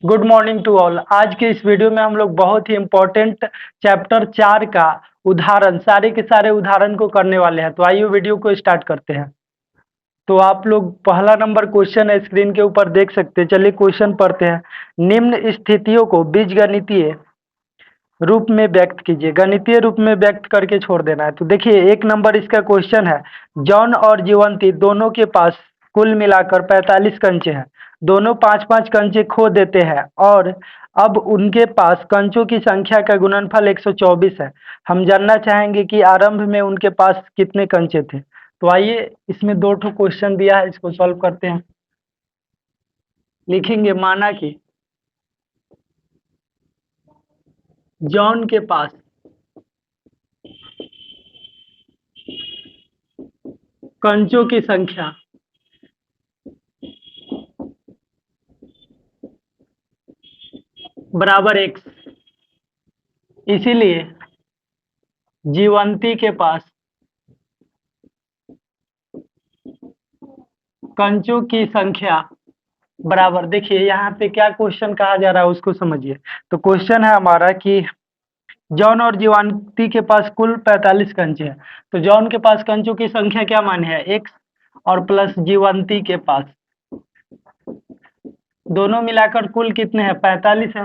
Good morning to all. आज के इस वीडियो में हम लोग बहुत ही इम्पोर्टेंट चैप्टर 4 का उदाहरण सारे के सारे उदाहरण को करने वाले हैं। तो आइए वीडियो को स्टार्ट करते हैं। तो आप लोग पहला नंबर क्वेश्चन है स्क्रीन के ऊपर देख सकते हैं। चलिए क्वेश्चन पढ़ते हैं। निम्न स्थितियों को बीजगणितीय रूप में व्यक्त कीजिए। गणितीय रूप में व्यक्त करके छोड़ देना है। तो देखिए एक नंबर इसका क्वेश्चन है, जॉन और जीवंती दोनों के पास कुल मिलाकर 45 कंचे हैं। दोनों 5-5 कंचे खो देते हैं और अब उनके पास कंचों की संख्या का गुणनफल 124 है। हम जानना चाहेंगे कि आरंभ में उनके पास कितने कंचे थे। तो आइए इसमें दो ठो क्वेश्चन दिया है, इसको सॉल्व करते हैं। लिखेंगे माना कि जॉन के पास कंचों की संख्या बराबर x, इसीलिए जीवंती के पास कंचों की संख्या बराबर, देखिए यहाँ पे क्या क्वेश्चन कहा जा रहा है उसको समझिए। तो क्वेश्चन है हमारा कि जॉन और जीवंती के पास कुल 45 कंचे हैं। तो जॉन के पास कंचों की संख्या क्या माने है x, और प्लस जीवंती के पास दोनों मिलाकर कुल कितने हैं 45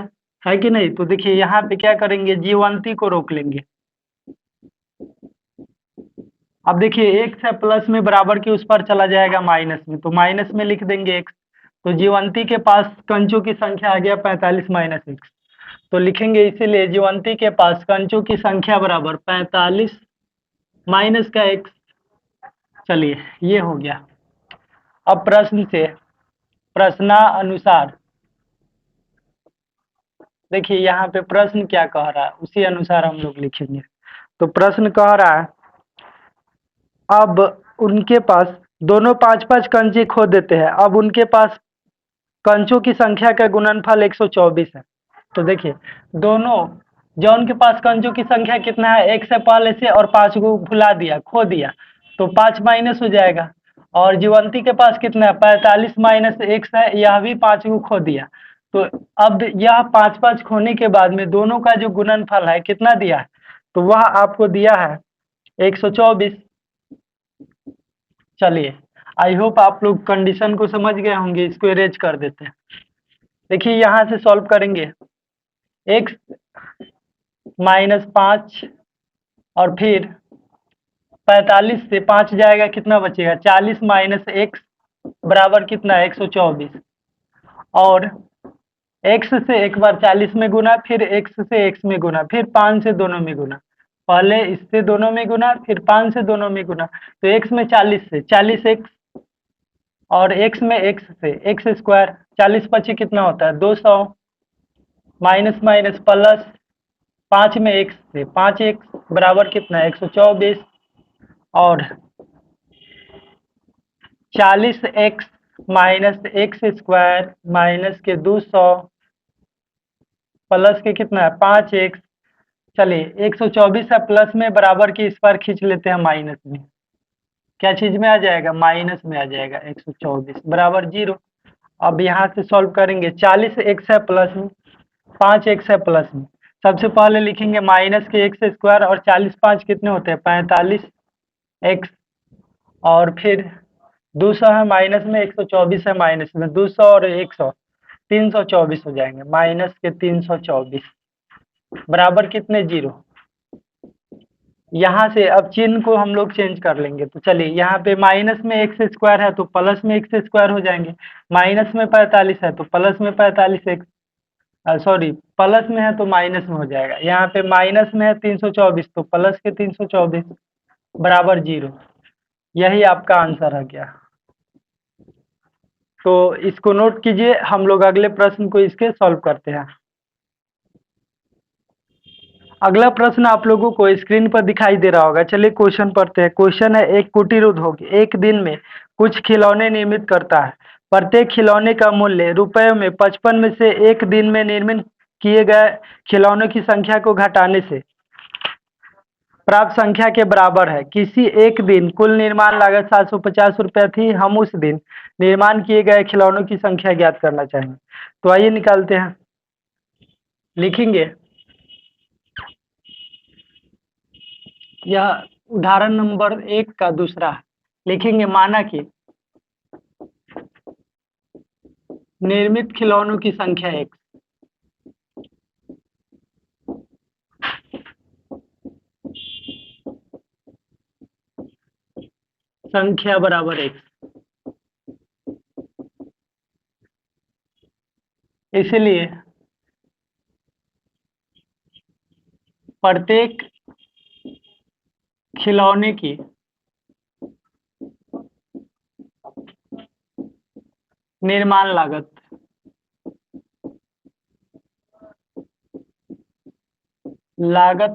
है कि नहीं। तो देखिए यहाँ पे क्या करेंगे, जीवंती को रोक लेंगे। अब देखिए x है प्लस में बराबर के उस पर चला जाएगा माइनस में, तो माइनस में लिख देंगे x। तो जीवंती के पास कंचों की संख्या आ गया 45 माइनस x। तो लिखेंगे इसीलिए जीवंती के पास कंचों की संख्या बराबर 45 माइनस का x। चलिए ये हो गया। अब प्रश्न से प्रश्नानुसार देखिए यहाँ पे प्रश्न क्या कह रहा है उसी अनुसार हम लोग लिखेंगे। तो प्रश्न कह रहा है अब उनके पास दोनों 5-5 कंचे खो देते हैं। अब उनके पास कंचों की संख्या का गुणनफल 124 है। तो देखिए दोनों जॉन के पास कंचों की संख्या कितना है, एक से पहले से और 5 को भुला दिया, खो दिया, तो 5 माइनस हो जाएगा। और जीवंती के पास कितना है 45 माइनस x है, यह भी 5 को खो दिया। तो अब यह 5-5 खोने के बाद में दोनों का जो गुणनफल है कितना दिया है, तो वह आपको दिया है 124। चलिए आई होप आप लोग कंडीशन को समझ गए होंगे। इसको इरेज कर देते हैं। देखिए यहाँ से सॉल्व करेंगे, x -5 और फिर 45 से 5 जाएगा, कितना बचेगा 40 माइनस x बराबर कितना है 124। और x से एक बार 40 में गुना, फिर x से x में गुना, फिर 5 से दोनों में गुना। पहले इससे दोनों में गुना, फिर 5 से दोनों में गुना। तो x में 40 से 40x, और x में x से x स्क्वायर, 40 पचे कितना होता है 200, माइनस माइनस प्लस 5 में x से 5x बराबर कितना है 124। और 40x minus x square minus के 200 प्लस के कितना है 5x। चलिए 124 है प्लस में, बराबर की इस बार खींच लेते हैं माइनस में। क्या चीज में आ जाएगा, माइनस में आ जाएगा 124 बराबर 0। अब यहाँ से सॉल्व करेंगे, 40x है प्लस में, 5x है प्लस में। सबसे पहले लिखेंगे माइनस के एक्स स्क्वायर, और 40 5 कितने होते हैं 45x, और फिर 200 है माइनस में, 124 है माइनस में, 200 और 100 324 हो जाएंगे, माइनस के 324 बराबर कितने 0। यहाँ से अब चिन्ह को हम लोग चेंज कर लेंगे। तो चलिए यहाँ पे माइनस में एक्स स्क्वायर है तो प्लस में एक्स स्क्वायर हो जाएंगे, माइनस में 45 है तो प्लस में 45x, सॉरी प्लस में है तो माइनस में हो जाएगा। यहाँ पे माइनस में है 324 तो प्लस के 324 बराबर 0। यही आपका आंसर है क्या। तो इसको नोट कीजिए, हम लोग अगले प्रश्न को इसके सॉल्व करते हैं। अगला प्रश्न आप लोगों को स्क्रीन पर दिखाई दे रहा होगा। चलिए क्वेश्चन पढ़ते हैं। क्वेश्चन है, एक कुटीर उद्योग एक दिन में कुछ खिलौने निर्मित करता है। प्रत्येक खिलौने का मूल्य रुपयों में 55 में से एक दिन में निर्मित किए गए खिलौनों की संख्या को घटाने से प्राप्त संख्या के बराबर है। किसी एक दिन कुल निर्माण लागत 750 रुपया थी, हम उस दिन निर्माण किए गए खिलौनों की संख्या ज्ञात करना चाहेंगे। तो आइए निकालते हैं, लिखेंगे। यह उदाहरण नंबर 1 का दूसरा है। लिखेंगे माना कि निर्मित खिलौनों की संख्या x संख्या बराबर x, इसलिए प्रत्येक खिलौने की निर्माण लागत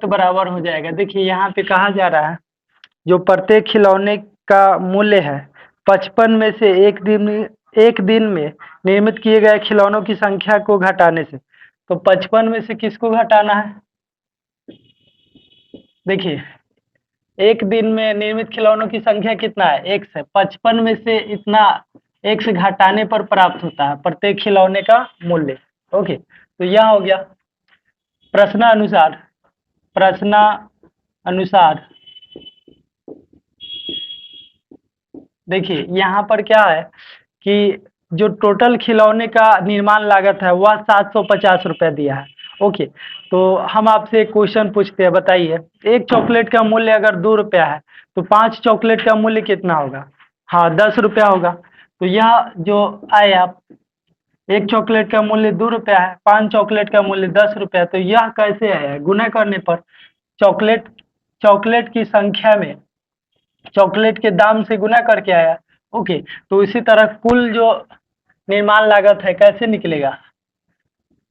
बराबर हो जाएगा। देखिए यहाँ पे कहा जा रहा है जो प्रत्येक खिलौने का मूल्य है 55 में से एक दिन में निर्मित किए गए खिलौनों की संख्या को घटाने से। तो 55 में से किसको घटाना है? देखिए एक दिन में निर्मित खिलौनों की संख्या कितना है? x है। 55 में से इतना x घटाने पर प्राप्त होता है प्रत्येक खिलौने का मूल्य। ओके, तो यह हो गया प्रश्नानुसार। देखिए यहाँ पर क्या है कि जो टोटल खिलौने का निर्माण लागत है वह 750 रुपये दिया है। ओके, तो हम आपसे एक क्वेश्चन पूछते हैं, बताइए एक चॉकलेट का मूल्य अगर 2 रुपया है तो 5 चॉकलेट का मूल्य कितना होगा? हाँ, 10 रुपया होगा। तो यह जो आया, एक चॉकलेट का मूल्य 2 रुपया है, 5 चॉकलेट का मूल्य 10 रुपया, तो यह कैसे आया? गुना करने पर चॉकलेट की संख्या में चॉकलेट के दाम से गुना करके आया। ओके, तो इसी तरह कुल जो निर्माण लागत है कैसे निकलेगा?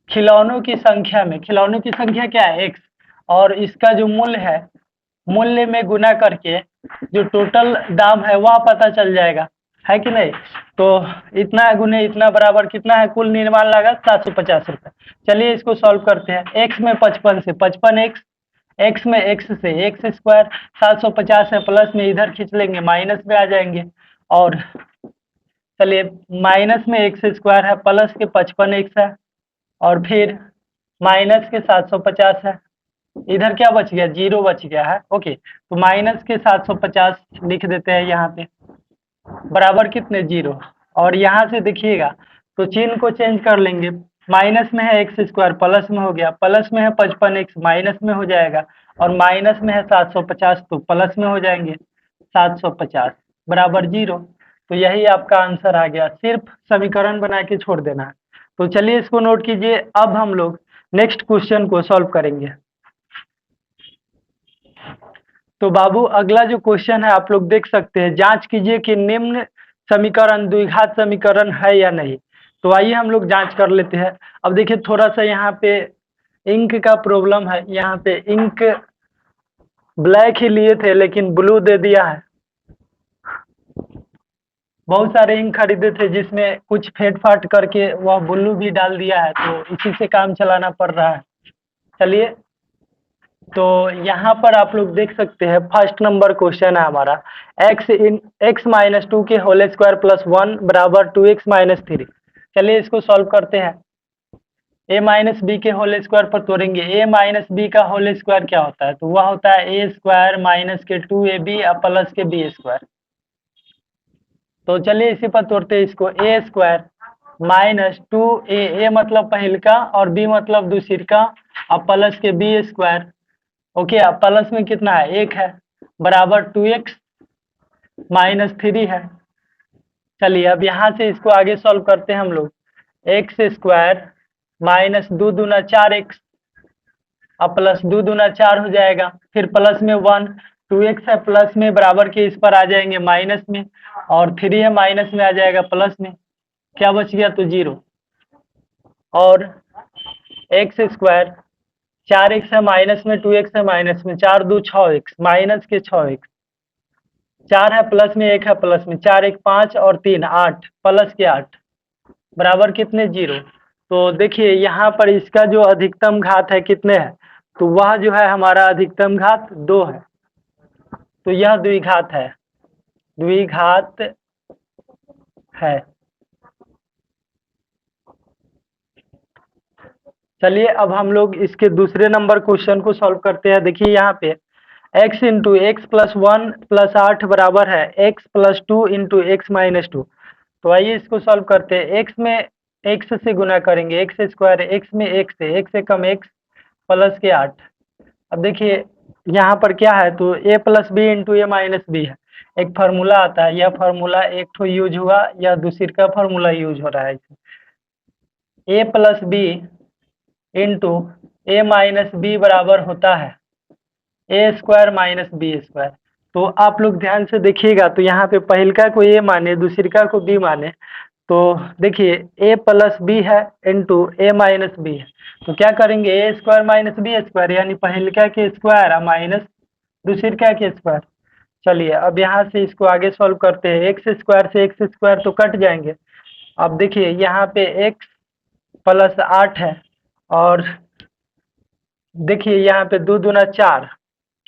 खिलौनों की संख्या में, खिलौनों की संख्या क्या है? x, और इसका जो मूल्य है मूल्य में गुना करके जो टोटल दाम है वह पता चल जाएगा, है कि नहीं? तो इतना गुने इतना बराबर कितना है? कुल निर्माण लागत 750 रुपये। चलिए इसको सॉल्व करते हैं। x में 55 से 55x, x में x से x स्क्वायर, 750 है प्लस में इधर खींच लेंगे माइनस में आ जाएंगे। और चलिए माइनस में x स्क्वायर है प्लस के 55x है और फिर माइनस के 750 है। इधर क्या बच गया? 0 बच गया है। ओके, तो माइनस के 750 लिख देते हैं यहाँ पे, बराबर कितने? 0। और यहाँ से देखिएगा तो चिन्ह को चेंज कर लेंगे। माइनस में है एक्स स्क्वायर प्लस में हो गया, प्लस में है 55x माइनस में हो जाएगा, और माइनस में है 750 तो प्लस में हो जाएंगे 750 बराबर 0। तो यही आपका आंसर आ गया, सिर्फ समीकरण बना के छोड़ देना है। तो चलिए इसको नोट कीजिए। अब हम लोग नेक्स्ट क्वेश्चन को सॉल्व करेंगे। तो बाबू अगला जो क्वेश्चन है आप लोग देख सकते हैं, जांच कीजिए कि निम्न समीकरण द्विघात समीकरण है या नहीं। तो आइए हम लोग जांच कर लेते हैं। अब देखिए थोड़ा सा यहाँ पे इंक का प्रॉब्लम है, यहाँ पे इंक ब्लैक ही लिए थे लेकिन ब्लू दे दिया है। बहुत सारे इंक खरीदे थे जिसमें कुछ फेट फाट करके वह ब्लू भी डाल दिया है, तो इसी से काम चलाना पड़ रहा है। चलिए, तो यहाँ पर आप लोग देख सकते हैं फर्स्ट नंबर क्वेश्चन है हमारा, x माइनस 2 के होल स्क्वायर प्लस 1 बराबर 2x माइनस 3। चलिए इसको सॉल्व करते हैं। a माइनस बी के होल स्क्वायर पर तोड़ेंगे। a माइनस बी का होल स्क्वायर क्या होता है? तो वह होता है a स्क्वायर माइनस के 2ab प्लस के b स्क्वायर। तो चलिए इसी पर तोड़ते हैं इसको। a स्क्वायर माइनस 2a, मतलब पहल का और b मतलब दूसरी का, अब प्लस के b स्क्वायर। ओके, अब प्लस में कितना है? 1 है, बराबर 2x माइनस 3 है। चलिए अब यहाँ से इसको आगे सॉल्व करते हैं हम लोग। एक्स स्क्वायर माइनस 2 दूना 4x, अब प्लस 2 दूना 4 हो जाएगा, फिर प्लस में 1, 2x है प्लस में, बराबर के इस पर आ जाएंगे माइनस में, और 3 है माइनस में आ जाएगा प्लस में, क्या बच गया? तो 0। और एक्स स्क्वायर 4x है माइनस में, 2x है माइनस में, 4 2 6x माइनस के 6x, 4 है प्लस में, 1 है प्लस में, 4 1 5 और 3 8 प्लस के 8 बराबर कितने? 0। तो देखिए यहाँ पर इसका जो अधिकतम घात है कितने है? तो वह जो है हमारा अधिकतम घात 2 है। तो यह द्विघात है, द्विघात है। चलिए अब हम लोग इसके दूसरे नंबर क्वेश्चन को सॉल्व करते हैं। देखिए यहाँ पे x into x plus one plus आठ बराबर है x plus two into x minus two. तो आइए इसको सॉल्व करते हैं। x में x से गुना करेंगे, एक्स स्क्वायर, x में x से कम x प्लस के 8। अब देखिए यहाँ पर क्या है, तो a plus B into A minus B है। एक फार्मूला आता है, यह फार्मूला एक ठो यूज हुआ, यह दूसरी का फार्मूला यूज हो रहा है। a plus B into A minus B बराबर होता है A square minus B square. तो आप लोग ध्यान से देखिएगा, तो यहाँ पे पहलका को ए माने, दूसरिका को बी माने, तो देखिए ए प्लस बी है इंटू ए माइनस बी है। तो क्या करेंगे, ए स्क्वायर माइनस बी स्क्वायर, यानी पहलका के स्क्वायर माइनस दूसरिका के स्क्वायर। चलिए अब यहाँ से इसको आगे सॉल्व करते हैं। एक्स स्क्वायर से एक्स स्क्वायर तो कट जाएंगे। अब देखिए यहाँ पे एक्स प्लस 8 है, और देखिए यहाँ पे दो दूना 4।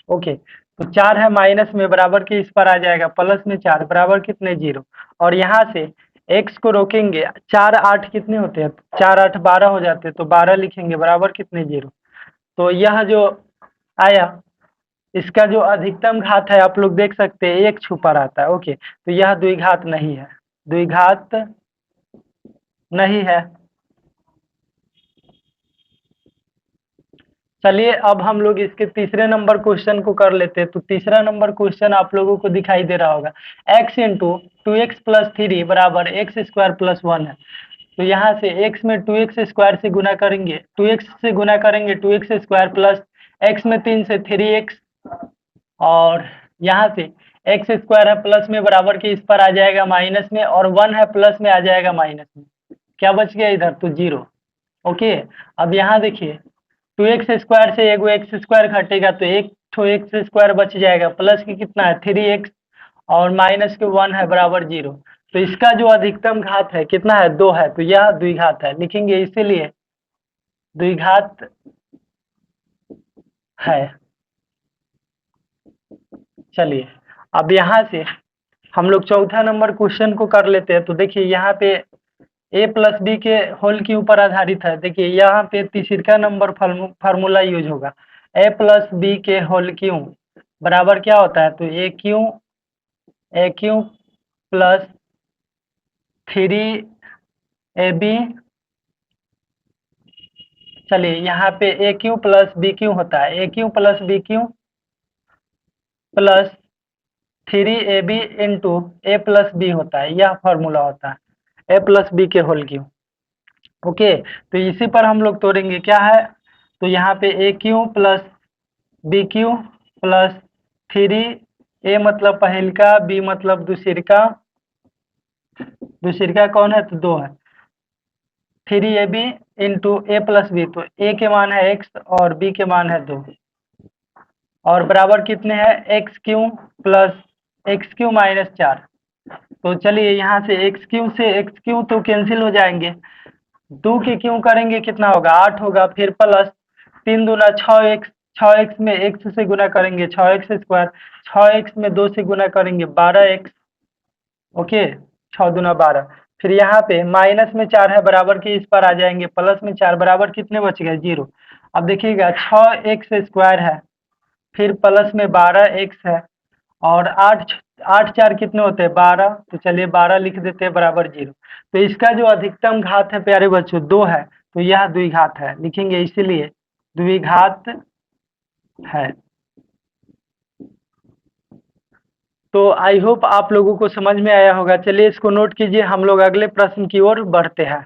ओके, तो 4 है माइनस में, बराबर के इस पर आ जाएगा, प्लस में 4 बराबर कितने 0। और यहाँ से x को रोकेंगे, 4 8 कितने होते हैं, 4 8 12 हो जाते हैं, तो 12 लिखेंगे बराबर कितने 0। तो यह जो आया, इसका जो अधिकतम घात है आप लोग देख सकते हैं, एक छुपा रहता है। ओके, तो यह द्विघात नहीं है, द्विघात नहीं है। चलिए अब हम लोग इसके तीसरे नंबर क्वेश्चन को कर लेते हैं। तो तीसरा नंबर क्वेश्चन आप लोगों को दिखाई दे रहा होगा, x into two x plus three बराबर एक्स स्क्वायर प्लस वन है। तो यहाँ से x में टू एक्स स्क्वायर से गुना करेंगे, टू एक्स से गुना करेंगे two X square plus x में 3 से 3x, और यहाँ से एक्स स्क्वायर है प्लस में, बराबर के इस पर आ जाएगा माइनस में, और 1 है प्लस में आ जाएगा माइनस में। क्या बच गया इधर, तो 0। ओके, अब यहाँ देखिए टू एक्स स्क्वायर से एगो एक्स स्क्वायर घटेगा, तो एक ठो एक्स स्क्वायर बच जाएगा, प्लस की कितना है 3x, और माइनस के 1 है बराबर 0। तो इसका जो अधिकतम घात है कितना है, 2 है, तो यह द्विघात है, लिखेंगे इसीलिए द्विघात है। चलिए अब यहाँ से हम लोग चौथा नंबर क्वेश्चन को कर लेते हैं। तो देखिए यहाँ पे a प्लस बी के होल के ऊपर आधारित है। देखिए यहाँ पे तीसरा नंबर फार्मूला यूज होगा, a प्लस बी के होल क्यू बराबर क्या होता है, तो ए क्यू प्लस 3ab। चलिए यहाँ पे a cube plus b cube होता है, a cube plus b cube plus 3ab into a plus b होता है, यह फॉर्मूला होता है ए प्लस बी के होल क्यू। ओके, तो इसी पर हम लोग तोड़ेंगे, क्या है, तो यहाँ पे a cube plus b cube plus 3, a मतलब पहलका, बी मतलब दूसरिका, दूसरिका कौन है, तो 2 है, 3ab into a plus B, तो ए के मान है x और बी के मान है 2, और बराबर कितने हैं, x Q plus x Q minus 4। तो चलिए यहाँ से एक्स क्यू से एक्स क्यू तो कैंसिल हो जाएंगे, 2 के क्यों करेंगे कितना होगा 8 होगा, फिर प्लस 3 दूना 6x, 6x में x से गुना करेंगे 6x स्क्वायर, 6x में 2 से गुना करेंगे 12x। ओके, 6 दूना 12, फिर यहाँ पे माइनस में 4 है, बराबर के इस पर आ जाएंगे, प्लस में 4 बराबर कितने बच गए 0। अब देखिएगा 6x स्क्वायर है, फिर प्लस में 12x है, और 8 8 4 कितने होते हैं 12, तो चलिए 12 लिख देते हैं बराबर 0। तो इसका जो अधिकतम घात है प्यारे बच्चों 2 है, तो यह द्विघात है, लिखेंगे इसीलिए द्विघात है। तो आई होप आप लोगों को समझ में आया होगा। चलिए इसको नोट कीजिए, हम लोग अगले प्रश्न की ओर बढ़ते हैं।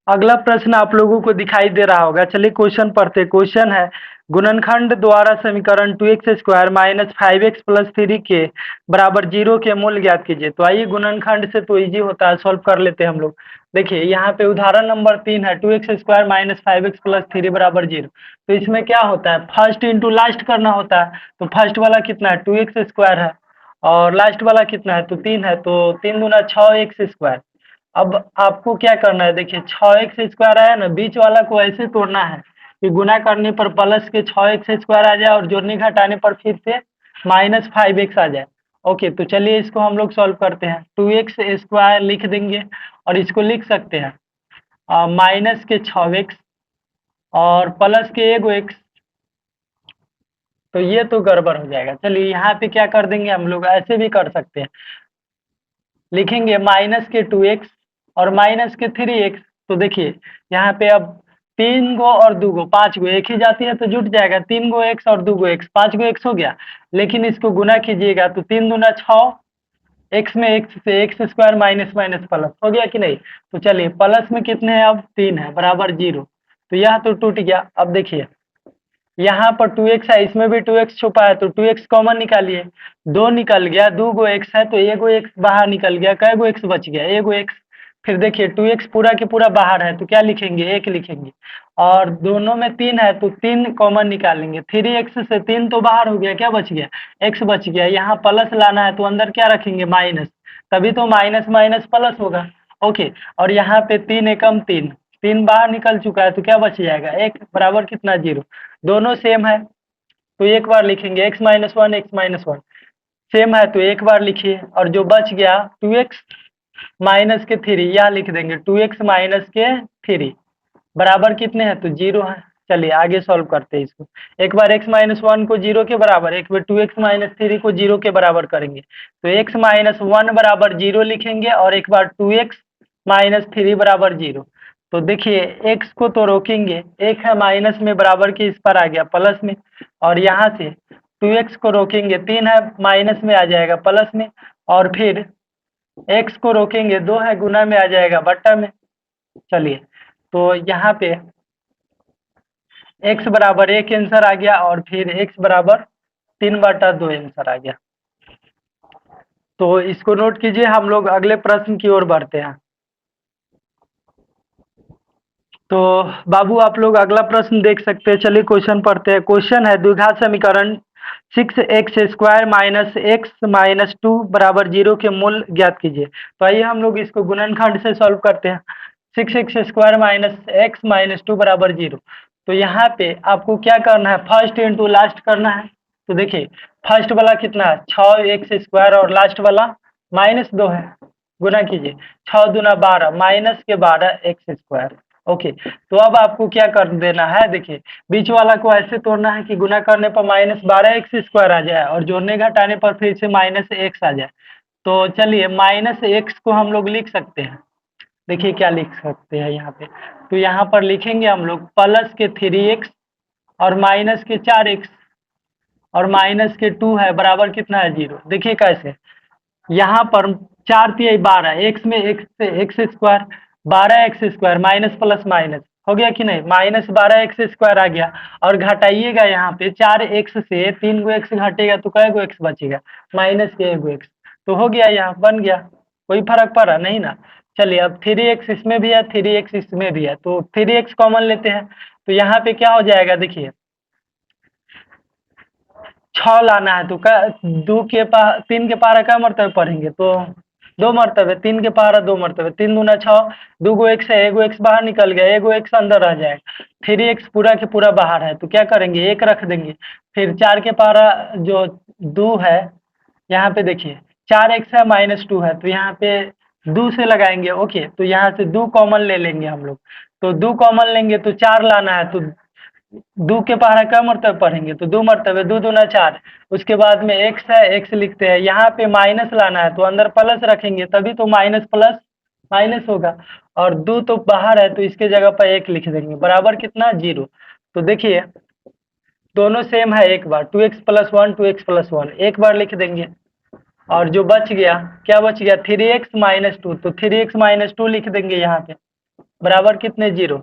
अगला प्रश्न आप लोगों को दिखाई दे रहा होगा, चलिए क्वेश्चन पढ़ते। क्वेश्चन है, गुणनखंड द्वारा समीकरण 2x square minus 5x plus 3 के बराबर 0 के मूल ज्ञात कीजिए। तो आइए गुणनखंड से तो इजी होता है, सॉल्व कर लेते हैं हम लोग। देखिए यहाँ पे उदाहरण नंबर 3 है, 2x square minus 5x plus 3 बराबर 0। तो इसमें क्या होता है, फर्स्ट इंटू लास्ट करना होता है। तो फर्स्ट वाला कितना है 2x स्क्वायर है, और लास्ट वाला कितना है, तो 3 है, तो 3 दूना 6x स्क्वायर। अब आपको क्या करना है, देखिए 6x स्क्वायर आया ना, बीच वाला को ऐसे तोड़ना है कि गुना करने पर प्लस के 6x² आ जाए और जोड़ने घटाने पर फिर से -5x आ जाए। ओके, तो चलिए इसको हम लोग सॉल्व करते हैं। 2x² लिख देंगे और इसको लिख सकते हैं माइनस के 6x और प्लस के एगो x। तो ये तो गड़बड़ हो जाएगा। चलिए यहाँ पे क्या कर देंगे, हम लोग ऐसे भी कर सकते हैं, लिखेंगे माइनस के 2x और माइनस के 3x। तो देखिए यहाँ पे अब 3 गो और 2 गो 5 गो एक ही जाती है तो जुट जाएगा, 3 गो x और 2 गो x, 5 गो x हो गया। लेकिन इसको गुना कीजिएगा तो 3 दूना 6, x में x से x² माइनस माइनस प्लस हो गया कि नहीं। तो चलिए प्लस में कितने हैं, अब 3 है बराबर 0। तो यह तो टूट गया। अब देखिए यहाँ पर 2x है, इसमें भी 2x छुपा है तो 2x कॉमन निकालिए। 2 निकल गया, 2 गो x है तो एगो x बाहर निकल गया, कै गो x बच गया, एगो x। फिर देखिए 2x पूरा के पूरा बाहर है तो क्या लिखेंगे, 1 लिखेंगे। और दोनों में 3 है तो 3 कॉमन निकालेंगे। 3x से 3 तो बाहर हो गया, क्या बच गया, x बच गया। यहाँ प्लस लाना है तो अंदर क्या रखेंगे, माइनस, तभी तो माइनस माइनस प्लस होगा। ओके, और यहाँ पे 3 एकम 3, 3 बाहर निकल चुका है तो क्या बच जाएगा, 1 बराबर कितना, 0। दोनों सेम है तो एक बार लिखेंगे x minus one, x minus one same है तो एक बार लिखिए। और जो बच गया 2x माइनस के 3, यह लिख देंगे 2x माइनस के 3 बराबर कितने हैं, तो 0 है। चलिए आगे सॉल्व करते हैं इसको। एक बार x माइनस वन को 0 के बराबर, एक बार 2x माइनस 3 को 0 के बराबर करेंगे तो x माइनस वन बराबर 0 लिखेंगे और एक बार 2x माइनस 3 बराबर 0। तो देखिए x को तो रोकेंगे, एक है माइनस में बराबर के इस पर आ गया प्लस में, और यहाँ से 2x को रोकेंगे, 3 है माइनस में आ जाएगा प्लस में, और फिर x को रोकेंगे, 2 है गुना में आ जाएगा बट्टा में। चलिए तो यहाँ पे x बराबर 1 आंसर आ गया और फिर x बराबर 3/2 आंसर आ गया। तो इसको नोट कीजिए, हम लोग अगले प्रश्न की ओर बढ़ते हैं। तो बाबू आप लोग अगला प्रश्न देख सकते हैं। चलिए क्वेश्चन पढ़ते हैं। क्वेश्चन है द्विघात समीकरण 6x² माइनस एक्स माइनस 2 बराबर 0 के मूल ज्ञात कीजिए। तो आइए हम लोग इसको गुणनखंड से सॉल्व करते हैं। 6x² माइनस एक्स माइनस 2 बराबर 0। तो यहाँ पे आपको क्या करना है, फर्स्ट इंटू लास्ट करना है। तो देखिए फर्स्ट वाला कितना है, 6x² और लास्ट वाला -2 है, गुना कीजिए। 6 दूना 12 माइनस के 12x²। ओके, तो अब आपको क्या कर देना है, देखिए बीच वाला को ऐसे तोड़ना है कि गुना करने पर -12x² आ जाए और जोड़ने घटाने पर फिर से -x आ जाए। तो चलिए -x को हम लोग लिख सकते हैं। देखिए क्या लिख सकते हैं यहाँ पे, तो यहाँ पर लिखेंगे हम लोग प्लस के 3x और माइनस के 4x और माइनस के 2 है बराबर कितना है, 0। देखिए कैसे, यहाँ पर 4 तिहाई 12, x में x से x², 12x² minus plus minus हो गया कि नहीं, -12x² आ गया। और घटाइएगा यहाँ पे 4x से 3 गो x घटेगा तो कै गो x बचेगा, माइनस के 1 गो x। तो हो गया, यहाँ बन गया, कोई फर्क पड़ा नहीं ना। चलिए अब 3x इसमें भी है, 3x इसमें भी है, तो 3x कॉमन लेते हैं। तो यहाँ पे क्या हो जाएगा, देखिए 6 लाना है तो दो के पार 3 के पारा क्या मरतबे पढ़ेंगे, तो 2 मरतबे, 3 के पारा 2 मरतबे, 3 दूना 6, 2 गो x है, 1 गो x बाहर निकल गया, 1 गो x अंदर रह जाएगा। 3x पूरा के पूरा बाहर है तो क्या करेंगे, 1 रख देंगे। फिर 4 के पारा जो 2 है, यहाँ पे देखिए 4x है -2 है तो यहाँ पे 2 से लगाएंगे। ओके, तो यहाँ से 2 कॉमन ले लेंगे हम लोग। तो 2 कॉमन लेंगे तो 4 लाना है तो 2 के पहाड़ा क्या मरतबे पढ़ेंगे, तो 2 मरतबे, 2 दूना 4। उसके बाद में x है, x लिखते हैं। यहाँ पे माइनस लाना है तो अंदर प्लस रखेंगे, तभी तो माइनस प्लस माइनस होगा। और 2 तो बाहर है तो इसके जगह पर 1 लिख देंगे, बराबर कितना, 0। तो देखिए दोनों सेम है, एक बार 2x + 1 2x + 1 एक बार लिख देंगे। और जो बच गया, क्या बच गया, 3x - 2, तो 3x - 2 लिख देंगे यहाँ पे, बराबर कितने, 0।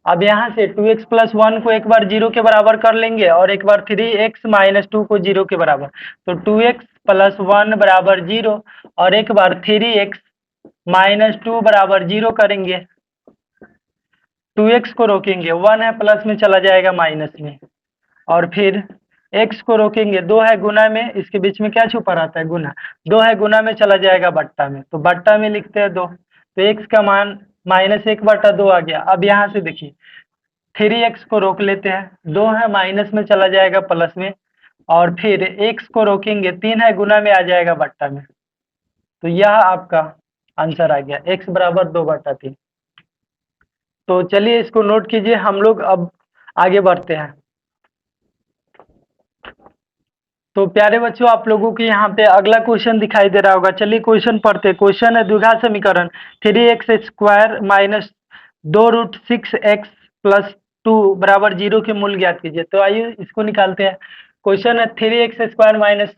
अब यहाँ से 2x + 1 को एक बार 0 के बराबर कर लेंगे और एक बार 3x - 2 को 0 के बराबर, तो 2x + 1 बराबर 0 और एक बार 3x - 2 बराबर 0 करेंगे। 2x को रोकेंगे, 1 है प्लस में चला जाएगा माइनस में, और फिर x को रोकेंगे, 2 है गुना में, इसके बीच में क्या छुपा रहता है, गुना, 2 है गुना में चला जाएगा बट्टा में, तो बट्टा में लिखते हैं 2। तो x का मान -1/2 आ गया। अब यहाँ से देखिए 3x को रोक लेते हैं, 2 है माइनस में चला जाएगा प्लस में, और फिर x को रोकेंगे, 3 है गुना में आ जाएगा बट्टा में। तो यह आपका आंसर आ गया, x बराबर 2/3। तो चलिए इसको नोट कीजिए, हम लोग अब आगे बढ़ते हैं। तो प्यारे बच्चों, आप लोगों को यहाँ पे अगला क्वेश्चन दिखाई दे रहा होगा। चलिए क्वेश्चन पढ़ते हैं। क्वेश्चन है द्विघात समीकरण 3x² माइनस 2√6x प्लस 2 बराबर 0 के मूल ज्ञात कीजिए। तो आइए इसको निकालते हैं। क्वेश्चन है 3x² माइनस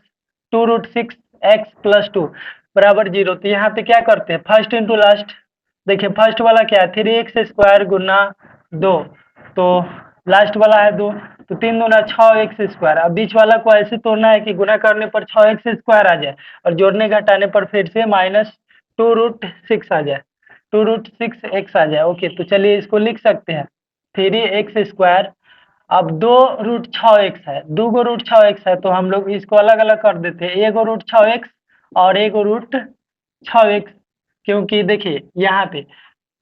2√6x प्लस 2 बराबर 0। तो यहाँ पे क्या करते हैं, फर्स्ट इंटू लास्ट। देखिए फर्स्ट वाला क्या है, 3x² गुना 2, तो लास्ट वाला है 2, तो 3 दूना 6x²। अब बीच वाला को ऐसे तोड़ना है कि गुना करने पर 6x² आ जाए और जोड़ने घटाने पर फिर से माइनस 2√6 आ जाए, 2√6x आ जाए। ओके, तो चलिए इसको लिख सकते हैं 3x²। अब 2√6x है, 2 √6x है, तो हम लोग इसको अलग अलग कर देते हैं, 1 √6x और 1 √6x। क्योंकि देखिए यहाँ पे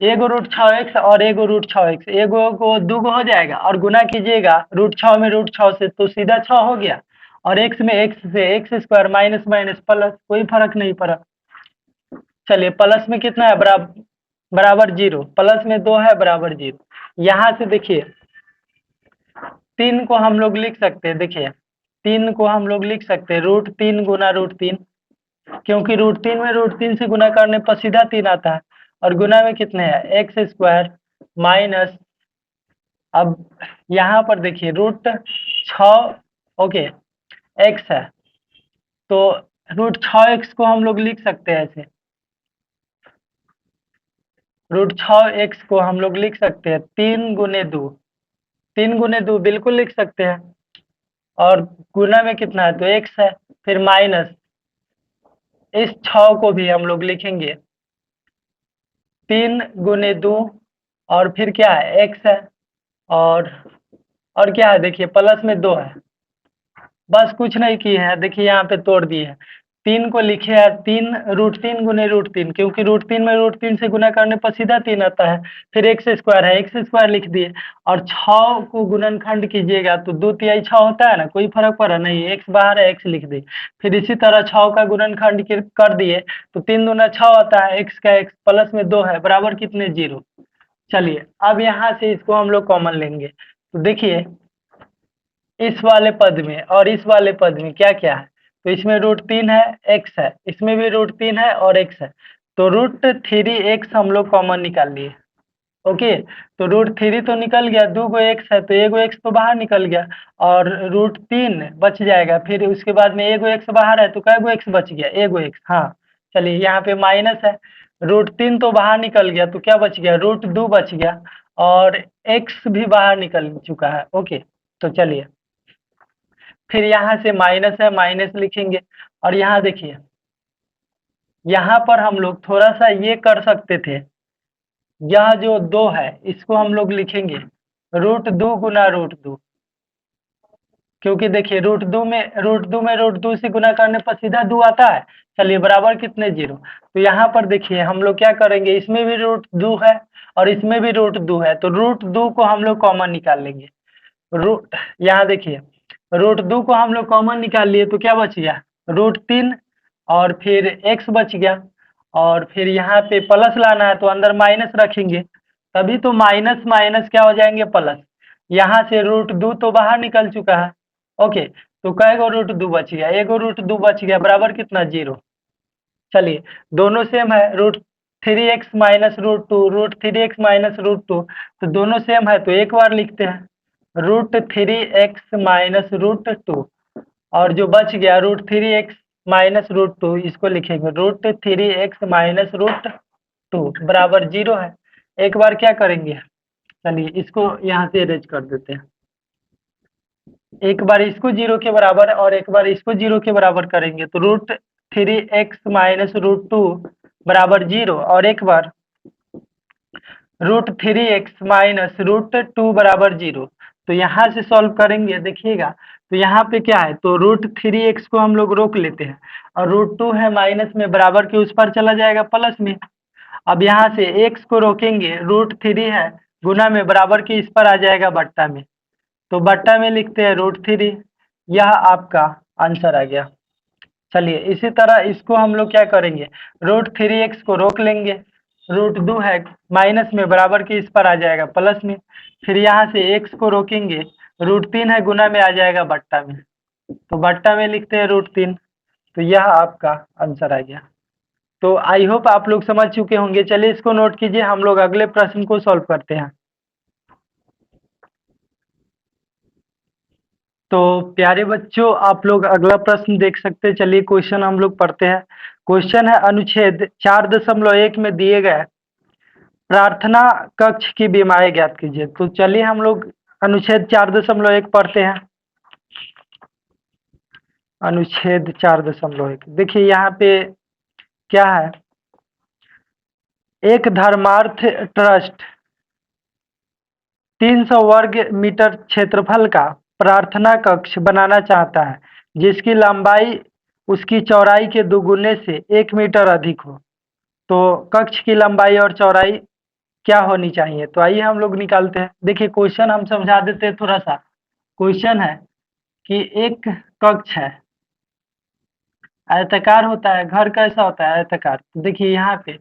1 √6x और 1 √6x, एगो को दूगो हो जाएगा और गुना कीजिएगा √6 में √6 से तो सीधा 6 हो गया, और x में x से x² माइनस माइनस प्लस, कोई फर्क नहीं पड़ा। चलिए प्लस में कितना है, बराबर 0, प्लस में 2 है बराबर 0। यहाँ से देखिए 3 को हम लोग लिख सकते हैं, देखिए 3 को हम लोग लिख सकते हैं √3 गुना √3, क्योंकि √3 में √3 से गुना करने पर सीधा 3 आता है, और गुना में कितने हैं x² माइनस, अब यहाँ पर देखिए √6 ओके x है, तो √6x को हम लोग लिख सकते हैं ऐसे, √6x को हम लोग लिख सकते हैं 3 गुने 2, 3 गुने 2 बिल्कुल लिख सकते हैं, और गुना में कितना है तो x है, फिर माइनस इस 6 को भी हम लोग लिखेंगे 3 गुने 2, और फिर क्या है x है, और क्या है देखिए प्लस में 2 है, बस कुछ नहीं किए हैं, देखिए यहाँ पे तोड़ दिए हैं। 3 को लिखे है 3 √3 गुने √3, क्योंकि √3 में √3 से गुना करने पर सीधा 3 आता है, फिर x² है, x² लिख दिए, और 6 को गुणनखंड कीजिएगा तो 2 तिहाई 6 होता है ना, कोई फर्क पड़ा नहीं, x बाहर है x लिख दिए, फिर इसी तरह 6 का गुणनखंड कर दिए तो 3 दूना 6 आता है, x का x प्लस में 2 है बराबर कितने 0। चलिए अब यहाँ से इसको हम लोग कॉमन लेंगे, तो देखिए इस वाले पद में और इस वाले पद में क्या क्या है, तो इसमें √3 है, x है, इसमें भी √3 है और x है, तो √3x हम लोग कॉमन निकाल लिए। ओके, तो √3 तो निकल गया, 2 गो x है तो 1 गो x तो बाहर निकल गया, और √3 बच जाएगा, फिर उसके बाद में 1 गो x बाहर है तो कै गो x बच गया, 1 गो x। हाँ चलिए यहाँ पे माइनस है, √3 तो बाहर निकल गया तो क्या बच गया, √2 बच गया, और x भी बाहर निकल चुका है। ओके, तो चलिए फिर यहाँ से माइनस है, माइनस लिखेंगे, और यहाँ देखिए यहाँ पर हम लोग थोड़ा सा ये कर सकते थे, यह जो 2 है इसको हम लोग लिखेंगे √2 गुना √2, क्योंकि देखिए √2 से गुना करने पर सीधा 2 आता है। चलिए बराबर कितने 0, तो यहाँ पर देखिए हम लोग क्या करेंगे, इसमें भी √2 है और इसमें भी √2 है, तो √2 को हम लोग कॉमन निकाल लेंगे। रूट यहाँ देखिए √2 को हम लोग कॉमन निकाल लिए तो क्या बच गया, √3, और फिर x बच गया, और फिर यहाँ पे प्लस लाना है तो अंदर माइनस रखेंगे, तभी तो माइनस माइनस क्या हो जाएंगे प्लस, यहाँ से √2 तो बाहर निकल चुका है। ओके, तो कै गो √2 बच गया, 1 गो √2 बच गया बराबर कितना 0। चलिए दोनों सेम है, √3x माइनस √2, √3x माइनस √2, तो दोनों सेम है तो एक बार लिखते हैं √3x माइनस √2, और जो बच गया √3x माइनस √2 इसको लिखेंगे √3x माइनस √2 बराबर 0 है। एक बार क्या करेंगे, चलिए इसको यहाँ से अरेंज कर देते हैं, एक बार इसको 0 के बराबर और एक बार इसको 0 के बराबर करेंगे तो √3x माइनस √2 बराबर 0, और एक बार √3x माइनस √2 बराबर 0। तो यहाँ से सॉल्व करेंगे, देखिएगा तो यहाँ पे क्या है, तो √3x को हम लोग रोक लेते हैं, और √2 है माइनस में बराबर के उस पर चला जाएगा प्लस में। अब यहाँ से x को रोकेंगे, √3 है गुना में बराबर की इस पर आ जाएगा बट्टा में, तो बट्टा में लिखते हैं √3। यह आपका आंसर आ गया। चलिए इसी तरह इसको हम लोग क्या करेंगे, √3x को रोक लेंगे, √2 है माइनस में बराबर की इस पर आ जाएगा प्लस में, फिर यहाँ से x को रोकेंगे, √3 है गुना में आ जाएगा बट्टा में, तो बट्टा में लिखते हैं √3। तो यह आपका आंसर आ गया। तो आई होप आप लोग समझ चुके होंगे। चलिए इसको नोट कीजिए, हम लोग अगले प्रश्न को सॉल्व करते हैं। तो प्यारे बच्चों, आप लोग अगला प्रश्न देख सकते हैं। चलिए क्वेश्चन हम लोग पढ़ते हैं। क्वेश्चन है अनुच्छेद 4.1 में दिए गए प्रार्थना कक्ष की बीमाएं ज्ञात कीजिए। तो चलिए हम लोग अनुच्छेद 4.1 पढ़ते हैं। अनुच्छेद 4.1 देखिए यहाँ पे क्या है, एक धर्मार्थ ट्रस्ट 300 वर्ग मीटर क्षेत्रफल का प्रार्थना कक्ष बनाना चाहता है जिसकी लंबाई उसकी चौड़ाई के दोगुने से 1 मीटर अधिक हो। तो कक्ष की लंबाई और चौड़ाई क्या होनी चाहिए, तो आइए हम लोग निकालते हैं। देखिए क्वेश्चन हम समझा देते हैं थोड़ा सा। क्वेश्चन है कि एक कक्ष है, आयताकार होता है, घर कैसा होता है, आयताकार। तो देखिए यहाँ पे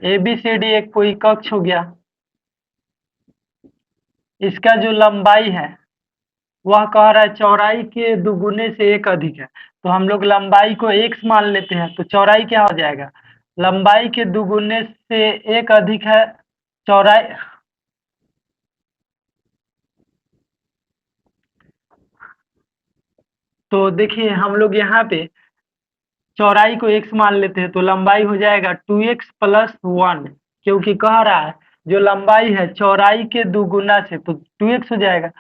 ABCD एक कोई कक्ष हो गया, इसका जो लंबाई है वह कह रहा है चौड़ाई के दुगुने से 1 अधिक है। तो हम लोग लंबाई को x मान लेते हैं, तो चौड़ाई क्या हो जाएगा, लंबाई के दुगुने से 1 अधिक है चौड़ाई। तो देखिए हम लोग यहाँ पे चौड़ाई को x मान लेते हैं, तो लंबाई हो जाएगा 2x + 1, क्योंकि कह रहा है जो लंबाई है चौड़ाई के दुगुना से, तो 2x हो जाएगा,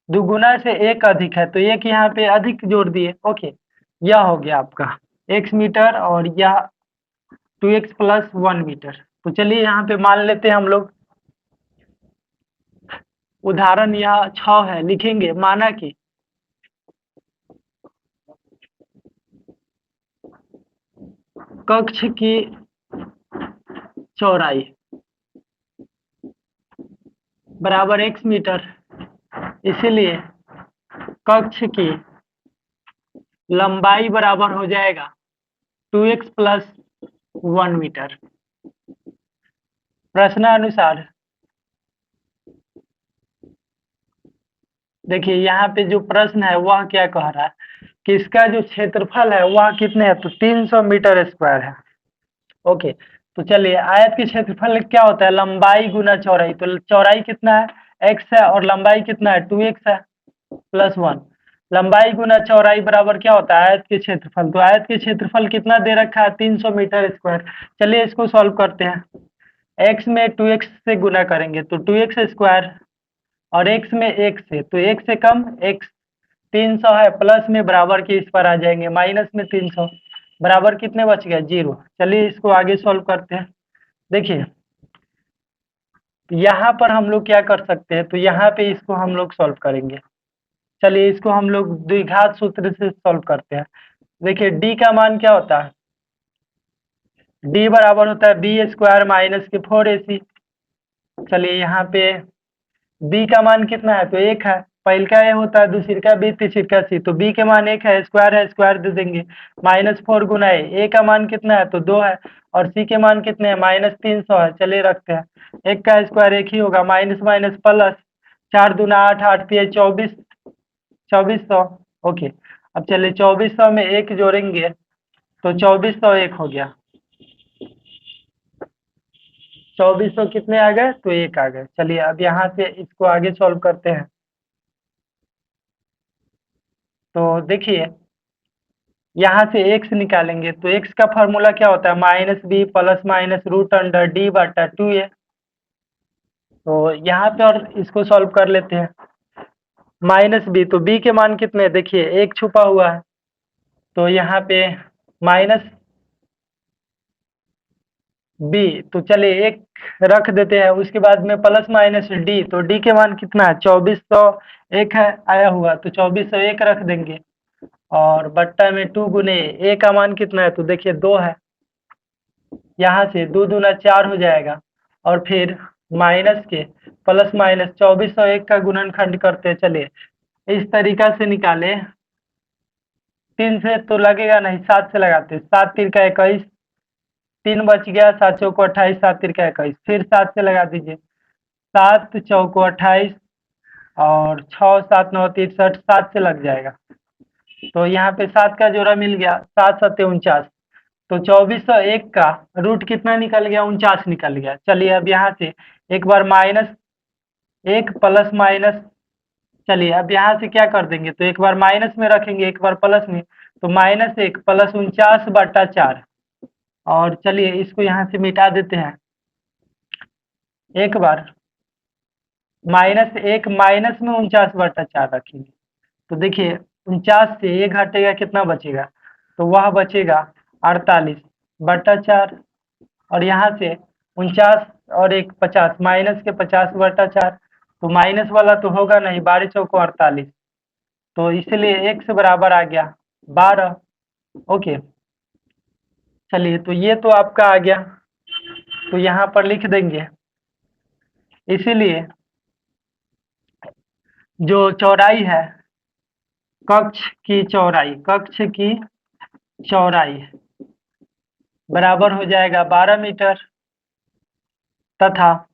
दुगुना से 1 अधिक है, तो एक यहाँ पे अधिक जोड़ दिए। ओके, यह हो गया आपका x मीटर और यह 2x + 1 मीटर। तो चलिए यहाँ पे मान लेते हैं हम लोग। उदाहरण यह 6 है, लिखेंगे माना कि कक्ष की चौड़ाई बराबर x मीटर, इसीलिए कक्ष की लंबाई बराबर हो जाएगा 2x + 1 मीटर। प्रश्नानुसार देखिए यहाँ पे जो प्रश्न है वह क्या कह रहा है कि इसका जो क्षेत्रफल है वह कितने है, तो 300 मीटर स्क्वायर है। ओके, तो चलिए आयत के क्षेत्रफल क्या होता है, लंबाई गुना चौड़ाई। तो चौड़ाई कितना है, x है, और लंबाई कितना है, 2x है +1। लंबाई गुना चौड़ाई बराबर क्या होता है, आयत के क्षेत्रफल। तो आयत के क्षेत्रफल कितना दे रखा है, 300 मीटर स्क्वायर। चलिए इसको सॉल्व करते हैं। x में 2x से गुना करेंगे तो 2x स्क्वायर, और x में 1 से, तो 1 से कम x, 300 है, प्लस में बराबर के इस पर आ जाएंगे, माइनस में 300, बराबर कितने बच गए, 0। चलिए इसको आगे सॉल्व करते हैं। देखिए यहाँ पर हम लोग क्या कर सकते हैं, तो यहाँ पे इसको हम लोग सॉल्व करेंगे। चलिए इसको हम लोग द्विघात सूत्र से सॉल्व करते हैं। देखिए d का मान क्या होता है, d बराबर होता है b² - 4ac। चलिए यहाँ पे b का मान कितना है, तो 1 है, पहल का ए होता है, दूसरी का b, तीसरी का c। तो b के मान 1 है, स्क्वायर दे देंगे, -4 गुना a का मान कितना है, तो 2 है, और c के मान कितने हैं, -300 है। चलिए रखते हैं, 1 का स्क्वायर 1 ही होगा, माइनस माइनस प्लस, 4 दूना 8, 8 तिया 24, 2400। ओके, अब चलिए 2400 में 1 जोड़ेंगे तो 2401 हो गया। 2400 कितने आ गए, तो 1 आ गए। चलिए अब यहाँ से इसको आगे सॉल्व करते हैं। तो देखिए यहाँ से x निकालेंगे तो x का फॉर्मूला क्या होता है, -b + √d/2a। तो यहाँ पे और इसको सॉल्व कर लेते हैं। -b, तो b के मान कितने हैं, देखिए 1 छुपा हुआ है, तो यहाँ पे माइनस b, तो चलिए 1 रख देते हैं, उसके बाद में प्लस माइनस d, तो d के मान कितना है, 2401 है आया हुआ, तो 2401 रख देंगे, और बट्टा में 2 गुने a का मान कितना है, तो देखिए 2 है, यहाँ से 2 दूना 4 हो जाएगा, और फिर माइनस के प्लस माइनस 2401 का गुणनखंड करते हैं। चलिए इस तरीका से निकाले। 3 से तो लगेगा नहीं, 7 से लगाते। 7 तीर का 21, 3 बच गया, 7 चौको 28, 7 तीर का 21, फिर 7 से लगा दीजिए। 7 चौको 28 और 6 7 9 63, 7 से लग जाएगा। तो यहाँ पे 7 का जोड़ा मिल गया, 7 7 49। तो 2401 का रूट कितना निकल गया? 49 निकल गया। चलिए अब यहाँ से एक बार माइनस एक प्लस माइनस, चलिए अब यहाँ से क्या कर देंगे, तो एक बार माइनस में रखेंगे, एक बार प्लस में। तो -1 प्लस 49/4। और चलिए इसको यहाँ से मिटा देते हैं। एक बार -1 माइनस में 49/4 रखेंगे। तो देखिए 49 से ये घटेगा, कितना बचेगा? तो वह बचेगा 48/4। और यहाँ से 49 और 1 50, माइनस के 50/4। तो माइनस वाला तो होगा नहीं, 12 चौको 48। तो इसलिए x बराबर आ गया 12। ओके, चलिए तो ये तो आपका आ गया। तो यहाँ पर लिख देंगे, इसीलिए जो चौड़ाई है, कक्ष की चौड़ाई बराबर हो जाएगा 12 मीटर, तथा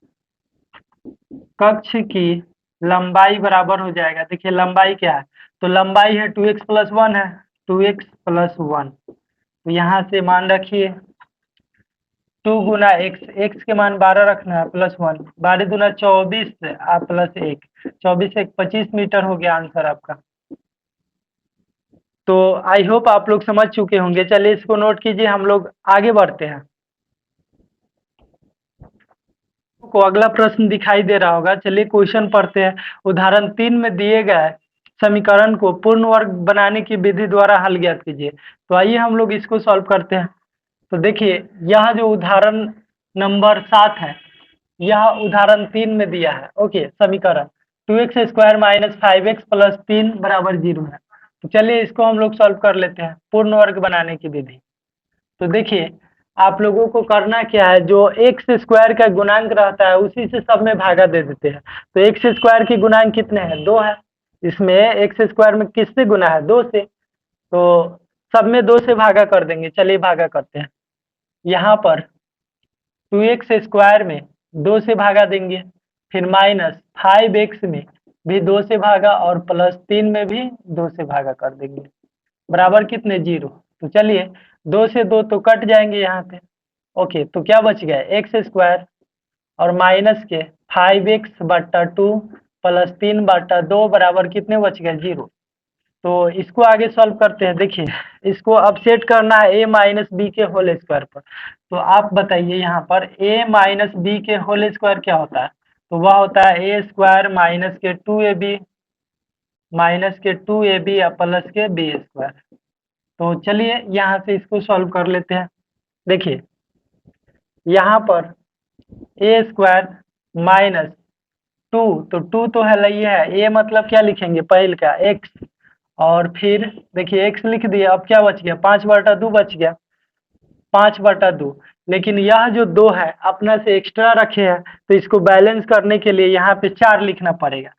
कक्ष की लंबाई बराबर हो जाएगा। देखिए लंबाई क्या है, तो लंबाई है 2x + 1 है, 2x + 1। तो यहाँ से मान रखिए 2 गुना x के मान 12 रखना है, +1, 12 दूना 24 +1, 24 1 25 मीटर हो गया आंसर आपका। तो आई होप आप लोग समझ चुके होंगे। चलिए इसको नोट कीजिए, हम लोग आगे बढ़ते हैं। को अगला प्रश्न दिखाई दे रहा होगा। चलिए क्वेश्चन पढ़ते हैं। उदाहरण 3 में दिए गए समीकरण को पूर्ण वर्ग बनाने की विधि द्वारा हल ज्ञात कीजिए। तो आइए हम लोग इसको सॉल्व करते हैं। तो देखिए यह जो उदाहरण नंबर 7 है, यह उदाहरण 3 में दिया है। ओके, समीकरण 2x² - 5x + 3 = 0 है। तो चलिए इसको हम लोग सॉल्व कर लेते हैं, पूर्ण वर्ग बनाने की विधि। तो देखिए आप लोगों को करना क्या है, जो एक्स स्क्वायर का गुणांक रहता है उसी से सब में भागा दे देते हैं। तो एक्स स्क्वायर की गुणांक कितने हैं? 2 है। इसमें एक्स स्क्वायर में किससे गुना है? 2 से। तो सब में 2 से भागा कर देंगे। चलिए भागा करते हैं। यहाँ पर 2x² में 2 से भागा देंगे, फिर -5x में भी 2 से भागा, और +3 में भी 2 से भागा कर देंगे, बराबर कितने? 0। तो चलिए 2 से 2 तो कट जाएंगे यहाँ पे। ओके, तो क्या बच गया? x² और माइनस के 5x/2 + 3/2 बराबर कितने बच गए? 0। तो इसको आगे सॉल्व करते हैं। देखिए इसको अब सेट करना है a - b के होल स्क्वायर पर। तो आप बताइए यहाँ पर a - b के होल स्क्वायर क्या होता है? तो वह होता है a² माइनस के 2ab या प्लस के b²। तो चलिए यहाँ से इसको सॉल्व कर लेते हैं। देखिए यहाँ पर a² - 2, तो 2 तो है ही है, a मतलब क्या लिखेंगे? पहले का x, और फिर देखिए x लिख दिया। अब क्या बच गया? 5/2 बच गया, 5/2। लेकिन यह जो 2 है अपना से एक्स्ट्रा रखे हैं, तो इसको बैलेंस करने के लिए यहाँ पे 4 लिखना पड़ेगा।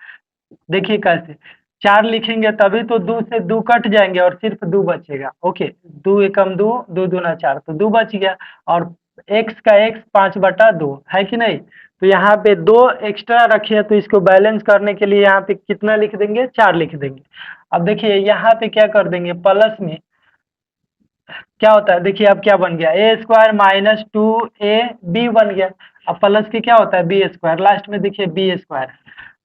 देखिए कैसे 4 लिखेंगे, तभी तो 2 से 2 कट जाएंगे और सिर्फ 2 बचेगा। ओके, 2 एकम 2, 2 दूना 4, तो 2 बच गया। और x का x 5/2 है कि नहीं? तो यहाँ पे 2 एक्स्ट्रा रखे हैं, तो इसको बैलेंस करने के लिए यहाँ पे कितना लिख देंगे? 4 लिख देंगे। अब देखिए यहाँ पे क्या कर देंगे, प्लस में क्या होता है? देखिए अब क्या बन गया? a² - 2ab बन गया। अब प्लस के क्या होता है? b², लास्ट में देखिए b²।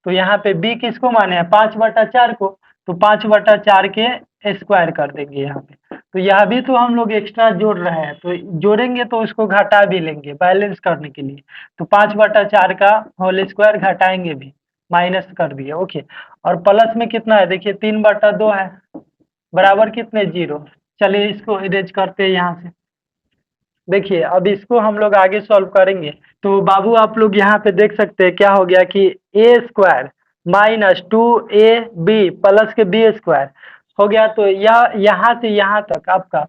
तो यहाँ पे b किसको माने हैं? 5/4 को। तो 5/4 के स्क्वायर कर देंगे यहाँ पे। तो यह भी तो हम लोग एक्स्ट्रा जोड़ रहे हैं, तो जोड़ेंगे तो उसको घटा भी लेंगे बैलेंस करने के लिए। तो 5/4 का होल स्क्वायर घटाएंगे भी, माइनस कर दिए। ओके, और प्लस में कितना है? देखिए 3/2 है, बराबर कितने? 0। चलिए इसको इरेज करते हैं यहाँ से। देखिए अब इसको हम लोग आगे सॉल्व करेंगे। तो बाबू आप लोग यहाँ पे देख सकते हैं क्या हो गया कि a² - 2ab प्लस के b² हो गया। तो यह यहाँ से यहाँ तक आपका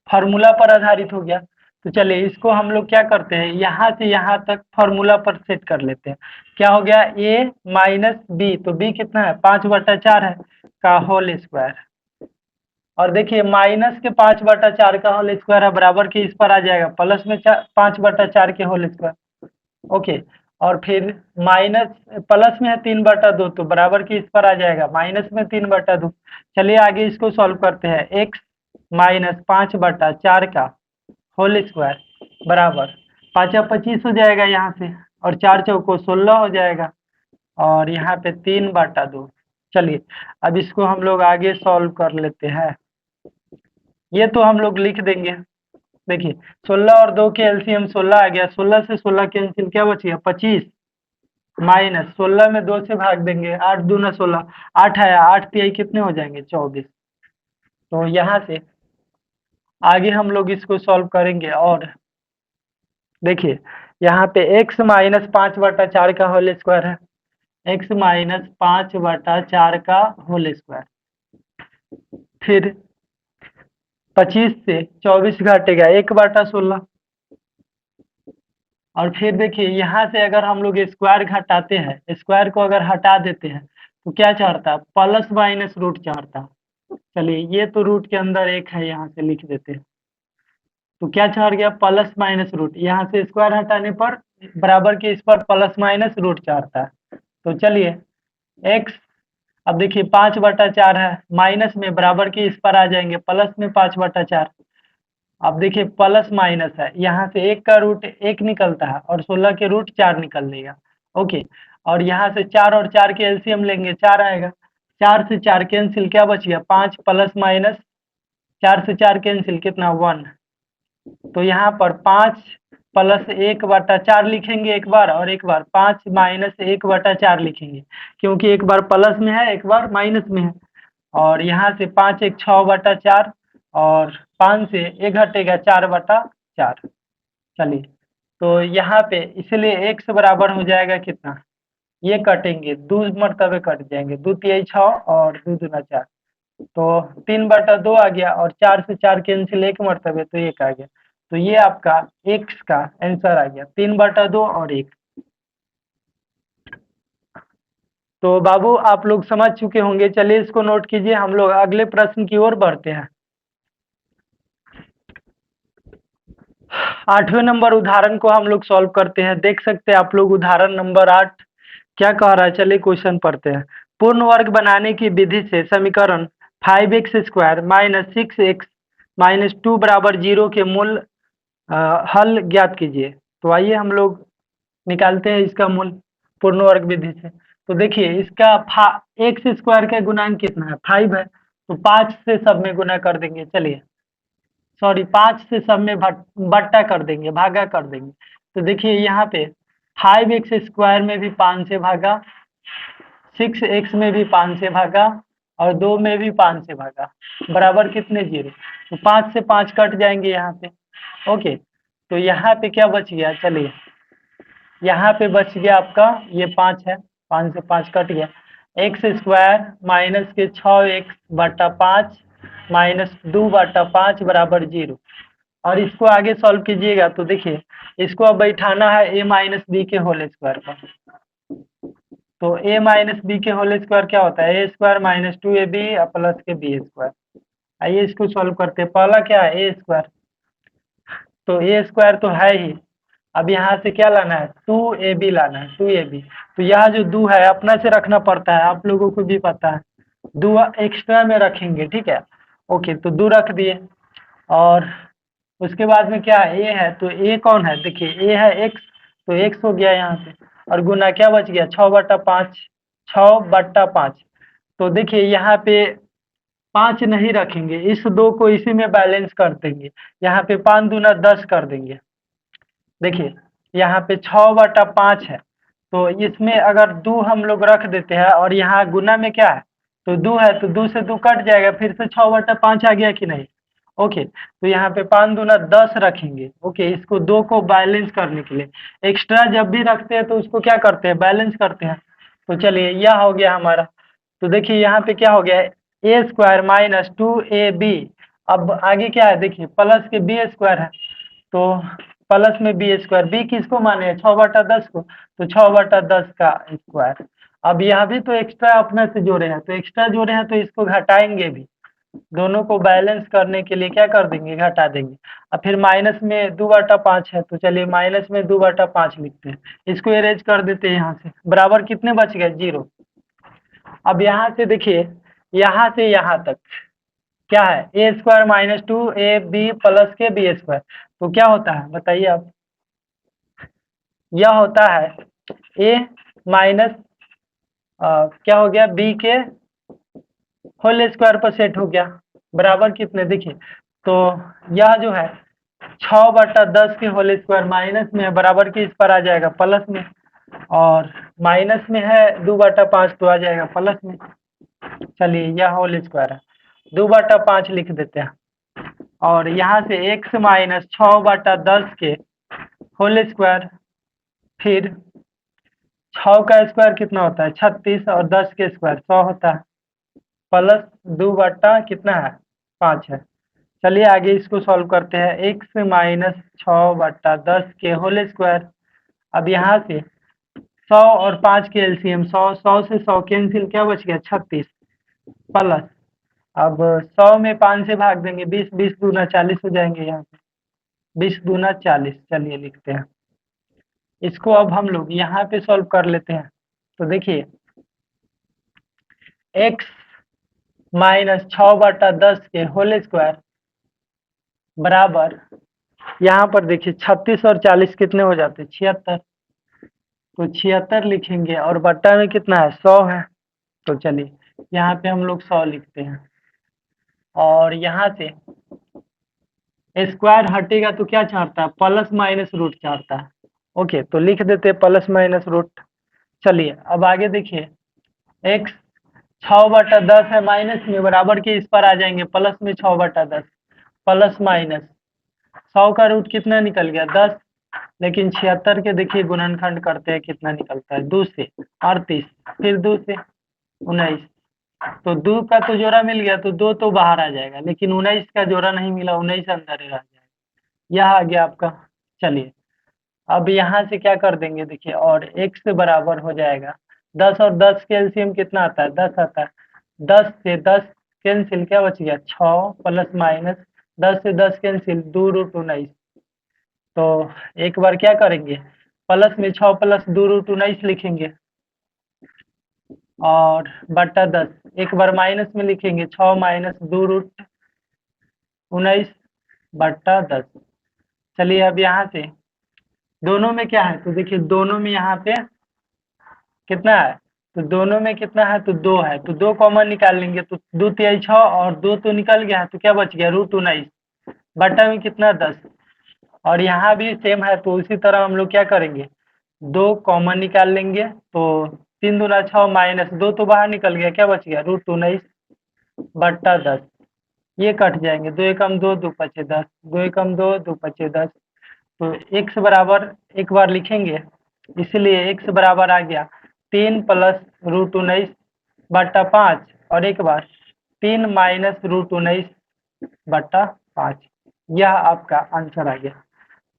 फार्मूला पर आधारित हो गया। तो चलिए इसको हम लोग क्या करते हैं, यहाँ से यहाँ तक फॉर्मूला पर सेट कर लेते हैं। क्या हो गया, a माइनस बी, तो b कितना है 5/4 है का होल स्क्वायर। और देखिए माइनस के 5/4 का होल स्क्वायर है बराबर के इस पर आ जाएगा प्लस में 5/4 के होल स्क्वायर। ओके, और फिर माइनस प्लस में है 3/2 तो बराबर के इस पर आ जाएगा माइनस में 3/2। चलिए आगे इसको सॉल्व करते हैं। x माइनस 5/4 का होल स्क्वायर बराबर 5×25 हो जाएगा यहाँ से, और 4×4 16 हो जाएगा, और यहाँ पे 3/2। चलिए अब इसको हम लोग आगे सॉल्व कर लेते हैं। ये तो हम लोग लिख देंगे। देखिए 16 और 2 के एलसीएम 16 आ गया, 16 से 16 कैंसिल, क्या बच गया 25, माइनस 16 में 2 से भाग देंगे, 8 दूना 16, 8 आया, 8 तिहाई कितने हो जाएंगे 24। तो यहाँ से आगे हम लोग इसको सॉल्व करेंगे। और देखिए यहाँ पे x माइनस 5/4 का होल स्क्वायर है, x माइनस 5/4 का होल स्क्वायर, फिर 25 से 24 घटेगा 1/16, और फिर देखिए यहाँ से अगर हम लोग स्क्वायर घटाते हैं, स्क्वायर को अगर हटा देते हैं तो क्या चढ़ता है, प्लस माइनस रूट चढ़ता है। चलिए ये तो रूट के अंदर एक है, यहाँ से लिख देते हैं। तो क्या चढ़ गया प्लस माइनस रूट, यहाँ से स्क्वायर हटाने पर बराबर के इस पर प्लस माइनस रूट चढ़ता है। तो चलिए x, अब देखिए 5/4 है, माइनस में बराबर के इस पर आ जाएंगे प्लस में 5/4। अब देखिए प्लस माइनस है, यहाँ से एक का रूट एक निकलता है और 16 के रूट 4 निकल लेगा। ओके, और यहाँ से 4 और 4 के एलसीएम लेंगे, 4 आएगा, 4 से 4 कैंसिल, क्या बच गया 5 प्लस माइनस 4 से 4 कैंसिल, कितना 1। तो यहाँ पर 5 प्लस 1/4 लिखेंगे एक बार, और एक बार 5 माइनस 1/4 लिखेंगे, क्योंकि एक बार प्लस में है एक बार माइनस में है। और यहाँ से 5 1 6/4, और 5 से 1 घटेगा 4/4। चलिए तो यहाँ पे इसलिए x बराबर हो जाएगा कितना, ये कटेंगे 2 मरतबे कट जाएंगे, 2 तिहाई 6 और 2 दूना 4, तो 3/2 आ गया, और 4 से 4 कैंसिल 1 मरतबे तो 1 आ गया। तो ये आपका x का आंसर आ गया 3/2 और 1। तो बाबू आप लोग समझ चुके होंगे, चलिए इसको नोट कीजिए, हम लोग अगले प्रश्न की ओर बढ़ते हैं। 8वें नंबर उदाहरण को हम लोग सॉल्व करते हैं। देख सकते हैं आप लोग उदाहरण नंबर 8 क्या कह रहा है। चलिए क्वेश्चन पढ़ते हैं। पूर्ण वर्ग बनाने की विधि से समीकरण 5x² माइनस 6x माइनस 2 बराबर 0 के मूल हल ज्ञात कीजिए। तो आइए हम लोग निकालते हैं इसका मूल पूर्ण वर्ग विधि से। तो देखिए इसका x² का गुणांक कितना है 5 है, तो 5 से सब में गुना कर देंगे। चलिए सॉरी 5 से सब में बट्टा कर देंगे, भागा कर देंगे। तो देखिए यहाँ पे 5x² में भी 5 से भागा, 6x में भी 5 से भागा, और 2 में भी 5 से भागा, बराबर कितने 0। तो 5 से 5 कट जाएंगे यहाँ पे। ओके, तो यहाँ पे क्या बच गया, चलिए यहाँ पे बच गया आपका ये 5 है, 5 से 5 कट गया, x² माइनस के 6x/5 माइनस 2/5 बराबर 0। और इसको आगे सॉल्व कीजिएगा तो देखिए इसको अब बैठाना है a माइनस बी के होल स्क्वायर पर। तो a माइनस बी के होल स्क्वायर क्या होता है, a² माइनस 2ab प्लस के b²। आइए इसको सॉल्व करते हैं। पहला क्या है a², तो a² तो है ही, अब यहाँ से क्या लाना है 2ab लाना है, 2ab। तो यहाँ जो 2 है अपना से रखना पड़ता है, आप लोगों को भी पता है, 2 एक्स्ट्रा में रखेंगे, ठीक है। ओके, तो 2 रख दिए, और उसके बाद में क्या है a है, तो a कौन है, देखिए a है x, तो x हो गया यहाँ पे, और गुना क्या बच गया 6/5, 6/5। तो देखिए यहाँ पे 5 नहीं रखेंगे, इस 2 को इसी में बैलेंस कर देंगे, यहाँ पे 5 दूना 10 कर देंगे। देखिए यहाँ पे 6/5 है, तो इसमें अगर 2 हम लोग रख देते हैं, और यहाँ गुना में क्या है, तो 2 है, तो 2 से 2 कट जाएगा, फिर से 6/5 आ गया कि नहीं। ओके, तो यहाँ पे 5 दूना 10 रखेंगे। ओके, इसको 2 को बैलेंस करने के लिए, एक्स्ट्रा जब भी रखते हैं तो उसको क्या करते हैं, बैलेंस करते हैं। तो चलिए यह हो गया हमारा। तो देखिए यहाँ पे क्या हो गया a² माइनस 2ab, अब आगे क्या है देखिए प्लस के b² है, तो प्लस में बी स्क्वायर, बी किसको माने हैं 6/10 को, तो 6/10 का स्क्वायर। अब यहाँ भी तो एक्स्ट्रा अपने से जोड़े हैं, तो एक्स्ट्रा जोड़े हैं तो इसको घटाएंगे भी, दोनों को बैलेंस करने के लिए क्या कर देंगे, घटा देंगे। अब फिर माइनस में 2/5 है, तो चलिए माइनस में 2/5 लिखते हैं, इसको एरेज कर देते हैं यहाँ से, बराबर कितने बच गए 0। अब यहाँ से देखिए, यहाँ से यहाँ तक क्या है, A square minus 2ab plus के बी स्क्वायर, तो क्या होता है बताइए आप, यह होता है ए माइनस क्या हो गया बी के होल स्क्वायर पर सेट हो गया, बराबर कितने देखिए, तो यह जो है 6/10 के होल स्क्वायर माइनस में है, बराबर के इस पर आ जाएगा प्लस में, और माइनस में है 2/5 तो आ जाएगा प्लस में। चलिए यह होल स्क्वायर है, 2/5 लिख देते हैं, और यहाँ से x माइनस 6/10 के होल स्क्वायर, फिर 6 का स्क्वायर कितना होता है 36, और 10 के स्क्वायर 100 होता है, प्लस 2/5 है। चलिए आगे इसको सॉल्व करते हैं, x माइनस 6/10 के होल स्क्वायर। अब यहाँ से 100 और 5 के एलसीएम 100, 100 से 100 कैंसिल, क्या बच गया 36, प्लस अब 100 में 5 से भाग देंगे 20, 20 दूना 40 हो जाएंगे, यहाँ पे 20 दूना 40। चलिए लिखते हैं इसको, अब हम लोग यहाँ पे सॉल्व कर लेते हैं। तो देखिए x माइनस 6/10 के होल स्क्वायर बराबर, यहाँ पर देखिए 36 और 40 कितने हो जाते हैं 76, तो 76 लिखेंगे, और बट्टा में कितना है 100 है, तो चलिए यहाँ पे हम लोग 100 लिखते हैं, और यहाँ से स्क्वायर हटेगा तो क्या चाहता है प्लस माइनस रूट चाहता है, ओके तो लिख देते हैं प्लस माइनस रूट। चलिए अब आगे देखिए, x 6/10 है माइनस में, बराबर के इस पर आ जाएंगे प्लस में 6/10, प्लस माइनस 100 का रूट कितना निकल गया 10, लेकिन 76 के देखिए गुणनखंड करते हैं कितना निकलता है 2 से 38, फिर 2 से 19, तो 2 का तो जोड़ा मिल गया, तो 2 तो बाहर आ जाएगा, लेकिन 19 का जोड़ा नहीं मिला, 19 अंदर ही रह जाएगा, यह आ गया आपका। चलिए अब यहाँ से क्या कर देंगे देखिए, और x से बराबर हो जाएगा 10, और 10 के एलसीएम कितना आता है 10 आता है, 10 से 10 कैंसिल, क्या बच गया 6, प्लस माइनस 10 से 10 कैंसिल 2√19, तो एक बार क्या करेंगे प्लस में 6 प्लस 2√19 लिखेंगे, और बट्टा 10 एक बार माइनस में लिखेंगे 6 माइनस 2√19 बट्टा 10। चलिए अब यहाँ से दोनों में क्या है, तो देखिए दोनों में यहाँ पे कितना है, तो दोनों में कितना है तो 2 है, तो 2 कॉमन निकाल लेंगे, तो 2 तिहाई 6, और 2 तो निकल गया है, तो क्या बच गया √19 बट्टा में कितना 10, और यहाँ भी सेम है, तो उसी तरह हम लोग क्या करेंगे 2 कॉमन निकाल लेंगे, तो 3 दूना 6 माइनस 2 तो बाहर निकल गया, क्या बच गया √19 बट्टा 10, ये कट जाएंगे, 2 एकम 2, 2 पचे 10, 2 एकम 2, 2 पचे 10, तो x बराबर एक बार लिखेंगे, इसलिए x बराबर आ गया 3 प्लस √19 बट्टा 5, और एक बार 3 माइनस √19 बट्टा 5, यह आपका आंसर आ गया।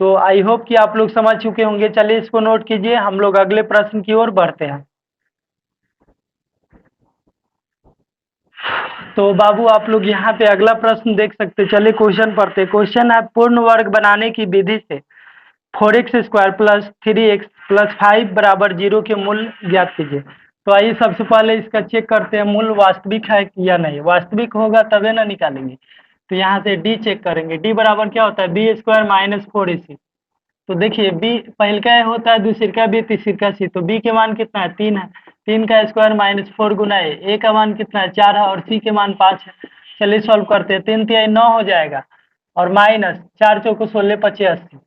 तो आई होप कि आप लोग समझ चुके होंगे। चलिए इसको नोट कीजिए, हम लोग अगले प्रश्न की ओर बढ़ते हैं। तो बाबू आप लोग यहाँ पे अगला प्रश्न देख सकते हैं, चलिए क्वेश्चन पढ़ते हैं। क्वेश्चन है पूर्ण वर्ग बनाने की विधि से 4x square plus 3x plus 5 बराबर 0 के मूल्य ज्ञात कीजिए। तो आइए सबसे पहले इसका चेक करते हैं मूल्य वास्तविक है या नहीं, वास्तविक होगा तबे ना निकालेंगे। तो यहाँ से d चेक करेंगे, d बराबर क्या होता है बी स्क्वायर माइनस 4ac। तो देखिए बी पहल का होता है, दूसरी का बी, तीसरी का सी, तो बी के मान कितना है 3 है, 3 का स्क्वायर माइनस 4 गुना ए का मान कितना है 4 है, और सी के मान 5 है। चलिए सॉल्व करते हैं, 3 तिहाई 9 हो जाएगा, और माइनस 4 चौको 16 पचे 80,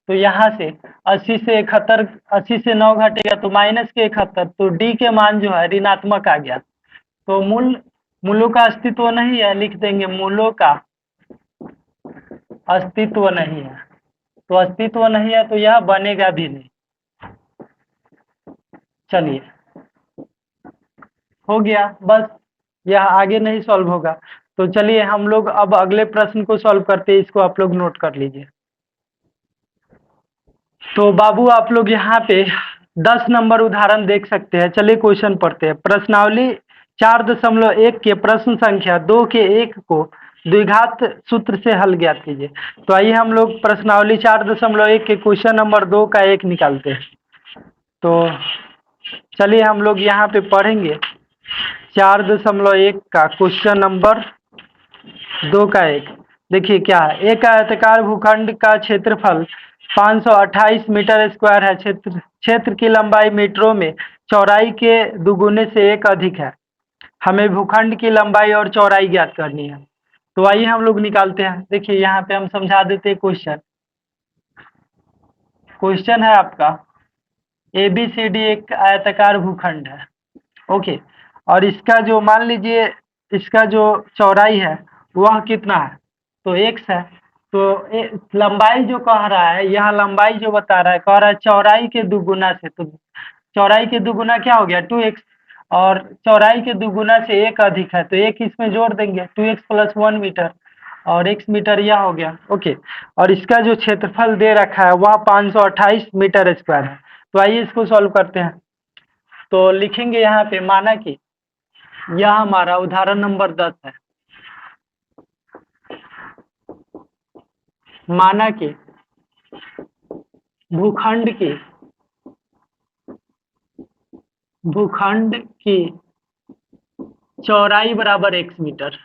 तो यहाँ से 80 से 71, 80 से 9 घटेगा तो माइनस के 71, तो डी के मान जो है ऋणात्मक आ गया। तो मूलों का अस्तित्व नहीं है, लिख देंगे मूलों का अस्तित्व नहीं है, तो अस्तित्व नहीं है तो यह बनेगा भी नहीं। चलिए हो गया, बस यह आगे नहीं सॉल्व होगा। तो चलिए हम लोग अब अगले प्रश्न को सॉल्व करते हैं, इसको आप लोग नोट कर लीजिए। तो बाबू आप लोग यहाँ पे 10 नंबर उदाहरण देख सकते हैं। चलिए क्वेश्चन पढ़ते हैं। प्रश्नावली 4.1 के प्रश्न संख्या 2 के 1 को द्विघात सूत्र से हल ज्ञात कीजिए। तो आइए हम लोग प्रश्नावली 4.1 के क्वेश्चन नंबर 2 का 1 निकालते हैं। तो चलिए हम लोग यहाँ पे पढ़ेंगे 4.1 का क्वेश्चन नंबर 2 का 1। देखिए क्या है, एक आयताकार भूखंड का क्षेत्रफल 528 मीटर स्क्वायर है। क्षेत्र की लंबाई मीटरों में, चौड़ाई के दुगुने से 1 अधिक है। हमें भूखंड की लंबाई और चौड़ाई ज्ञात करनी है। तो आइए हम लोग निकालते हैं। देखिए यहाँ पे हम समझा देते हैं। क्वेश्चन है आपका ABCD एक आयताकार भूखंड है। ओके, और इसका जो मान लीजिए इसका जो चौड़ाई है वह कितना है, तो x है। तो लंबाई जो कह रहा है, यहाँ लंबाई जो बता रहा है, कह रहा है चौड़ाई के दुगुना से। तो चौड़ाई के दुगुना क्या हो गया, 2x, और चौड़ाई के दुगुना से 1 अधिक है तो 1 इसमें जोड़ देंगे, 2x + 1 मीटर, और x मीटर यह हो गया। ओके, और इसका जो क्षेत्रफल दे रखा है वह 528 मीटर स्क्वायर है। तो आइए इसको सॉल्व करते हैं। तो लिखेंगे यहाँ पे, माना कि यह हमारा उदाहरण नंबर 10 है। माना कि भूखंड की चौड़ाई बराबर x मीटर।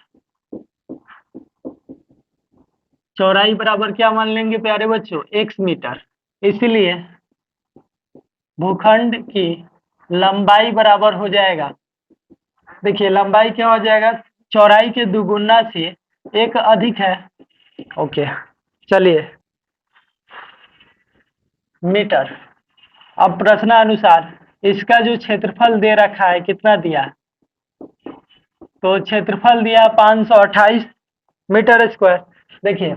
चौड़ाई बराबर क्या मान लेंगे प्यारे बच्चों, x मीटर। इसलिए भूखंड की लंबाई बराबर हो जाएगा, देखिए लंबाई क्या हो जाएगा, चौड़ाई के दुगुना से 1 अधिक है। ओके, चलिए मीटर। अब प्रश्नानुसार इसका जो क्षेत्रफल दे रखा है कितना दिया, तो क्षेत्रफल दिया 528 मीटर स्क्वायर। देखिए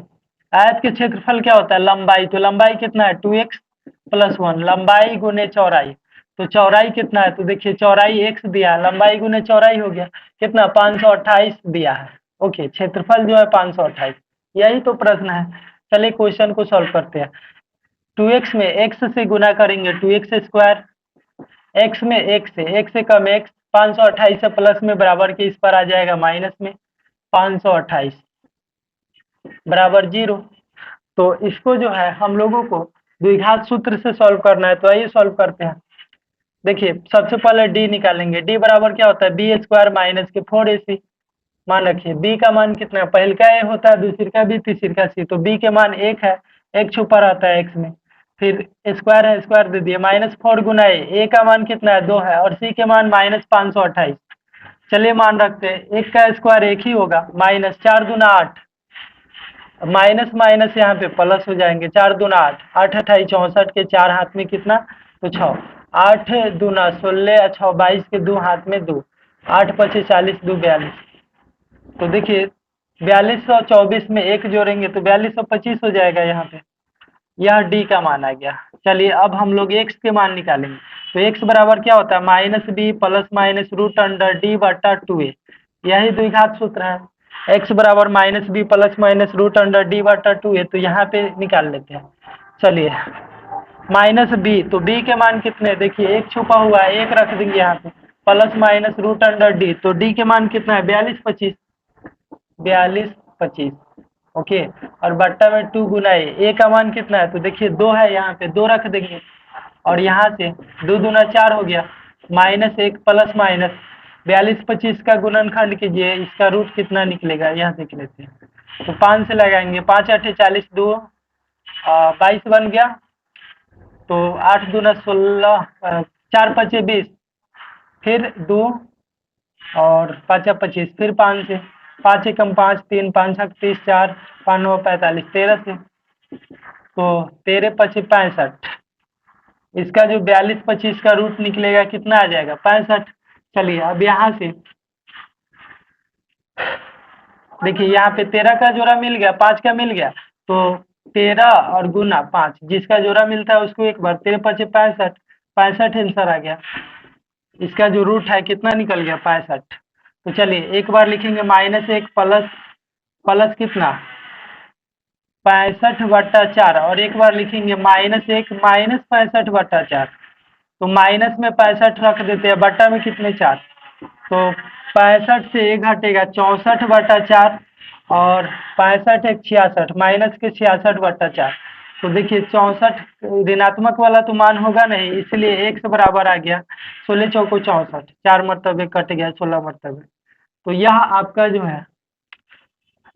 आयत के क्षेत्रफल क्या होता है, लंबाई, तो लंबाई कितना है, 2x + 1, लंबाई गुने चौड़ाई। तो चौड़ाई कितना है, तो देखिए चौड़ाई x दिया है, लंबाई गुने चौड़ाई हो गया कितना, 528 दिया है। ओके, क्षेत्रफल जो है 528, यही तो प्रश्न है। चलिए क्वेश्चन को सॉल्व करते हैं। 2x में x से गुना करेंगे, 2x स्क्वायर, x में 1 से, 1 से कम x, 528 से प्लस में बराबर के इस पर आ जाएगा माइनस में, 528 बराबर 0। तो इसको जो है हम लोगों को द्विघात सूत्र से सॉल्व करना है। तो आइए सॉल्व करते हैं। देखिए सबसे पहले d निकालेंगे। d बराबर क्या होता है, b स्क्वायर माइनस के 4ac। मान रखिए b का मान कितना है, पहले का a होता है, दूसरी का b, तीसरी का c। तो b के मान 1 है, 1 छुपा रहता है x में, फिर स्क्वायर है, स्क्वायर दे दिए, -4 गुना a का मान कितना है, 2 है, और c के मान -528। चलिए मान रखते हैं, 1 का स्क्वायर 1 ही होगा, -4 दूना 8, माइनस माइनस यहाँ पे प्लस हो जाएंगे, 4 दूना 8, 8 अठाई 64 के 4 हाथ में कितना, तो 6, 8 दूना 16, 6 22 के 2 हाथ में 2, 8 पचे 40, 2 42। तो देखिए 4224 में 1 जोड़ेंगे तो 4225 हो जाएगा यहाँ पे। यह डी का मान आ गया। चलिए अब हम लोग x के मान निकालेंगे। तो x बराबर क्या होता है, -b + √d/2a। यही द्विघात सूत्र है। x बराबर -b + √d/2a। तो यहाँ पे निकाल लेते हैं। चलिए -b, तो b के मान कितने, देखिए 1 छुपा हुआ है, 1 रख देंगे यहाँ पे, +-√d, तो d के मान कितना है, 4225, 4225। ओके, और बट्टा में 2 गुना a का मान कितना है, तो देखिए 2 है, यहाँ पे 2 रख देंगे, और यहाँ से 2 दूना 4 हो गया, -1 प्लस माइनस 4225 का गुणनखंड कीजिए, इसका रूट कितना निकलेगा, यहाँ देख लेते हैं। तो 5 से लगाएंगे, 5 8 40, 2 22 बन गया, तो 8 दूना 16, 4 पचे 20, फिर 2 और 5 25, फिर 5 से, 5 एकम 5, 3 5 छक 30, 4 5 9 45, 13 से, तो 13 पचे 65, इसका जो 4225 का रूट निकलेगा कितना आ जाएगा, 65। चलिए अब यहाँ से देखिए यहाँ पे 13 का जोड़ा मिल गया, 5 का मिल गया, तो 13 और गुना 5, जिसका जोड़ा मिलता है उसको एक बार, 13 पचे 65, 65 आंसर आ गया। इसका जो रूट है कितना निकल गया, 65। तो चलिए एक बार लिखेंगे, -1 प्लस कितना, 65/4 और एक बार लिखेंगे -1 -65/4। तो माइनस में 65 रख देते हैं, बट्टा में कितने 4, तो 65 से 1 घटेगा 64/4 और 65 एक 66 माइनस के 66/4। तो देखिए 64 ऋणात्मक वाला तो मान होगा नहीं, इसलिए 1 से बराबर आ गया। 16 चौको 64, 4 मरतबे कट गया 16 मरतबे। तो यह आपका जो है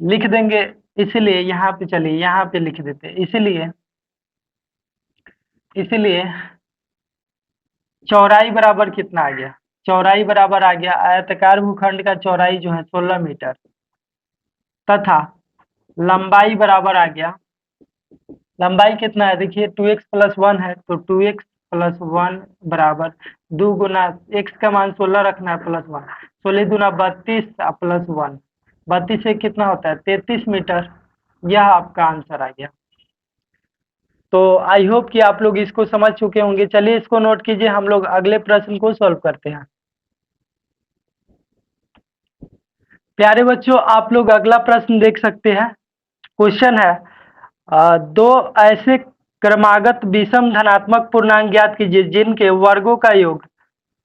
लिख देंगे, इसलिए यहाँ पे चलिए यहाँ पे लिख देते हैं। इसलिए चौड़ाई बराबर कितना आ गया, चौड़ाई बराबर आ गया आयताकार भूखंड का चौड़ाई जो है 16 मीटर तथा लंबाई बराबर आ गया, लंबाई कितना है देखिए 2x + 1 है, तो 2x + 1 बराबर 2 गुना x का मान 16 रखना है +1, 16 दूना 32 +1, 32 से कितना होता है 33 मीटर। यह आपका आंसर आ गया। तो आई होप कि आप लोग इसको समझ चुके होंगे। चलिए इसको नोट कीजिए, हम लोग अगले प्रश्न को सॉल्व करते हैं। प्यारे बच्चों, आप लोग अगला प्रश्न देख सकते हैं। क्वेश्चन है दो ऐसे क्रमागत विषम धनात्मक पूर्णांक ज्ञात कीजिए जिनके वर्गों का योग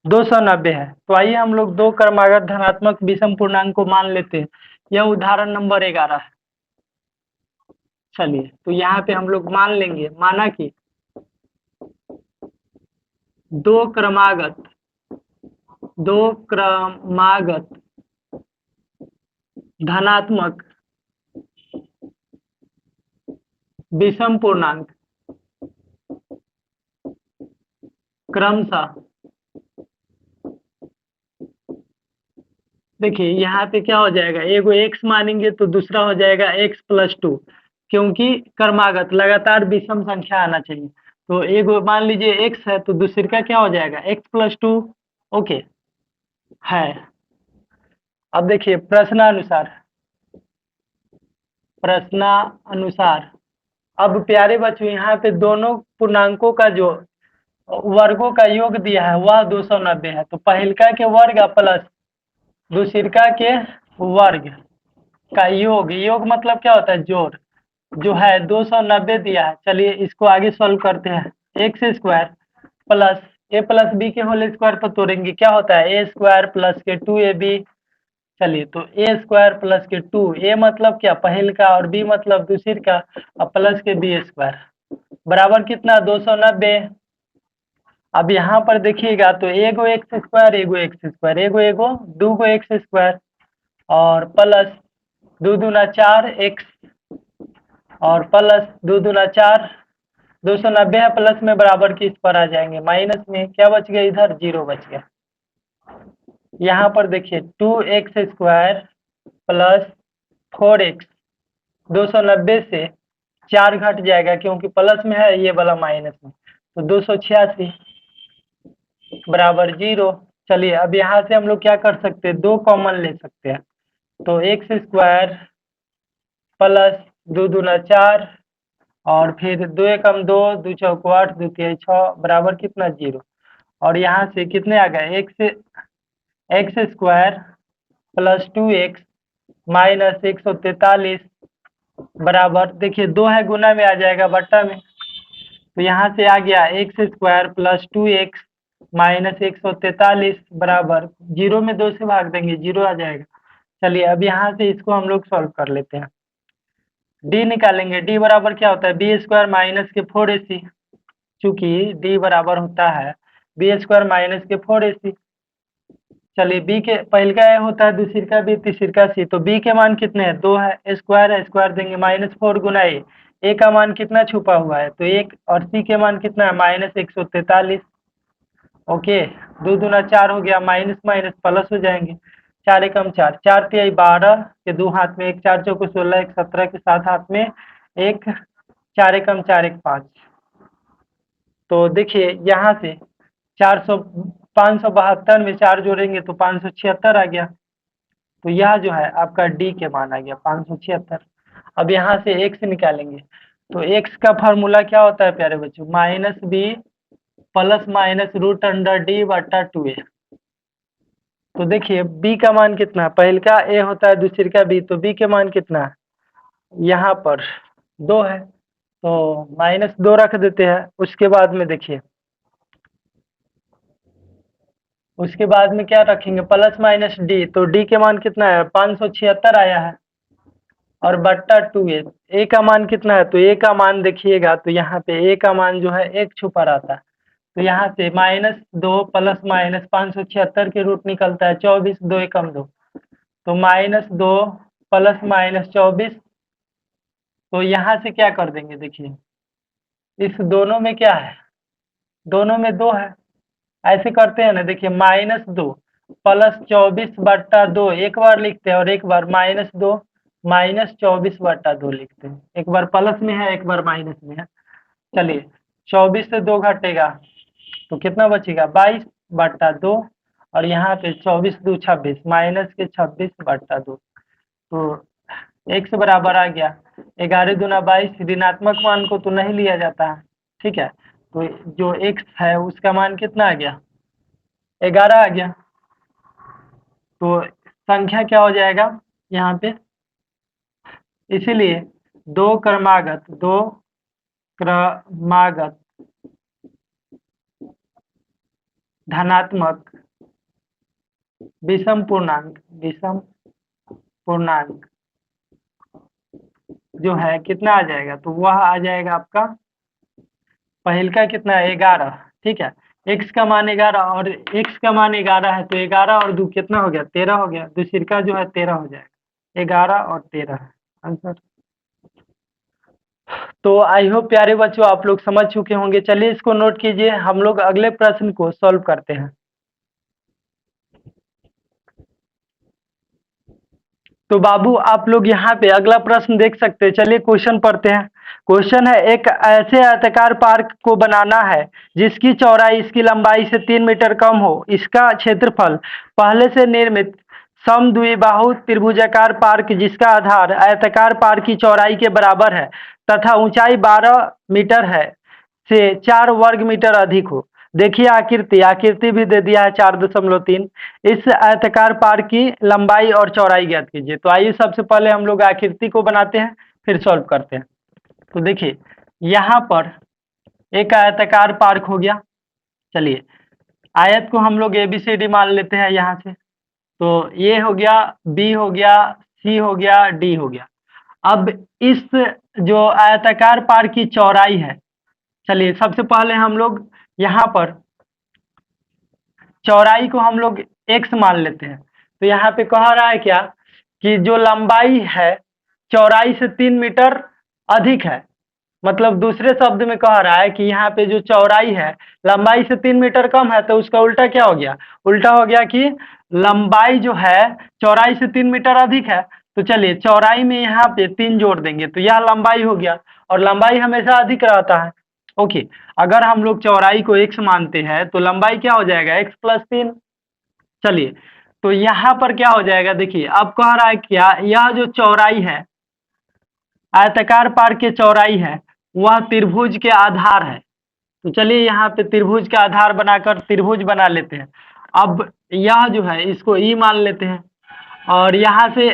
290 है। तो आइए हम लोग दो क्रमागत धनात्मक विषम पूर्णांक को मान लेते हैं। यह उदाहरण नंबर 11 है। चलिए तो यहाँ पे हम लोग मान लेंगे, माना कि दो क्रमागत धनात्मक विषम पूर्णांक क्रमशः, देखिए यहाँ पे क्या हो जाएगा, एगो x मानेंगे तो दूसरा हो जाएगा x + 2, क्योंकि क्रमागत लगातार विषम संख्या आना चाहिए। तो एगो मान लीजिए x है तो दूसरे का क्या हो जाएगा x + 2। ओके है। अब देखिए प्रश्नानुसार अब प्यारे बच्चों यहाँ पे दोनों पूर्णांकों का जो वर्गों का योग दिया है वह 290 है। तो पहिलका के वर्ग प्लस दूसरिका के वर्ग का योग, योग मतलब क्या होता है जोड़, जो है 290 दिया है। चलिए इसको आगे सॉल्व करते हैं। x² प्लस a + b के होल स्क्वायर पर तोड़ेंगे, क्या होता है a² + के 2ab। चलिए तो a² + के 2, a मतलब क्या पहल का और b मतलब दूसरी का, और प्लस के b² बराबर कितना 290। अब यहाँ पर देखिएगा तो एगो x², एगो दूगो x² और प्लस 2 दूना 4x और प्लस 2 दूना 4, 290 है प्लस में बराबर किस पर आ जाएंगे माइनस में, क्या बच गया इधर 0 बच गया। यहाँ पर देखिए 2x² प्लस 4x, 290 से 4 घट जाएगा क्योंकि प्लस में है, ये वाला माइनस में, तो 286 बराबर 0। चलिए अब यहाँ से हम लोग क्या कर सकते हैं, 2 कॉमन ले सकते हैं। तो x² प्लस 2 दूना 4 और फिर 2 एकम 2, 2 चौको 8, 2 तिहाई 6 बराबर कितना 0। और यहाँ से कितने आ गए x² प्लस 2x माइनस 143 बराबर, देखिए 2 है गुना में आ जाएगा बट्टा में, तो यहाँ से आ गया x² प्लस 2x माइनस 143 बराबर 0 में 2 से भाग देंगे 0 आ जाएगा। चलिए अब यहाँ से इसको हम लोग सॉल्व कर लेते हैं। d निकालेंगे, d बराबर क्या होता है b² माइनस के 4ac, चूंकि d बराबर होता है b² माइनस के 4ac। चलिए b के पहले का a होता है, दूसरी का b, तीसरी का c, तो b के मान कितने हैं 2 है, स्क्वायर है स्क्वायर देंगे -4 गुना a का मान कितना छुपा हुआ है तो 1, और c के मान कितना है -143। ओके 2 दूना 4 हो गया, माइनस माइनस प्लस हो जाएंगे, 4 एकम 4, 4 तिहाई 12 के 2 हाथ में 1, 4 चौको 16, 1 17 के 7 हाथ में 1, 4 एकम 4, 1 5। तो देखिए यहाँ से 572 में 4 जोड़ेंगे तो 576 आ गया। तो यह जो है आपका डी के मान आ गया 576। अब यहाँ से x निकालेंगे, तो x का फार्मूला क्या होता है प्यारे बच्चों, -b प्लस माइनस √d/2a। तो देखिए b का मान कितना, पहले का a होता है दूसरी का b, तो b के मान कितना है यहाँ पर 2 है, तो -2 रख देते हैं। उसके बाद में देखिए, उसके बाद में क्या रखेंगे, प्लस माइनस डी, तो डी के मान कितना है, 576 आया है, और बट्टा 2a। ए का मान कितना है, तो ए का मान देखिएगा, तो यहाँ पे ए का मान जो है 1 छुपा रहता है, तो यहाँ से -2 प्लस माइनस 576 के रूट निकलता है 24, 2 एकम 2, तो -2 प्लस माइनस 24। तो यहाँ से क्या कर देंगे, देखिए इस दोनों में क्या है, दोनों में 2 है, ऐसे करते हैं ना, देखिए -2 प्लस 24/2 एक बार लिखते हैं, और एक बार -2 -24/2 लिखते हैं, एक बार प्लस में है, एक बार माइनस में है। चलिए 24 से 2 घटेगा तो कितना बचेगा, 22/2, और यहाँ पे 24 2 26, माइनस के 26/2, तो x बराबर आ गया 11 दूना 22। ऋणात्मक मान को तो नहीं लिया जाता है, ठीक है, तो जो x है उसका मान कितना आ गया, 11 आ गया। तो संख्या क्या हो जाएगा यहाँ पे, इसीलिए दो क्रमागत धनात्मक विषम पूर्णांक जो है कितना आ जाएगा, तो वह आ जाएगा आपका पहल का कितना है, 11, ठीक है। x का मान 11 और x का मान 11 है, तो 11 और 2 कितना हो गया, 13 हो गया, दूसरी का जो है 13 हो जाएगा, 11 और 13 है आंसर। तो आई होप प्यारे बच्चों आप लोग समझ चुके होंगे। चलिए इसको नोट कीजिए, हम लोग अगले प्रश्न को सॉल्व करते हैं। तो बाबू आप लोग यहाँ पे अगला प्रश्न देख सकते हैं। चलिए क्वेश्चन पढ़ते हैं। क्वेश्चन है, एक ऐसे आयताकार पार्क को बनाना है जिसकी चौड़ाई इसकी लंबाई से 3 मीटर कम हो। इसका क्षेत्रफल पहले से निर्मित समद्विबाहु त्रिभुजाकार पार्क जिसका आधार आयताकार पार्क की चौड़ाई के बराबर है तथा ऊंचाई 12 मीटर है से 4 वर्ग मीटर अधिक हो। देखिए आकृति, आकृति भी दे दिया है 4.3। इस आयताकार पार्क की लंबाई और चौड़ाई ज्ञात कीजिए। तो आइए सबसे पहले हम लोग आकृति को बनाते हैं, फिर सॉल्व करते हैं। तो देखिए यहाँ पर एक आयताकार पार्क हो गया। चलिए आयत को हम लोग ABCD मान लेते हैं यहाँ से। तो ए हो गया, बी हो गया, सी हो गया, डी हो गया। अब इस जो आयताकार पार्क की चौड़ाई है, चलिए सबसे पहले हम लोग यहाँ पर चौड़ाई को हम लोग x मान लेते हैं। तो यहाँ पे कह रहा है क्या कि जो लंबाई है चौड़ाई से 3 मीटर अधिक है, मतलब दूसरे शब्द में कह रहा है कि यहाँ पे जो चौड़ाई है लंबाई से 3 मीटर कम है, तो उसका उल्टा क्या हो गया, उल्टा हो गया कि लंबाई जो है चौड़ाई से 3 मीटर अधिक है। तो चलिए चौड़ाई में यहाँ पे 3 जोड़ देंगे तो यह लंबाई हो गया, और लंबाई हमेशा अधिक रहता है। ओके, अगर हम लोग चौड़ाई को x मानते हैं तो लंबाई क्या हो जाएगा, x + 3। चलिए तो यहाँ पर क्या हो जाएगा, देखिए अब कह रहा है क्या, यह जो चौड़ाई है आयताकार पार्क की चौड़ाई है वह त्रिभुज के आधार है। तो चलिए यहाँ पे त्रिभुज का आधार बनाकर त्रिभुज बना लेते हैं। अब यह जो है इसको ई मान लेते हैं, और यहाँ से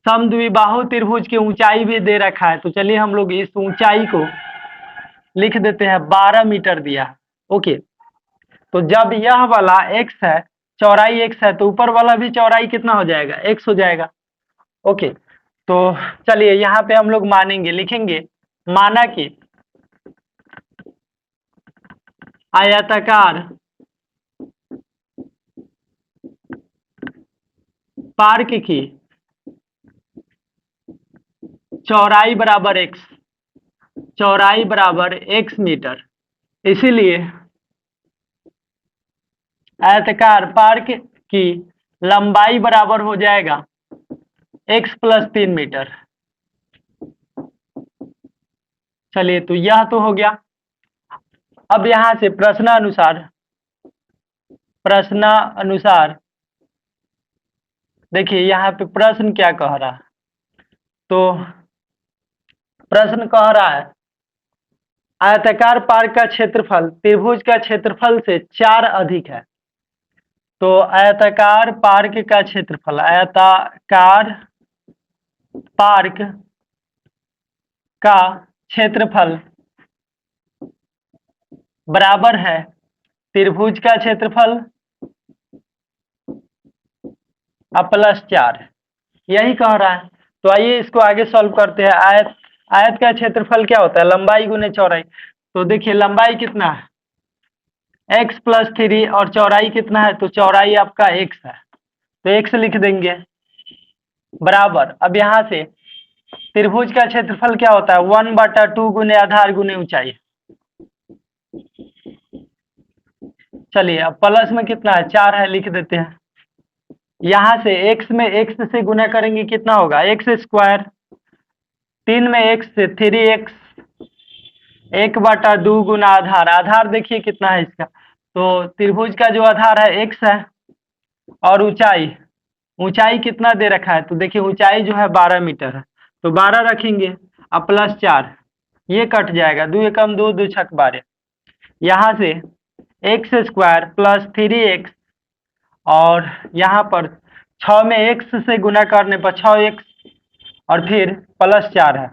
समद्विबाहु त्रिभुज की ऊंचाई भी दे रखा है। तो चलिए हम लोग इस ऊंचाई को लिख देते हैं, 12 मीटर दिया है। ओके, तो जब यह वाला x है, चौड़ाई x है, तो ऊपर वाला भी चौड़ाई कितना हो जाएगा, x हो जाएगा। ओके, तो चलिए यहाँ पे हम लोग मानेंगे, लिखेंगे माना कि आयताकार पार्क की चौड़ाई बराबर x, चौड़ाई बराबर x मीटर, इसीलिए आयताकार पार्क की लंबाई बराबर हो जाएगा x + 3 मीटर। चलिए तो यह तो हो गया। अब यहाँ से प्रश्नानुसार देखिए यहाँ पे प्रश्न क्या कह रहा है। तो प्रश्न कह रहा है आयताकार पार्क का क्षेत्रफल त्रिभुज का क्षेत्रफल से 4 अधिक है। तो आयताकार पार्क का क्षेत्रफल, आयताकार पार्क का क्षेत्रफल बराबर है त्रिभुज का क्षेत्रफल प्लस 4, यही कह रहा है। तो आइए इसको आगे सॉल्व करते हैं। आयत आयत का क्षेत्रफल क्या होता है? लंबाई गुने चौड़ाई। तो देखिए लंबाई कितना है? x प्लस 3 और चौड़ाई कितना है? तो चौड़ाई आपका x है, तो x लिख देंगे बराबर। अब यहाँ से त्रिभुज का क्षेत्रफल क्या होता है? 1/2 गुने आधार गुने ऊंचाई। चलिए अब प्लस में कितना है? 4 है, लिख देते हैं। यहाँ से x में x से गुना करेंगे कितना होगा? X square. 3 में x से 3x, 1/2 गुना आधार। आधार देखिए कितना है इसका? तो त्रिभुज का जो आधार है x है, और ऊंचाई, ऊंचाई कितना दे रखा है? तो देखिए ऊंचाई जो है 12 मीटर है, तो 12 रखेंगे। अब प्लस 4, ये कट जाएगा, 2 एकम 2, 2 छक 12। यहाँ से एक्स स्क्वायर प्लस 3x, और यहाँ पर 6 में x से गुना करने पर 6x, और फिर प्लस 4 है।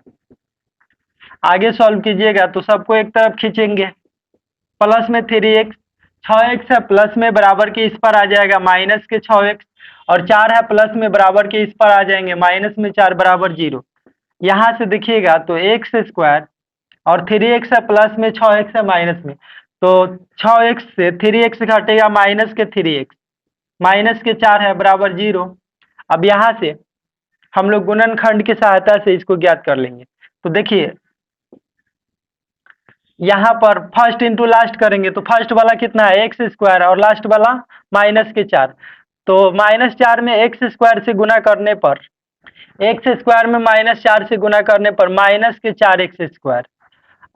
आगे सॉल्व कीजिएगा तो सबको एक तरफ खींचेंगे। प्लस में 3x, 6x है, प्लस में बराबर के इस पर आ जाएगा माइनस के 6x, और 4 है प्लस में बराबर के इस पर आ जाएंगे माइनस में 4 बराबर 0। यहाँ से देखिएगा तो एक्स स्क्वायर और 3x है, प्लस में 6x है माइनस में, तो 6x से 3x घटेगा माइनस के 3x, माइनस के 4 है बराबर 0। अब यहाँ से हम लोग गुणनखंड की सहायता से इसको ज्ञात कर लेंगे। तो देखिए यहाँ पर फर्स्ट इंटू लास्ट करेंगे, तो फर्स्ट वाला कितना है? एक्स स्क्वायर, और लास्ट वाला माइनस के 4। तो -4 में एक्स स्क्वायर से गुना करने पर, एक्स स्क्वायर में -4 से गुना करने पर माइनस के 4x स्क्वायर।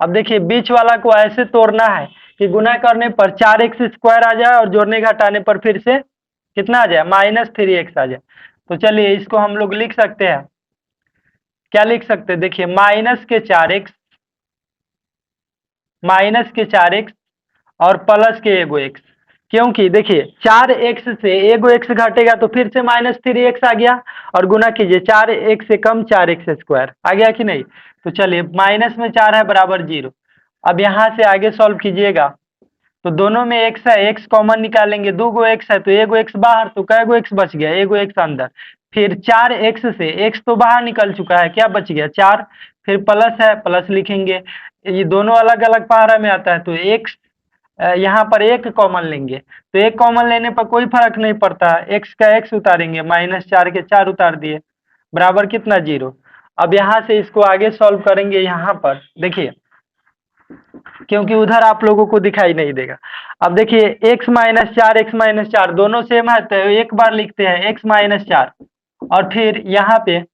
अब देखिए बीच वाला को ऐसे तोड़ना है कि गुना करने पर 4x स्क्वायर आ जाए, और जोड़ने घटाने पर फिर से कितना आ जाए? -3x आ जाए। तो चलिए इसको हम लोग लिख सकते हैं। क्या लिख सकते हैं? देखिए माइनस के 4x और प्लस के एगो x, क्योंकि देखिए 4x से एगो x घटेगा तो फिर से -3x आ गया, और गुना कीजिए 4x से कम 4x स्क्वायर आ गया कि नहीं? तो चलिए माइनस में 4 है बराबर 0। अब यहाँ से आगे सॉल्व कीजिएगा तो दोनों में x है, x कॉमन निकालेंगे, 2 गो x है तो एगो x बाहर, तो कै गो x बच गया? एगो x अंदर। फिर 4x से x तो बाहर निकल चुका है, क्या बच गया? 4। फिर प्लस है, प्लस लिखेंगे। ये दोनों अलग अलग पारा में आता है, तो x यहाँ पर एक कॉमन लेंगे, तो एक कॉमन लेने पर कोई फर्क नहीं पड़ता, x का x उतारेंगे, -4 के 4 उतार दिए, बराबर कितना? 0। अब यहाँ से इसको आगे सॉल्व करेंगे। यहाँ पर देखिए क्योंकि उधर आप लोगों को दिखाई नहीं देगा। अब देखिए x-4 दोनों सेम है, तो एक बार लिखते हैं x-4, और फिर यहाँ पे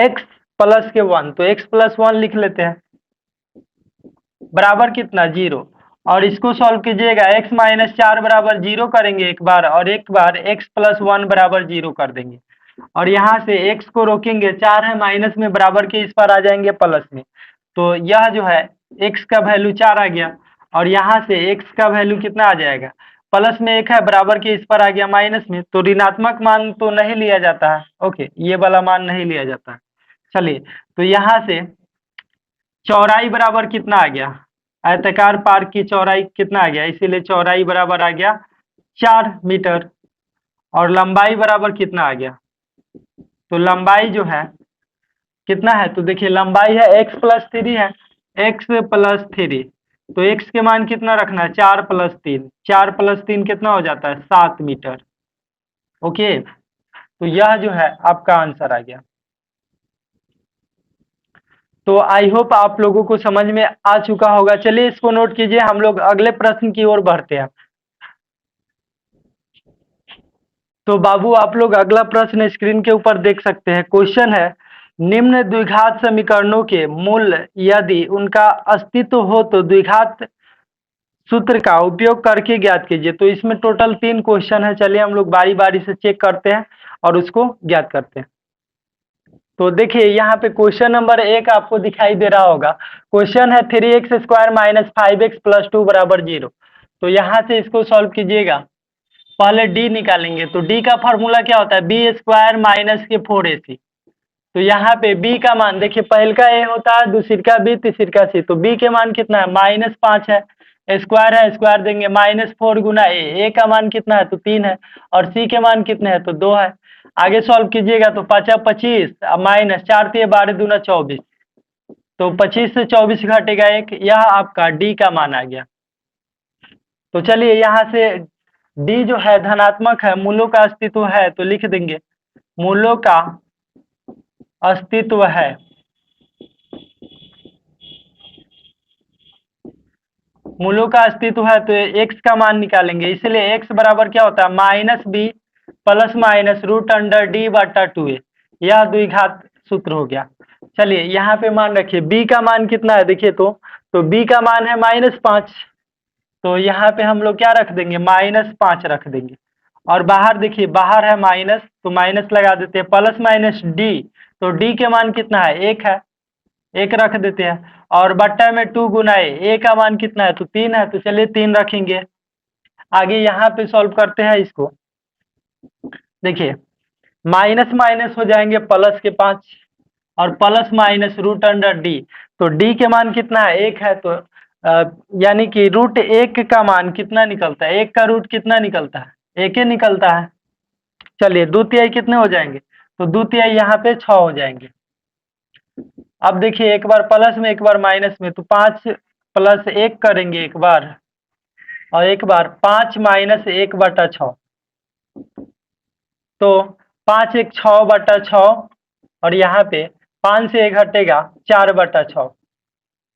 x प्लस के 1, तो x प्लस 1 लिख लेते हैं, बराबर कितना? 0। और इसको सॉल्व कीजिएगा, x-4 बराबर 0 करेंगे एक बार, और एक बार x प्लस 1 बराबर 0 कर देंगे, और यहाँ से x को रोकेंगे, 4 है माइनस में, बराबर के इस पर आ जाएंगे प्लस में, तो यह जो है x का वैल्यू 4 आ गया, और यहाँ से x का वैल्यू कितना आ जाएगा? प्लस में 1 है, बराबर के इस पर आ गया माइनस में, तो ऋणात्मक मान तो नहीं लिया जाता है। ओके, ये वाला मान नहीं लिया जाता है। चलिए तो यहाँ से चौड़ाई बराबर कितना आ गया? आयताकार पार्क की चौड़ाई कितना आ गया? इसीलिए चौड़ाई बराबर आ गया 4 मीटर, और लंबाई बराबर कितना आ गया? तो लंबाई जो है कितना है? तो देखिए लंबाई है x प्लस 3 है, x प्लस 3, तो x के मान कितना रखना है? 4 प्लस 3, 4 प्लस 3 कितना हो जाता है? 7 मीटर। ओके, तो यह जो है आपका आंसर आ गया। तो आई होप आप लोगों को समझ में आ चुका होगा। चलिए इसको नोट कीजिए, हम लोग अगले प्रश्न की ओर बढ़ते हैं। तो बाबू आप लोग अगला प्रश्न स्क्रीन के ऊपर देख सकते हैं। क्वेश्चन है, निम्न द्विघात समीकरणों के मूल यदि उनका अस्तित्व हो तो द्विघात सूत्र का उपयोग करके ज्ञात कीजिए। तो इसमें टोटल 3 क्वेश्चन है। चलिए हम लोग बारी बारी से चेक करते हैं और उसको ज्ञात करते हैं। तो देखिए यहाँ पे क्वेश्चन नंबर 1 आपको दिखाई दे रहा होगा। क्वेश्चन है 3x² - 5x + 2 = 0। तो यहाँ से इसको सॉल्व कीजिएगा। पहले d निकालेंगे, तो d का फॉर्मूला क्या होता है? b² - के 4ac। तो यहाँ पे b का मान देखिए, पहल का a होता है, दूसरी का b, तीसरी का c। तो b के मान कितना है, -5 है, स्क्वायर है, स्क्वायर देंगे -4 गुना a का मान कितना है, तो 3 है, और c के मान कितने हैं, तो 2 है। आगे सॉल्व कीजिएगा तो 5 25, माइनस 4 3 12 दूना 24, तो 25 से 24 घटेगा 1, यह आपका d का मान आ गया। तो चलिए यहाँ से d जो है धनात्मक है, मूलों का अस्तित्व है, तो लिख देंगे मूलों का अस्तित्व है। मूलों का अस्तित्व है तो x का मान निकालेंगे, इसलिए x बराबर क्या होता है, -b plus minus root under D बटा 2a, यह द्विघात सूत्र हो गया। चलिए यहाँ पे मान रखिए, b का मान कितना है देखिए, तो b का मान है -5, तो यहाँ पे हम लोग क्या रख देंगे, -5 रख देंगे, और बाहर देखिए बाहर है माइनस, तो माइनस लगा देते हैं, प्लस माइनस d, तो d के मान कितना है, 1 है, 1 रख देते हैं, और बट्टा में 2 गुना a का मान कितना है, तो 3 है, तो चलिए 3 रखेंगे। आगे यहाँ पे सॉल्व करते हैं इसको, देखिए माइनस माइनस हो जाएंगे प्लस के 5, और plus minus root under D, तो डी के मान कितना है, 1 है, तो यानी कि रूट 1 का मान कितना निकलता है, 1 का रूट कितना निकलता है, 1 ही निकलता है। चलिए 2/3 कितने हो जाएंगे, तो 2/3 यहाँ पे 6 हो जाएंगे। अब देखिए एक बार प्लस में एक बार माइनस में, तो 5 प्लस 1 करेंगे एक बार, और एक बार 5 माइनस 1 बटा 6, तो 5 1 6 बटा 6, और यहाँ पे 5 से 1 हटेगा 4 बटा 6,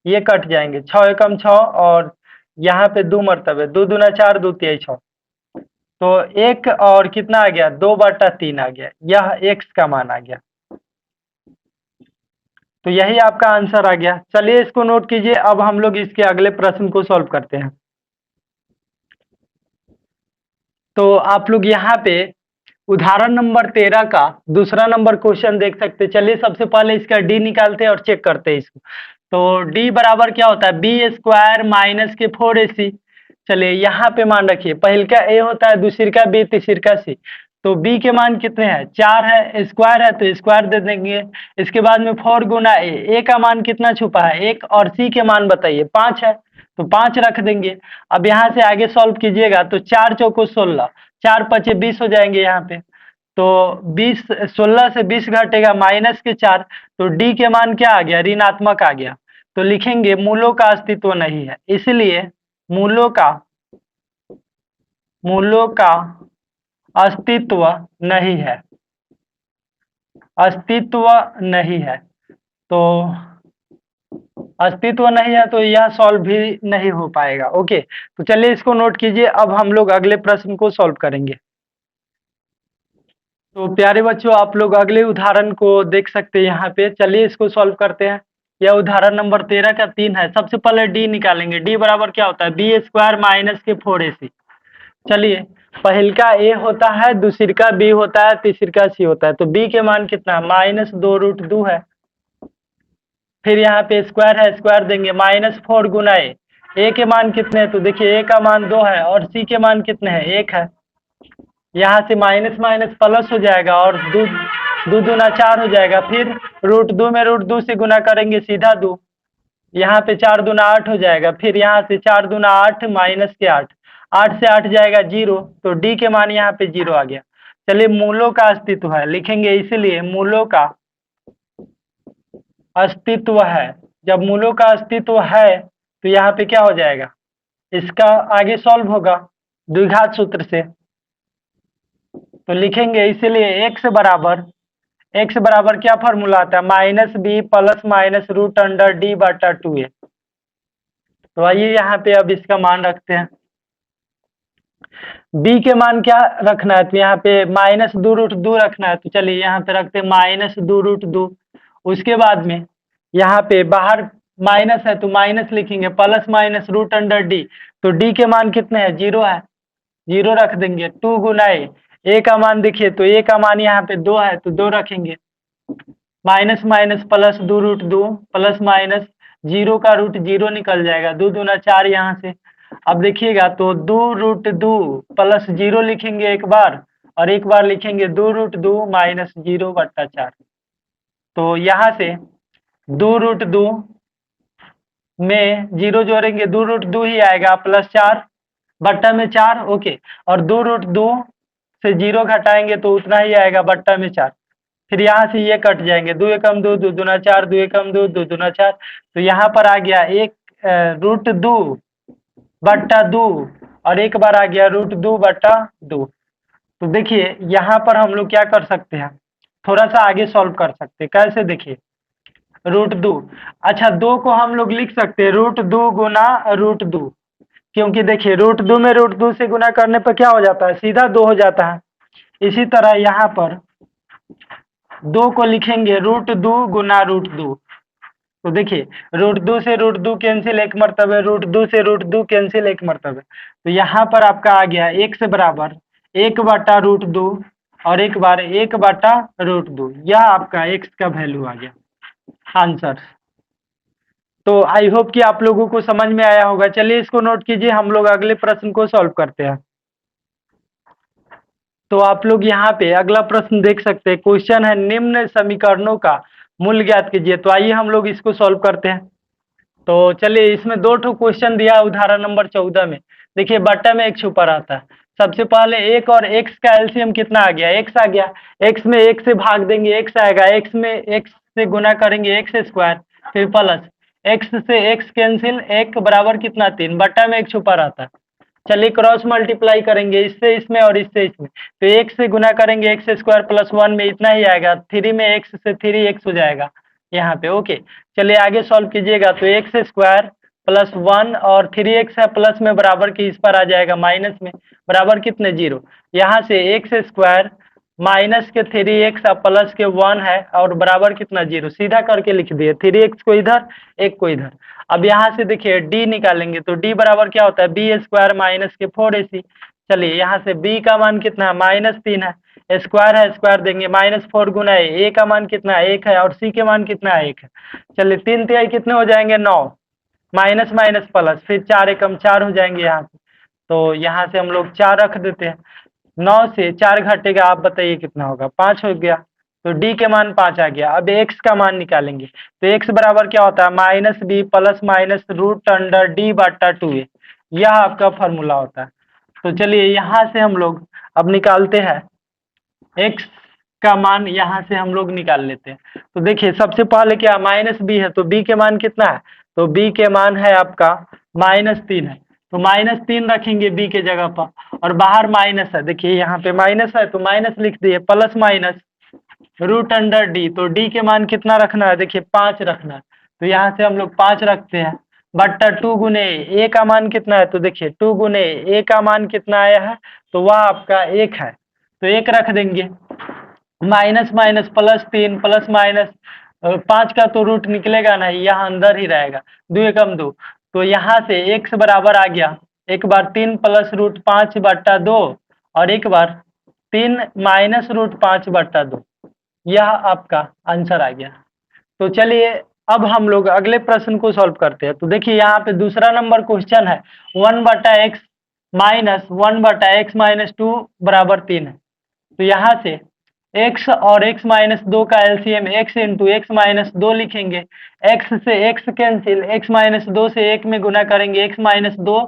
ये कट जाएंगे, 6 एकम 6, और यहाँ पे 2 मरतबे, 2 दूना 4 2 तिहाई 6, तो 1 और कितना आ गया, 2 बटा 3 आ गया, यह x का मान आ गया। तो यही आपका आंसर आ गया। चलिए इसको नोट कीजिए, अब हम लोग इसके अगले प्रश्न को सॉल्व करते हैं। तो आप लोग यहाँ पे उदाहरण नंबर 13 का दूसरा नंबर क्वेश्चन देख सकते हैं। चलिए सबसे पहले इसका डी निकालते हैं और चेक करते हैं इसको। तो डी बराबर क्या होता है, बी स्क्वायर माइनस के 4ac। चलिए यहाँ पे मान रखिए, पहल का ए होता है, दूसरी का बी, तीसरी का सी। तो बी के मान कितने हैं, 4 है, स्क्वायर है तो स्क्वायर दे देंगे। इसके बाद में 4 गुना ए का मान कितना छुपा है 1, और सी के मान बताइए 5 है, तो 5 रख देंगे। अब यहाँ से आगे सॉल्व कीजिएगा तो 4 चौको 16, 4 पचे 20 हो जाएंगे यहाँ पे। तो 20 16 से 20 घटेगा माइनस के 4, तो डी के मान क्या आ गया, ऋणात्मक आ गया। तो लिखेंगे मूलों का अस्तित्व नहीं है, इसलिए मूलों का अस्तित्व नहीं है, अस्तित्व नहीं है। तो अस्तित्व नहीं है तो यह सॉल्व भी नहीं हो पाएगा। ओके, तो चलिए इसको नोट कीजिए, अब हम लोग अगले प्रश्न को सॉल्व करेंगे। तो प्यारे बच्चों, आप लोग अगले उदाहरण को देख सकते हैं यहाँ पे। चलिए इसको सॉल्व करते हैं। यह उदाहरण नंबर 13 का 3 है। सबसे पहले डी निकालेंगे। डी बराबर क्या होता है, बी स्क्वायर माइनस के 4ac। चलिए पहल का ए होता है, दूसरी का बी होता है, तीसरी का सी होता है। तो बी के मान कितना है, -2√2 है। फिर यहाँ पे स्क्वायर है, स्क्वायर देंगे, -4 गुना ए के मान कितने हैं, तो देखिए ए का मान 2 है, और सी के मान कितने हैं, 1 है। यहाँ से माइनस माइनस प्लस हो जाएगा, और दो दूना 4 हो जाएगा। फिर √2 में √2 से गुना करेंगे, सीधा 2, यहाँ पे 4 दूना 8 हो जाएगा। फिर यहाँ से 4 दूना 8 माइनस के 8, 8 से 8 जाएगा 0, तो डी के मान यहाँ पे 0 आ गया। चलिए मूलों का अस्तित्व है लिखेंगे, इसलिए मूलों का अस्तित्व है। जब मूलों का अस्तित्व है तो यहाँ पे क्या हो जाएगा, इसका आगे सॉल्व होगा द्विघात सूत्र से। तो लिखेंगे, इसलिए x बराबर क्या फॉर्मूला आता है, -b plus minus root under D बटा 2a। तो आइए यहाँ पे अब इसका मान रखते हैं। b के मान क्या रखना है, तो यहाँ पे -2√2 रखना है। तो चलिए यहाँ पे रखते हैं -2√2। उसके बाद में यहाँ पे बाहर माइनस है तो माइनस लिखेंगे, plus minus root under D, तो डी के मान कितने हैं, 0 है, 0 रख देंगे। 2 गुना ए का मान देखिए, तो ए का मान यहाँ पे 2 है, तो 2 रखेंगे। Minus minus plus 2√2 plus minus 0 का रूट 0 निकल जाएगा, 2 दूना 4 यहाँ से। अब देखिएगा तो 2√2 प्लस 0 लिखेंगे एक बार, और एक बार लिखेंगे 2√2 -0 बटा 4। तो यहाँ से 2√2 में 0 जोड़ेंगे, 2√2 ही आएगा, प्लस 4 बट्टा में 4। ओके, और 2√2 से 0 घटाएंगे तो उतना ही आएगा, बट्टा में 4। फिर यहाँ से ये कट जाएंगे, 2 एकम 2, 2 दूना 4, 2 एकम 2, 2 दूना 4। तो यहाँ पर आ गया √2 बट्टा 2, और एक बार आ गया √2 बट्टा 2। तो देखिए यहाँ पर हम लोग क्या कर सकते हैं, थोड़ा सा आगे सॉल्व कर सकते हैं। कैसे, देखिए √2, अच्छा 2 को हम लोग लिख सकते हैं √2 गुना √2, क्योंकि देखिए √2 में √2 से गुना करने पर क्या हो जाता है, सीधा 2 हो जाता है। इसी तरह यहाँ पर 2 को लिखेंगे √2 गुना √2। तो देखिए √2 से √2 कैंसिल, एक मरतबे √2 से √2 कैंसिल, एक मरतबे। तो यहाँ पर आपका आ गया x बराबर 1 बटा √2 और एक बार 1 बटा √2। यह आपका x का वैल्यू आ गया आंसर। तो आई होप कि आप लोगों को समझ में आया होगा। चलिए इसको नोट कीजिए, हम लोग अगले प्रश्न को सॉल्व करते हैं। तो आप लोग यहाँ पे अगला प्रश्न देख सकते हैं, क्वेश्चन है निम्न समीकरणों का मूल्य ज्ञात कीजिए। तो आइए हम लोग इसको सॉल्व करते हैं। तो चलिए, इसमें 2 ठो क्वेश्चन दिया उदाहरण नंबर 14 में। देखिए बट्टा में एक छुपा रहता है। सबसे पहले 1 और x का एलसीएम कितना आ गया, x आ गया। x में 1 से भाग देंगे, x आएगा। x में x से गुना करेंगे, x स्क्वायर, फिर प्लस x से x कैंसिल, 1 बराबर कितना 3, बट्टा में एक छुपा रहता है। चलिए क्रॉस मल्टीप्लाई करेंगे, इससे इसमें और इससे इसमें। तो 1 से गुना करेंगे एक्स स्क्वायर प्लस 1 में इतना ही आएगा, 3 में x से 3x हो जाएगा यहाँ पे। ओके, चलिए आगे सॉल्व कीजिएगा। तो एक्स स्क्वायर प्लस 1 और 3x है प्लस में, बराबर की इस पर आ जाएगा माइनस में, बराबर कितने 0। यहाँ से एक्स स्क्वायर माइनस के 3x और प्लस के 1 है और बराबर कितना 0, सीधा करके लिख दिए, 3x को इधर 1 को इधर। अब यहाँ से देखिए d निकालेंगे, तो d बराबर क्या होता है, बी स्क्वायर माइनस के 4ac। चलिए यहाँ से b का मान कितना है, -3 है, स्क्वायर है स्क्वायर देंगे, -4 गुना a का मान कितना है 1 है, और c के मान कितना है 1 है। चलिए 3 तिहाई कितने हो जाएंगे 9, माइनस माइनस प्लस, फिर 4 एकम 4 हो जाएंगे यहाँ से। तो यहाँ से हम लोग 4 रख देते हैं, 9 से 4 घटेगा, आप बताइए कितना होगा, 5 हो गया। तो d के मान 5 आ गया। अब x का मान निकालेंगे, तो x बराबर क्या होता है, -b प्लस माइनस √d बटा 2a। यह आपका फॉर्मूला होता है। तो चलिए यहाँ से हम लोग अब निकालते हैं x का मान, यहाँ से हम लोग निकाल लेते हैं। तो देखिए सबसे पहले क्या, -b है, तो b के मान कितना है, तो b के मान है आपका -3 है। तो -3 रखेंगे b के जगह पर, और बाहर माइनस है, देखिए यहाँ पे माइनस है तो माइनस लिख दिए, प्लस माइनस √d। तो d के मान कितना रखना है, देखिए 5 रखना है। तो यहाँ से हम लोग 5 रखते हैं, बट्टा 2 गुने a का मान कितना है, तो देखिए 2 गुने a का मान कितना आया है, तो वह आपका 1 है, तो 1 रख देंगे। Minus minus plus 3 plus minus 5 का तो रूट निकलेगा नहीं, यहाँ अंदर ही रहेगा, 2 एकम 2। तो यहाँ से x बराबर आ गया, एक बार 3 प्लस √5 बट्टा 2, और एक बार 3 माइनस √5 बट्टा 2। यह आपका आंसर आ गया। तो चलिए अब हम लोग अगले प्रश्न को सॉल्व करते हैं। तो देखिए यहाँ पे दूसरा नंबर क्वेश्चन है 1/x माइनस 1/x माइनस 2 बराबर 3 है। तो यहाँ से x और x माइनस 2 का LCM x into x minus 2 लिखेंगे, x से x कैंसिल, x माइनस 2 से 1 में गुना करेंगे, x माइनस 2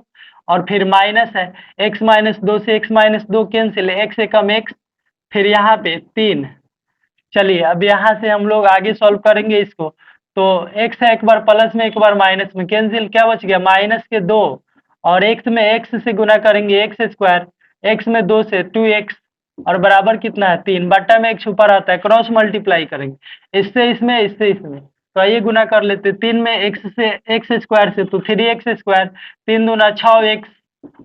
और फिर माइनस है, x माइनस 2 से x माइनस 2 कैंसिल, x एकम x, फिर यहाँ पे 3। चलिए अब यहाँ से हम लोग आगे सॉल्व करेंगे इसको। तो x है, एक बार प्लस में एक बार माइनस में, कैंसिल, क्या बच गया -2, और x में x से गुना करेंगे एक्स स्क्वायर, x में 2 से 2x, और बराबर कितना है 3, बट्टा में एक छुपा रहता है, क्रॉस मल्टीप्लाई करेंगे, इससे इसमें इससे इसमें। तो आइए गुना कर लेते, 3 में x से एक्स स्क्वायर से तो 3x स्क्वायर, 3 दूना 6x,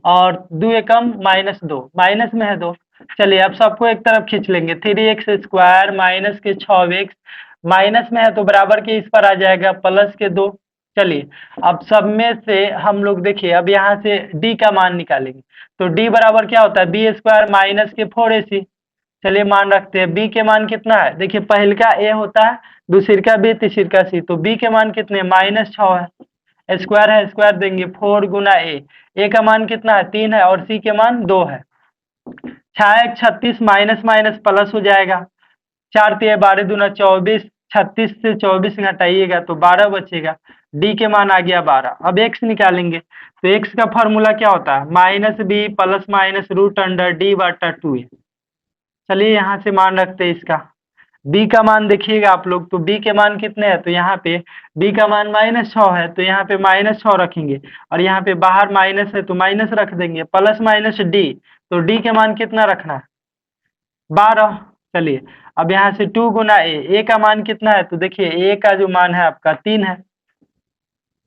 और 2 एकम -2, माइनस में है 2। चलिए अब सबको एक तरफ खींच लेंगे, 3x स्क्वायर माइनस के 6x, माइनस में है तो बराबर के इस पर आ जाएगा प्लस के 2। चलिए अब सब में से हम लोग देखिए, अब यहाँ से d का मान निकालेंगे। तो d बराबर क्या होता है, b स्क्वायर माइनस के 4ac। चलिए मान रखते हैं, b के मान कितना है, देखिए पहल का a होता है, दूसरी का b, तीसरी का c। तो b के मान कितने, -6 है, स्क्वायर है स्क्वायर देंगे, 4 गुना a का मान कितना है 3 है, और c के मान 2 है। 6 1 36, माइनस माइनस प्लस हो जाएगा, 4 3 12 दूना 24, 36 से 24 घटाइएगा तो 12 बचेगा। डी के मान आ गया 12। अब एक्स निकालेंगे तो एक्स का फॉर्मूला क्या होता है, -b plus minus root under D बटा 2a। चलिए यहाँ से मान रखते हैं इसका। b का मान देखिएगा आप लोग, तो b के मान कितने हैं, तो यहाँ पे b का मान -6 है, तो यहाँ पे -6 रखेंगे, और यहाँ पे बाहर माइनस है तो माइनस रख देंगे, प्लस माइनस d, तो d के मान कितना रखना है, 12। चलिए अब यहाँ से 2 गुना a का मान कितना है, तो देखिए a का जो मान है आपका 3 है।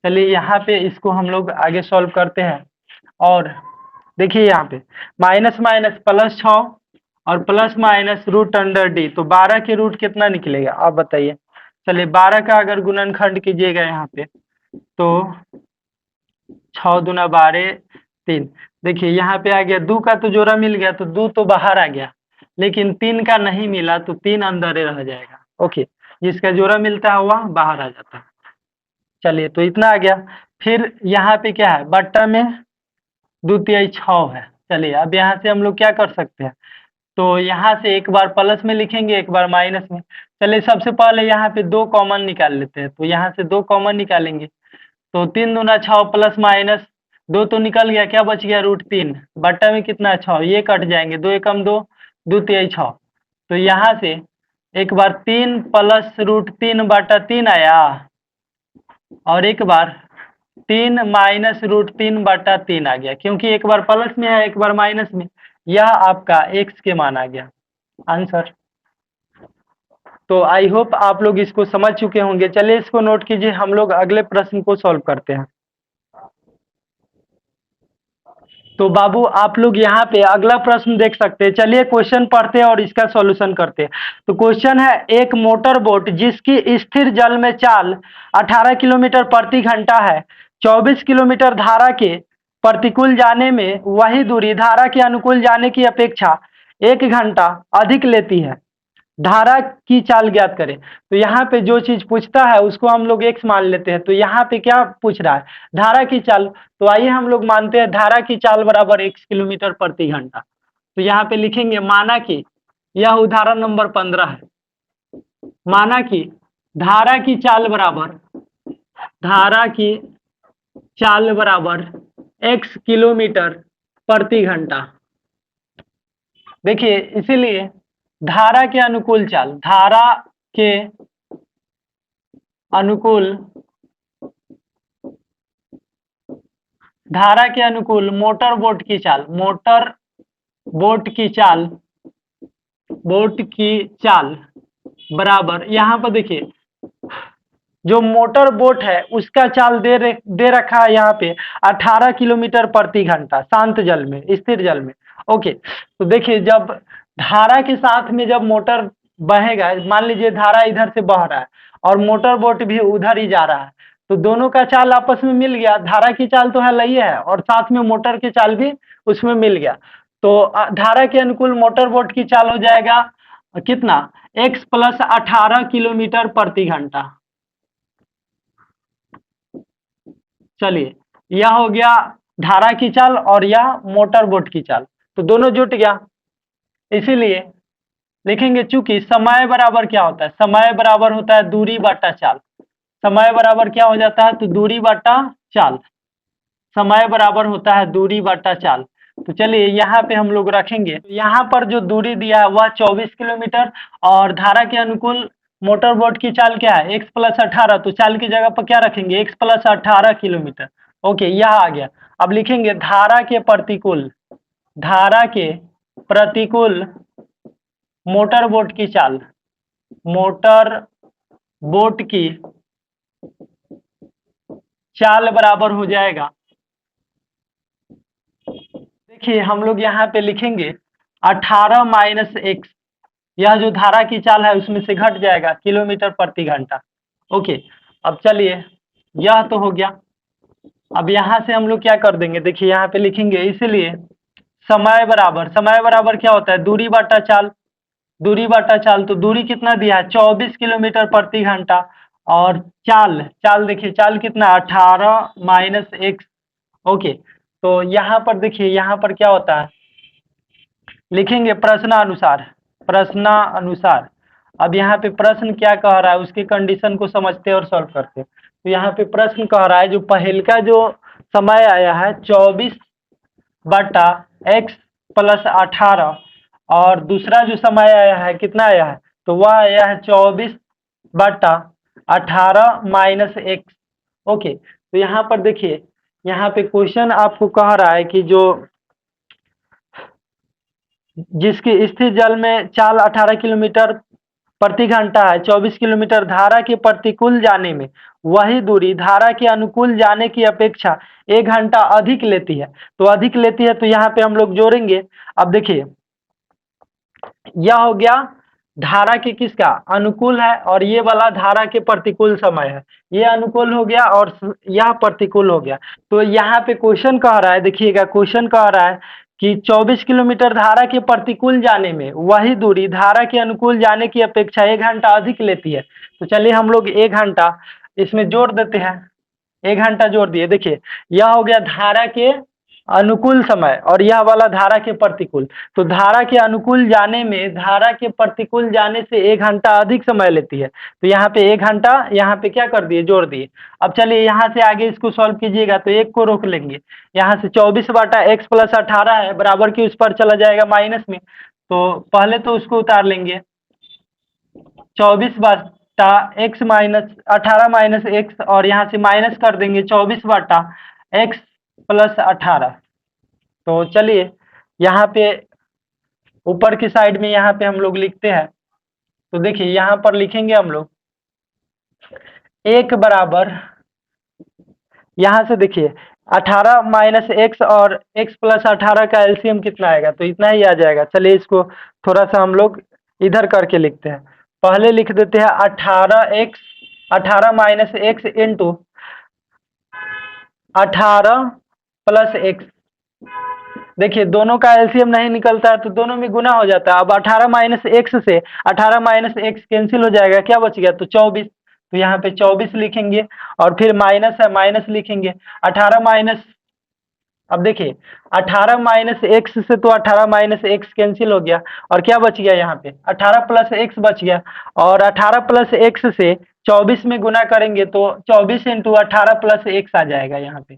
चलिए यहाँ पे इसको हम लोग आगे सॉल्व करते हैं, और देखिए यहाँ पे माइनस माइनस प्लस 6 और plus minus root under D, तो 12 के रूट कितना निकलेगा आप बताइए। चलिए 12 का अगर गुणनखंड कीजिएगा यहाँ पे तो 6 दूना 12 3। देखिए यहाँ पे आ गया 2 का तो जोड़ा मिल गया, तो 2 तो बाहर आ गया, लेकिन 3 का नहीं मिला तो 3 अंदर ही रह जाएगा। ओके, जिसका जोड़ा मिलता है वह बाहर आ जाता है। चलिए तो इतना आ गया। फिर यहाँ पे क्या है, बट्टा में 2 तिहाई 6 है। चलिए अब यहाँ से हम लोग क्या कर सकते हैं, तो यहाँ से एक बार प्लस में लिखेंगे, एक बार माइनस में। चलिए सबसे पहले यहाँ पे 2 कॉमन निकाल लेते हैं, तो यहाँ से 2 कॉमन निकालेंगे, तो 3 दूना 6 प्लस माइनस 2 तो निकल गया, क्या बच गया, √3 बट्टा में कितना है 6, ये कट जाएंगे, 2 एकम 2, 2 तिहाई 6। तो यहाँ से एक बार 3 प्लस √3 बटा 3 आया, और एक बार 3 माइनस √3 बटा 3 आ गया, क्योंकि एक बार प्लस में है एक बार माइनस में। यह आपका एक्स के मान आ गया आंसर। तो आई होप आप लोग इसको समझ चुके होंगे। चलिए इसको नोट कीजिए, हम लोग अगले प्रश्न को सॉल्व करते हैं। तो बाबू आप लोग यहाँ पे अगला प्रश्न देख सकते हैं। चलिए क्वेश्चन पढ़ते हैं और इसका सॉल्यूशन करते हैं। तो क्वेश्चन है, एक मोटर बोट जिसकी स्थिर जल में चाल 18 किलोमीटर प्रति घंटा है, 24 किलोमीटर धारा के प्रतिकूल जाने में वही दूरी धारा के अनुकूल जाने की अपेक्षा 1 घंटा अधिक लेती है, धारा की चाल ज्ञात करें। तो यहाँ पे जो चीज पूछता है उसको हम लोग एक्स मान लेते हैं। तो यहाँ पे क्या पूछ रहा है, धारा की चाल। तो आइए हम लोग मानते हैं धारा की चाल बराबर x किलोमीटर प्रति घंटा। तो यहाँ पे लिखेंगे, माना कि यह उदाहरण नंबर 15 है, माना कि धारा की चाल बराबर x किलोमीटर प्रति घंटा। देखिए इसीलिए धारा के अनुकूल चाल, धारा के अनुकूल मोटर बोट की चाल बराबर, यहाँ पर देखिए जो मोटर बोट है उसका चाल दे रखा है यहाँ पे 18 किलोमीटर प्रति घंटा शांत जल में, स्थिर जल में। ओके, तो देखिए जब धारा के साथ में जब मोटर बहेगा, मान लीजिए धारा इधर से बह रहा है और मोटर बोट भी उधर ही जा रहा है, तो दोनों का चाल आपस में मिल गया। धारा की चाल तो है लई है और साथ में मोटर की चाल भी उसमें मिल गया। तो धारा के अनुकूल मोटर बोट की चाल हो जाएगा कितना, x प्लस 18 किलोमीटर प्रति घंटा। चलिए यह हो गया धारा की चाल और यह मोटर बोट की चाल, तो दोनों जुट गया। इसीलिए लिखेंगे, चूंकि समय बराबर क्या होता है, समय बराबर होता है दूरी बटा चाल। समय बराबर क्या हो जाता है, तो दूरी बटा चाल, समय बराबर होता है दूरी बटा चाल। तो चलिए यहाँ पे हम लोग रखेंगे, यहाँ पर जो दूरी दिया है वह 24 किलोमीटर, और धारा के अनुकूल मोटर बोट की चाल क्या है, x प्लस 18, तो चाल की जगह पर क्या रखेंगे, x प्लस 18 किलोमीटर। ओके, यह आ गया। अब लिखेंगे धारा के प्रतिकूल मोटर बोट की चाल, मोटर बोट की चाल बराबर हो जाएगा, देखिए हम लोग यहाँ पे लिखेंगे 18 माइनस x, यह जो धारा की चाल है उसमें से घट जाएगा, किलोमीटर प्रति घंटा। ओके, अब चलिए यह तो हो गया। अब यहाँ से हम लोग क्या कर देंगे, देखिए यहाँ पे लिखेंगे, इसलिए समय बराबर क्या होता है, दूरी बटा चाल। तो दूरी कितना दिया है, 24 किलोमीटर प्रति घंटा, और चाल देखिए चाल कितना, 18 माइनस x। ओके, तो यहाँ पर देखिए यहाँ पर क्या होता है, लिखेंगे प्रश्नानुसार। अब यहाँ पे प्रश्न क्या कह रहा है उसके कंडीशन को समझते हैं और सॉल्व करते हैं। तो यहाँ पे प्रश्न कह रहा है जो पहल का जो समय आया है 24/x+18 और दूसरा जो समय आया है कितना आया है, तो वह आया है 24/18 - x। ओके, तो यहाँ पर देखिए, यहाँ पे क्वेश्चन आपको कह रहा है कि जो जिसकी स्थिर जल में चाल 18 किलोमीटर प्रति घंटा है, 24 किलोमीटर धारा के प्रतिकूल जाने में, वही दूरी धारा के अनुकूल जाने की अपेक्षा 1 घंटा अधिक लेती है। तो अधिक लेती है तो यहाँ पे हम लोग जोड़ेंगे। अब देखिए, यह हो गया धारा के किसका अनुकूल है और ये वाला धारा के प्रतिकूल समय है। ये अनुकूल हो गया और यह प्रतिकूल हो गया। तो यहाँ पे क्वेश्चन कह रहा है, देखिएगा क्वेश्चन कह रहा है कि 24 किलोमीटर धारा के प्रतिकूल जाने में वही दूरी धारा के अनुकूल जाने की अपेक्षा 1 घंटा अधिक लेती है। तो चलिए हम लोग 1 घंटा इसमें जोड़ देते हैं। 1 घंटा जोड़ दिए। देखिए, यह हो गया धारा के अनुकूल समय और यह वाला धारा के प्रतिकूल। तो धारा के अनुकूल जाने में धारा के प्रतिकूल जाने से 1 घंटा अधिक समय लेती है। तो यहाँ पे 1 घंटा यहाँ पे क्या कर दिए, जोड़ दिए। अब चलिए यहाँ से आगे इसको सॉल्व कीजिएगा तो एक को रोक लेंगे। यहाँ से 24/x+18 है, बराबर की उस पर चला जाएगा माइनस में। तो पहले तो उसको उतार लेंगे, 24/x-18 और यहाँ से माइनस कर देंगे 24/x+18। तो चलिए यहाँ पे ऊपर की साइड में यहाँ पे हम लोग लिखते हैं। तो देखिए यहाँ पर लिखेंगे हम लोग 1 बराबर, यहाँ से देखिए 18 - x और x+18 का एलसीएम कितना आएगा, तो इतना ही आ जाएगा। चलिए इसको थोड़ा सा हम लोग इधर करके लिखते हैं। पहले लिख देते हैं 18 - x इंटू 18 + x। देखिए दोनों का एलसीएम नहीं निकलता है तो दोनों में गुना हो जाता है। अब 18 - x से 18 - x कैंसिल हो जाएगा, क्या बच गया, तो 24। तो यहाँ पे 24 लिखेंगे और फिर माइनस है, माइनस लिखेंगे 18 माइनस। अब देखिए 18 - x से तो 18 - x कैंसिल हो गया और क्या बच गया, यहाँ पे 18 + x बच गया। और 18 + x से 24 में गुना करेंगे तो 24 × 18 + x आ जाएगा। यहाँ पे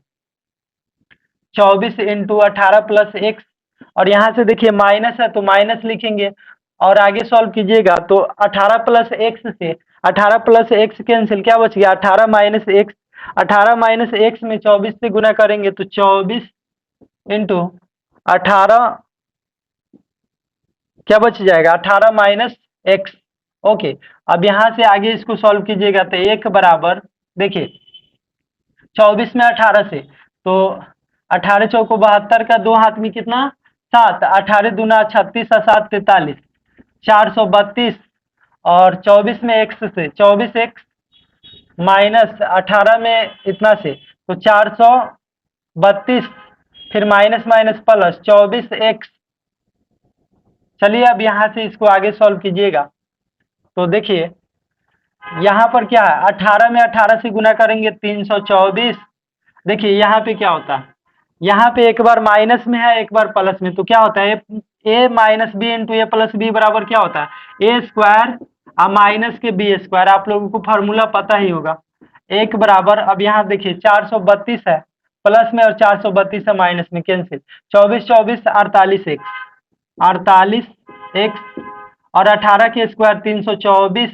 24 × 18 + x और यहाँ से देखिए माइनस है तो माइनस लिखेंगे और आगे सॉल्व कीजिएगा तो 18 + x से 18 + x कैंसिल, क्या बच गया 18 - x। 18 - x में 24 से गुना करेंगे तो 24 × 18 क्या बच जाएगा 18 - x। ओके, अब यहाँ से आगे इसको सॉल्व कीजिएगा तो 1 बराबर, देखिए 24 में 18 से तो 18 चौको 72 का 2 हाथ में कितना 7, 18 दूना 36 और 7 43, 432 और 24 में x से 24x माइनस 18 में इतना से तो 432, फिर माइनस माइनस प्लस 24x। चलिए अब यहाँ से इसको आगे सॉल्व कीजिएगा तो देखिए यहाँ पर क्या है, 18 में 18 से गुना करेंगे 324। देखिए यहाँ पे क्या होता है, यहाँ पे एक बार माइनस में है एक बार प्लस में, तो क्या होता है a - b × a + b बराबर क्या होता है a² माइनस के b²। आप लोगों को फार्मूला पता ही होगा। 1 बराबर, अब यहाँ देखिए 432 है प्लस में और 432 है माइनस में, कैंसिल 24 24 48x 48x और 18 के स्क्वायर 324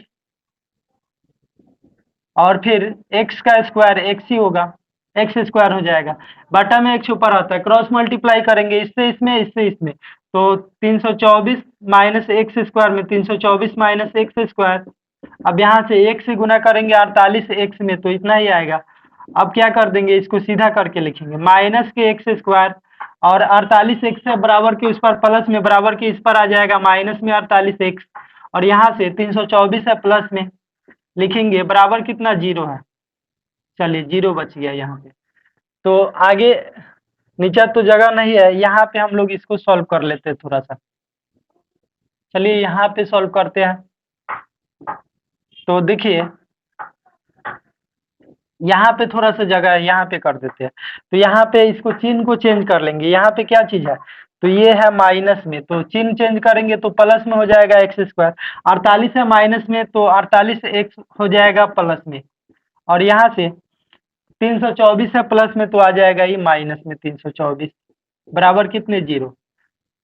और फिर x का स्क्वायर x ही होगा, x² हो जाएगा। बटा में एक छुपा रहता है, क्रॉस मल्टीप्लाई करेंगे इससे इसमें इससे इसमें तो 324 माइनस x² में 324 माइनस x²। अब यहाँ से 1 से गुना करेंगे 48x में तो इतना ही आएगा। अब क्या कर देंगे, इसको सीधा करके लिखेंगे माइनस के x² और 48x से बराबर के उस पर प्लस में बराबर के इस पर आ जाएगा माइनस में 48x और यहाँ से 324 है प्लस में लिखेंगे बराबर कितना 0 है। चलिए 0 बच गया यहाँ पे। तो आगे नीचे तो जगह नहीं है, यहाँ पे हम लोग इसको सॉल्व कर लेते हैं थोड़ा सा। चलिए यहाँ पे सॉल्व करते हैं। तो देखिए यहाँ पे थोड़ा सा जगह है, यहाँ पे कर देते हैं। तो यहाँ पे इसको चिन्ह को चेंज कर लेंगे। यहाँ पे क्या चीज है, तो ये है माइनस में, तो चिन्ह चेंज करेंगे तो प्लस में हो जाएगा एक्स स्क्वायर। 48 है माइनस में, तो 48 एक्स हो जाएगा प्लस में। और यहाँ से 324 है प्लस में, तो आ जाएगा ये माइनस में 324 बराबर कितने 0।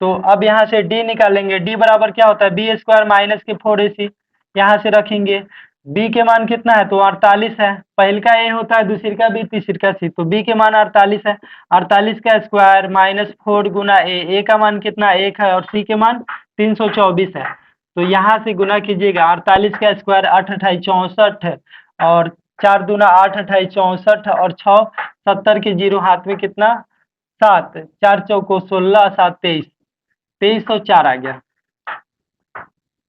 तो अब यहाँ से डी निकालेंगे, डी बराबर क्या होता है बी स्क्वायर माइनस के 4ac। यहाँ से रखेंगे बी के मान कितना है, तो 48 है। पहल का ए होता है, दूसरी का बी, तीसरी का सी, तो बी के मान 48 है। 48 का स्क्वायर माइनस 4 गुना ए का मान कितना 1 है और सी के मान 324 है। तो यहाँ से गुना कीजिएगा, 48 का स्क्वायर 8 अठाई 64 और 4 दूना 8 अठाई 64 और 6 70 के 0 हाथ में कितना 7, 4 चौको 16, 7 23, 2304 आ गया।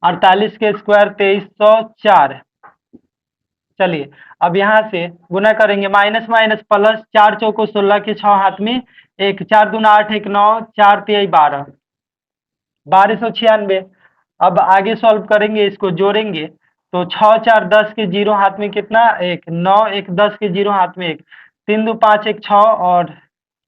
48 के स्क्वायर 2304। चलिए अब यहाँ से गुना करेंगे, माइनस माइनस प्लस, 4 चौको 16 के 6 हाथ में 1, 4 दूना 8 1 9, 4 3 12, 1296। अब आगे सॉल्व करेंगे, इसको जोड़ेंगे तो 6 4 10 के 0 हाथ में कितना 1, 9 1 10 के 0 हाथ में 1, 3 2 5 1 6 और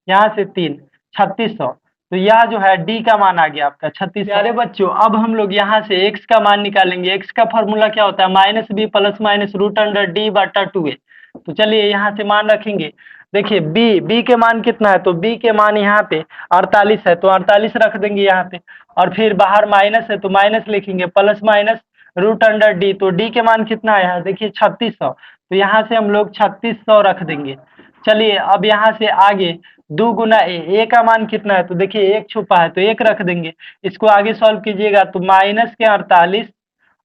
यहाँ से 3, 3600। तो यह जो है डी का मान आ गया आपका 3600। प्यारे बच्चों, अब हम लोग यहाँ से एक्स का मान निकालेंगे। एक्स का फॉर्मूला क्या होता है, minus B plus minus root under D बटा 2a। तो चलिए यहाँ से मान रखेंगे। देखिए बी के मान कितना है, तो बी के मान यहाँ पे 48 है, तो 48 रख देंगे यहाँ पे। और फिर बाहर माइनस है तो माइनस लिखेंगे, plus minus root under D, तो डी के मान कितना है यहाँ देखिए 3600, तो यहाँ से हम लोग 3600 रख देंगे। चलिए अब यहाँ से आगे 2 गुना ए का मान कितना है, तो देखिए 1 छुपा है तो 1 रख देंगे। इसको आगे सॉल्व कीजिएगा तो माइनस के 48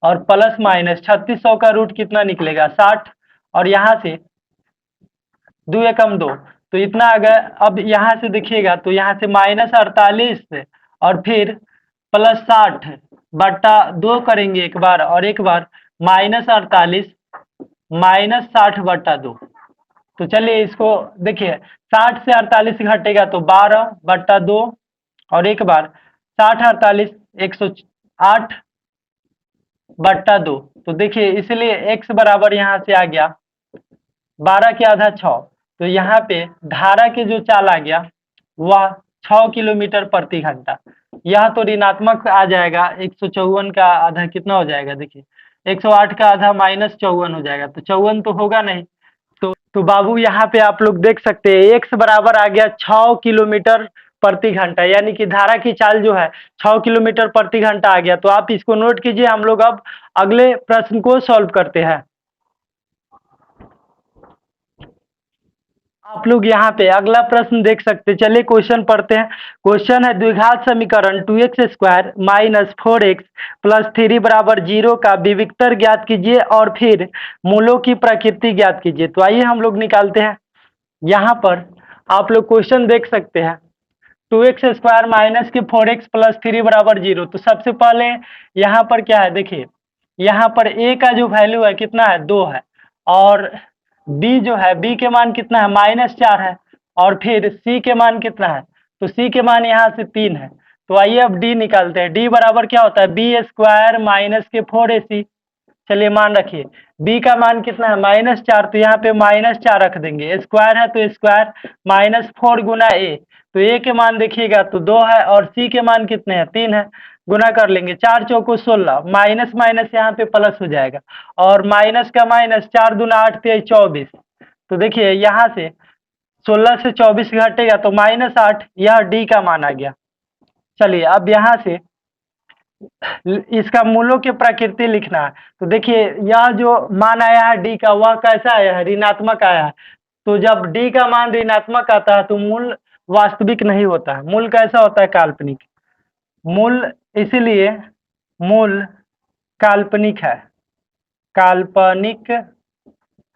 और प्लस माइनस 3600 का रूट कितना निकलेगा 60, और यहाँ से 2 एकम 2, तो इतना आ गया। अब यहाँ से देखिएगा तो यहाँ से माइनस 48 और फिर प्लस 60 बटा 2 करेंगे एक बार, और एक बार माइनस 48 माइनस 60 बटा 2। तो चलिए इसको देखिए, 60 से 48 घटेगा तो 12 बटा 2, और एक बार 60 48 108 बटा 2। तो देखिए इसलिए x बराबर यहाँ से आ गया 12 के आधा 6। तो यहाँ पे धारा के जो चाल आ गया वह 6 किलोमीटर प्रति घंटा। यह तो ऋणात्मक आ जाएगा, 154 का आधा कितना हो जाएगा देखिए, 108 का आधा माइनस 54 हो जाएगा, तो 54 तो होगा नहीं। तो बाबू यहाँ पे आप लोग देख सकते हैं एक्स बराबर आ गया 6 किलोमीटर प्रति घंटा, यानी कि धारा की चाल जो है 6 किलोमीटर प्रति घंटा आ गया। तो आप इसको नोट कीजिए, हम लोग अब अगले प्रश्न को सॉल्व करते हैं। आप लोग यहाँ पे अगला प्रश्न देख सकते हैं। चलिए क्वेश्चन पढ़ते हैं। क्वेश्चन है द्विघात समीकरण 2x square minus 4x plus 3 बराबर 0 का विविक्तर ज्ञात कीजिए और फिर मूलों की प्रकृति ज्ञात कीजिए। तो आइए हम लोग निकालते हैं। यहाँ पर आप लोग क्वेश्चन देख सकते हैं 2x स्क्वायर माइनस के 4x प्लस 3 बराबर 0। तो सबसे पहले यहाँ पर क्या है देखिए, यहाँ पर a का जो वैल्यू है कितना है 2 है, और b जो है b के मान कितना है -4 है, और फिर c के मान कितना है, तो c के मान यहाँ से 3 है। तो आइए अब d निकालते हैं। d बराबर क्या होता है b स्क्वायर माइनस के 4ac। चलिए मान रखिए b का मान कितना है -4, तो यहाँ पे -4 रख देंगे, स्क्वायर है तो स्क्वायर -4 गुना a, तो a के मान देखिएगा तो 2 है और c के मान कितने हैं 3 है। गुना कर लेंगे, 4 चौको 16, माइनस माइनस यहाँ पे प्लस हो जाएगा, और माइनस का माइनस, 4 दूना 8 23 24। तो देखिए यहाँ से 16 से 24 घटेगा तो -8, यह डी का मान आ गया। चलिए अब यहाँ से इसका मूलों की प्रकृति लिखना है। तो देखिए यह जो मान आया है डी का वह कैसा आया है, ऋणात्मक आया है। तो जब डी का मान ऋणात्मक आता है तो मूल वास्तविक नहीं होता है, मूल कैसा होता है काल्पनिक। मूल इसीलिए मूल काल्पनिक है, काल्पनिक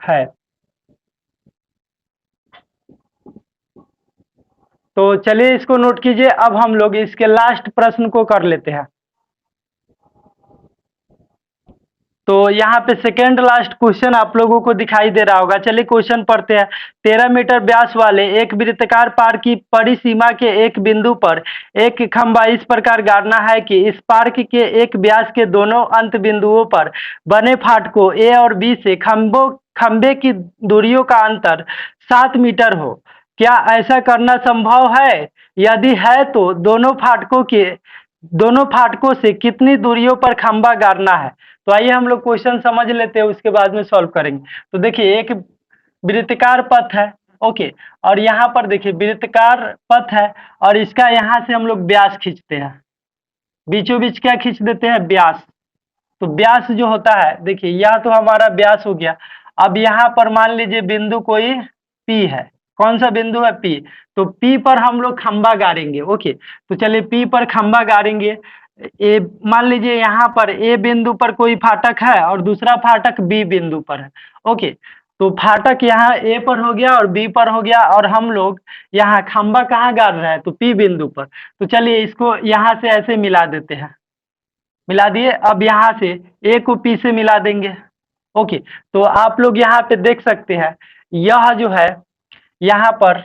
है। तो चलिए इसको नोट कीजिए। अब हम लोग इसके लास्ट प्रश्न को कर लेते हैं। तो यहाँ पे सेकेंड लास्ट क्वेश्चन आप लोगों को दिखाई दे रहा होगा। चलिए क्वेश्चन पढ़ते हैं। 13 मीटर व्यास वाले एक वृत्ताकार पार्क की परिसीमा के एक बिंदु पर एक खंभा इस प्रकार गाड़ना है कि इस पार्क के एक व्यास के दोनों अंत बिंदुओं पर बने फाटकों ए और बी से खंभे की दूरियों का अंतर 7 मीटर हो। क्या ऐसा करना संभव है? यदि है तो दोनों फाटकों से कितनी दूरियों पर खंभा गाड़ना है? तो आइए हम लोग क्वेश्चन समझ लेते हैं, उसके बाद में सॉल्व करेंगे। तो देखिए, एक वृत्ताकार पथ है, ओके, और यहाँ पर देखिए वृत्ताकार पथ है, और इसका यहाँ से हम लोग व्यास खींचते हैं, बीचों बीच क्या खींच देते हैं? व्यास। तो व्यास जो होता है, देखिए यह तो हमारा व्यास हो गया। अब यहाँ पर मान लीजिए बिंदु कोई P है। कौन सा बिंदु है? P। तो P पर हम लोग खंभा गाड़ेंगे, ओके। तो चलिए P पर खंभा गाड़ेंगे। ए मान लीजिए यहाँ पर A बिंदु पर कोई फाटक है और दूसरा फाटक B बिंदु पर है, ओके। तो फाटक यहाँ A पर हो गया और B पर हो गया, और हम लोग यहाँ खंभा कहाँ गाड़ रहे हैं? तो P बिंदु पर। तो चलिए इसको यहाँ से ऐसे मिला देते हैं, मिला दिए। अब यहाँ से ए को पी से मिला देंगे, ओके। तो आप लोग यहाँ पे देख सकते हैं, यह जो है यहाँ पर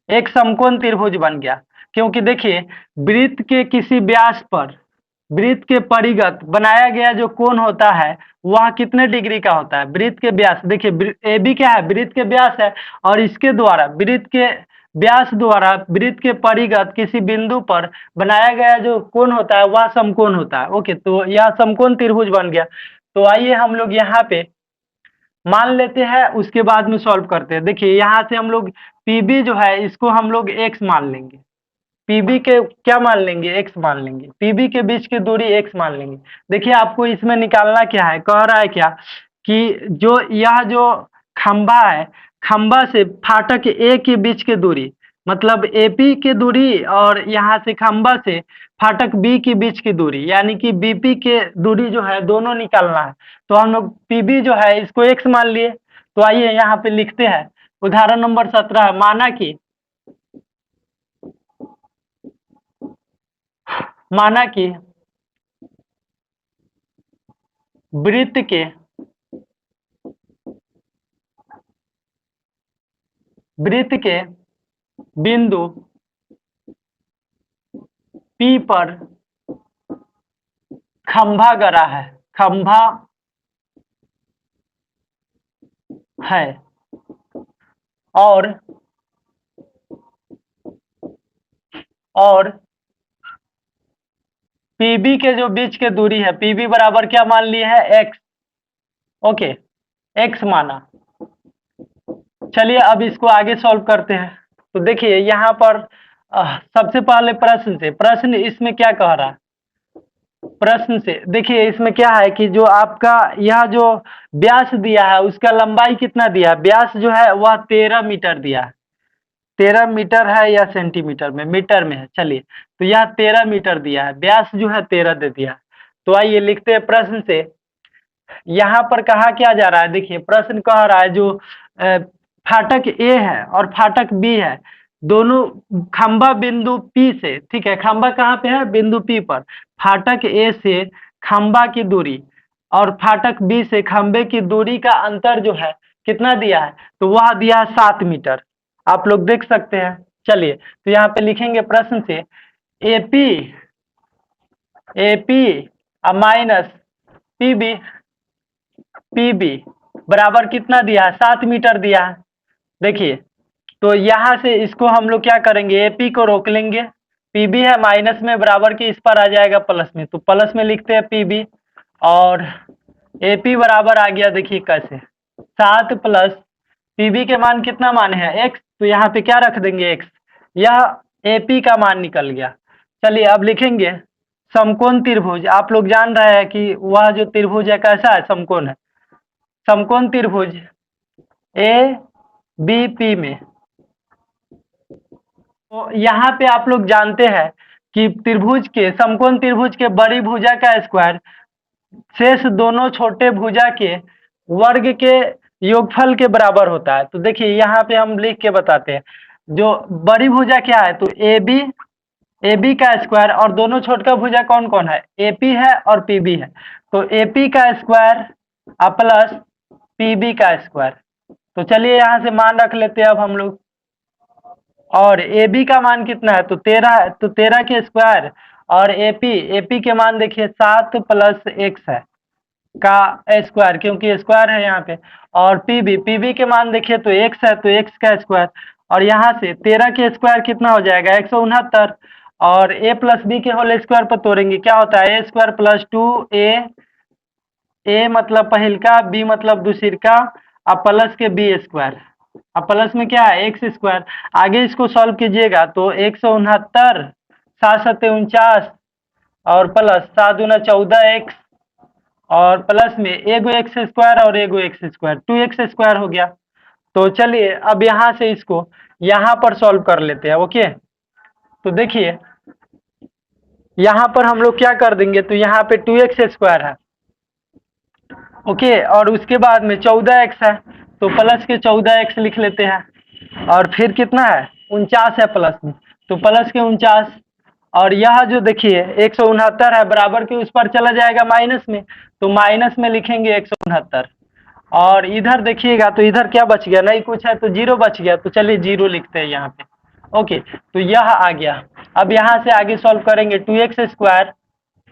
एक समकोण त्रिभुज बन गया, क्योंकि देखिए वृत्त के किसी व्यास पर वृत्त के परिगत बनाया गया जो कोण होता है वह कितने डिग्री का होता है? वृत्त के व्यास, देखिए ए बी क्या है? वृत्त के व्यास है, और इसके द्वारा वृत्त के व्यास द्वारा वृत्त के परिगत किसी बिंदु पर बनाया गया जो कोण होता है वह समकोण होता है, ओके। तो यह समकोण त्रिभुज बन गया। तो आइए हम लोग यहाँ पे मान लेते हैं, उसके बाद में सॉल्व करते हैं। देखिए यहाँ से हम लोग पीबी जो है इसको हम लोग एक्स मान लेंगे, पीबी के क्या मान लेंगे? एक्स मान लेंगे, पीबी के बीच की दूरी एक्स मान लेंगे। देखिए आपको इसमें निकालना क्या है, कह रहा है क्या कि यह जो खंभा है, खंभा से फाटक ए के बीच की दूरी, मतलब एपी की दूरी, और यहाँ से खंभा से फाटक बी के बीच की दूरी, यानी कि बीपी के दूरी जो है दोनों निकालना है। तो हम लोग पीबी जो है इसको एक्स मान लिए। तो आइए यहाँ पे लिखते हैं, उदाहरण नंबर 17, माना कि वृत्त के बिंदु P पर खंभा गड़ा है, खंभा है, और PB के जो बीच के दूरी है, PB बराबर क्या मान लिए है? x, ओके, x माना। चलिए अब इसको आगे सॉल्व करते हैं। तो देखिए यहाँ पर सबसे पहले प्रश्न इसमें क्या कह रहा है? प्रश्न से देखिए इसमें क्या है कि जो आपका यह जो व्यास दिया है उसका लंबाई कितना दिया है? व्यास जो है वह 13 मीटर दिया है। 13 मीटर है या सेंटीमीटर में? मीटर में है। चलिए तो यह 13 मीटर दिया है, व्यास जो है 13 दे दिया है। तो आइए लिखते हैं प्रश्न से। यहाँ पर कहा क्या जा रहा है? देखिए प्रश्न कह रहा है जो फाटक ए है और फाटक बी है, दोनों खंभा बिंदु P से, ठीक है, खंभा कहाँ पे है? बिंदु P पर। फाटक ए से खंभा की दूरी और फाटक बी से खंभे की दूरी का अंतर जो है कितना दिया है? तो वह दिया है 7 मीटर, आप लोग देख सकते हैं। चलिए तो यहाँ पे लिखेंगे प्रश्न से AP AP minus PB, PB बराबर कितना दिया है? 7 मीटर दिया है। देखिए तो यहाँ से इसको हम लोग क्या करेंगे? एपी को रोक लेंगे, पीबी है माइनस में, बराबर के इस पर आ जाएगा प्लस में, तो प्लस में लिखते हैं पीबी, और एपी बराबर आ गया, देखिए कैसे, 7 प्लस पीबी के मान कितना मान है? एक्स, तो यहाँ पे क्या रख देंगे? एक्स। यह एपी का मान निकल गया। चलिए अब लिखेंगे समकोण त्रिभुज। आप लोग जान रहे हैं कि वह जो त्रिभुज है कैसा है? समकोण है। समकोण त्रिभुज ए बी पी में, तो यहाँ पे आप लोग जानते हैं कि त्रिभुज के, समकोण त्रिभुज के बड़ी भुजा का स्क्वायर शेष दोनों छोटे भुजा के वर्ग के योगफल के बराबर होता है। तो देखिए यहाँ पे हम लिख के बताते हैं, जो बड़ी भुजा क्या है? तो ए बी का स्क्वायर, और दोनों छोटा भुजा कौन कौन है? एपी है और पीबी है। तो एपी का स्क्वायर प्लस पीबी का स्क्वायर। तो चलिए यहाँ से मान रख लेते हैं अब हम लोग, और ए बी का मान कितना है? तो 13 है, तो 13 के स्क्वायर, और एपी के मान देखिए 7 प्लस एक्स है, का स्क्वायर, क्योंकि स्क्वायर है यहाँ पे। और पीबी के मान देखिए तो एक्स है तो एक्स का स्क्वायर, और यहाँ से 13 के स्क्वायर कितना हो जाएगा 169, और ए प्लस बी के होल स्क्वायर पर तोड़ेंगे क्या होता है ए स्क्वायर प्लस 2 ए मतलब पहिल का, बी मतलब दूसर का, अब प्लस के बी स्क्वायर, अब प्लस में क्या है एक्स स्क्वायर। आगे इसको सॉल्व कीजिएगा तो 169, 7 7 49, और प्लस 7 दूना 14 एक्स, और प्लस में एगो एक्स स्क्वायर और एगो एक्स स्क्वायर 2x स्क्वायर हो गया। तो चलिए अब यहाँ से इसको यहाँ पर सॉल्व कर लेते हैं। ओके, तो देखिए यहाँ पर हम लोग क्या कर देंगे, तो यहाँ पे 2x स्क्वायर है। ओके, और उसके बाद में 14x है, तो प्लस के 14x लिख लेते हैं, और फिर कितना है 49 है प्लस में, तो प्लस के 49, और यह जो देखिए 169 है बराबर के उस पर चला जाएगा माइनस में, तो माइनस में लिखेंगे 169, और इधर देखिएगा तो इधर क्या बच गया, नहीं कुछ है तो जीरो बच गया, तो चलिए जीरो लिखते हैं यहाँ पे। ओके, तो यह आ गया। अब यहाँ से आगे सॉल्व करेंगे 2x स्क्वायर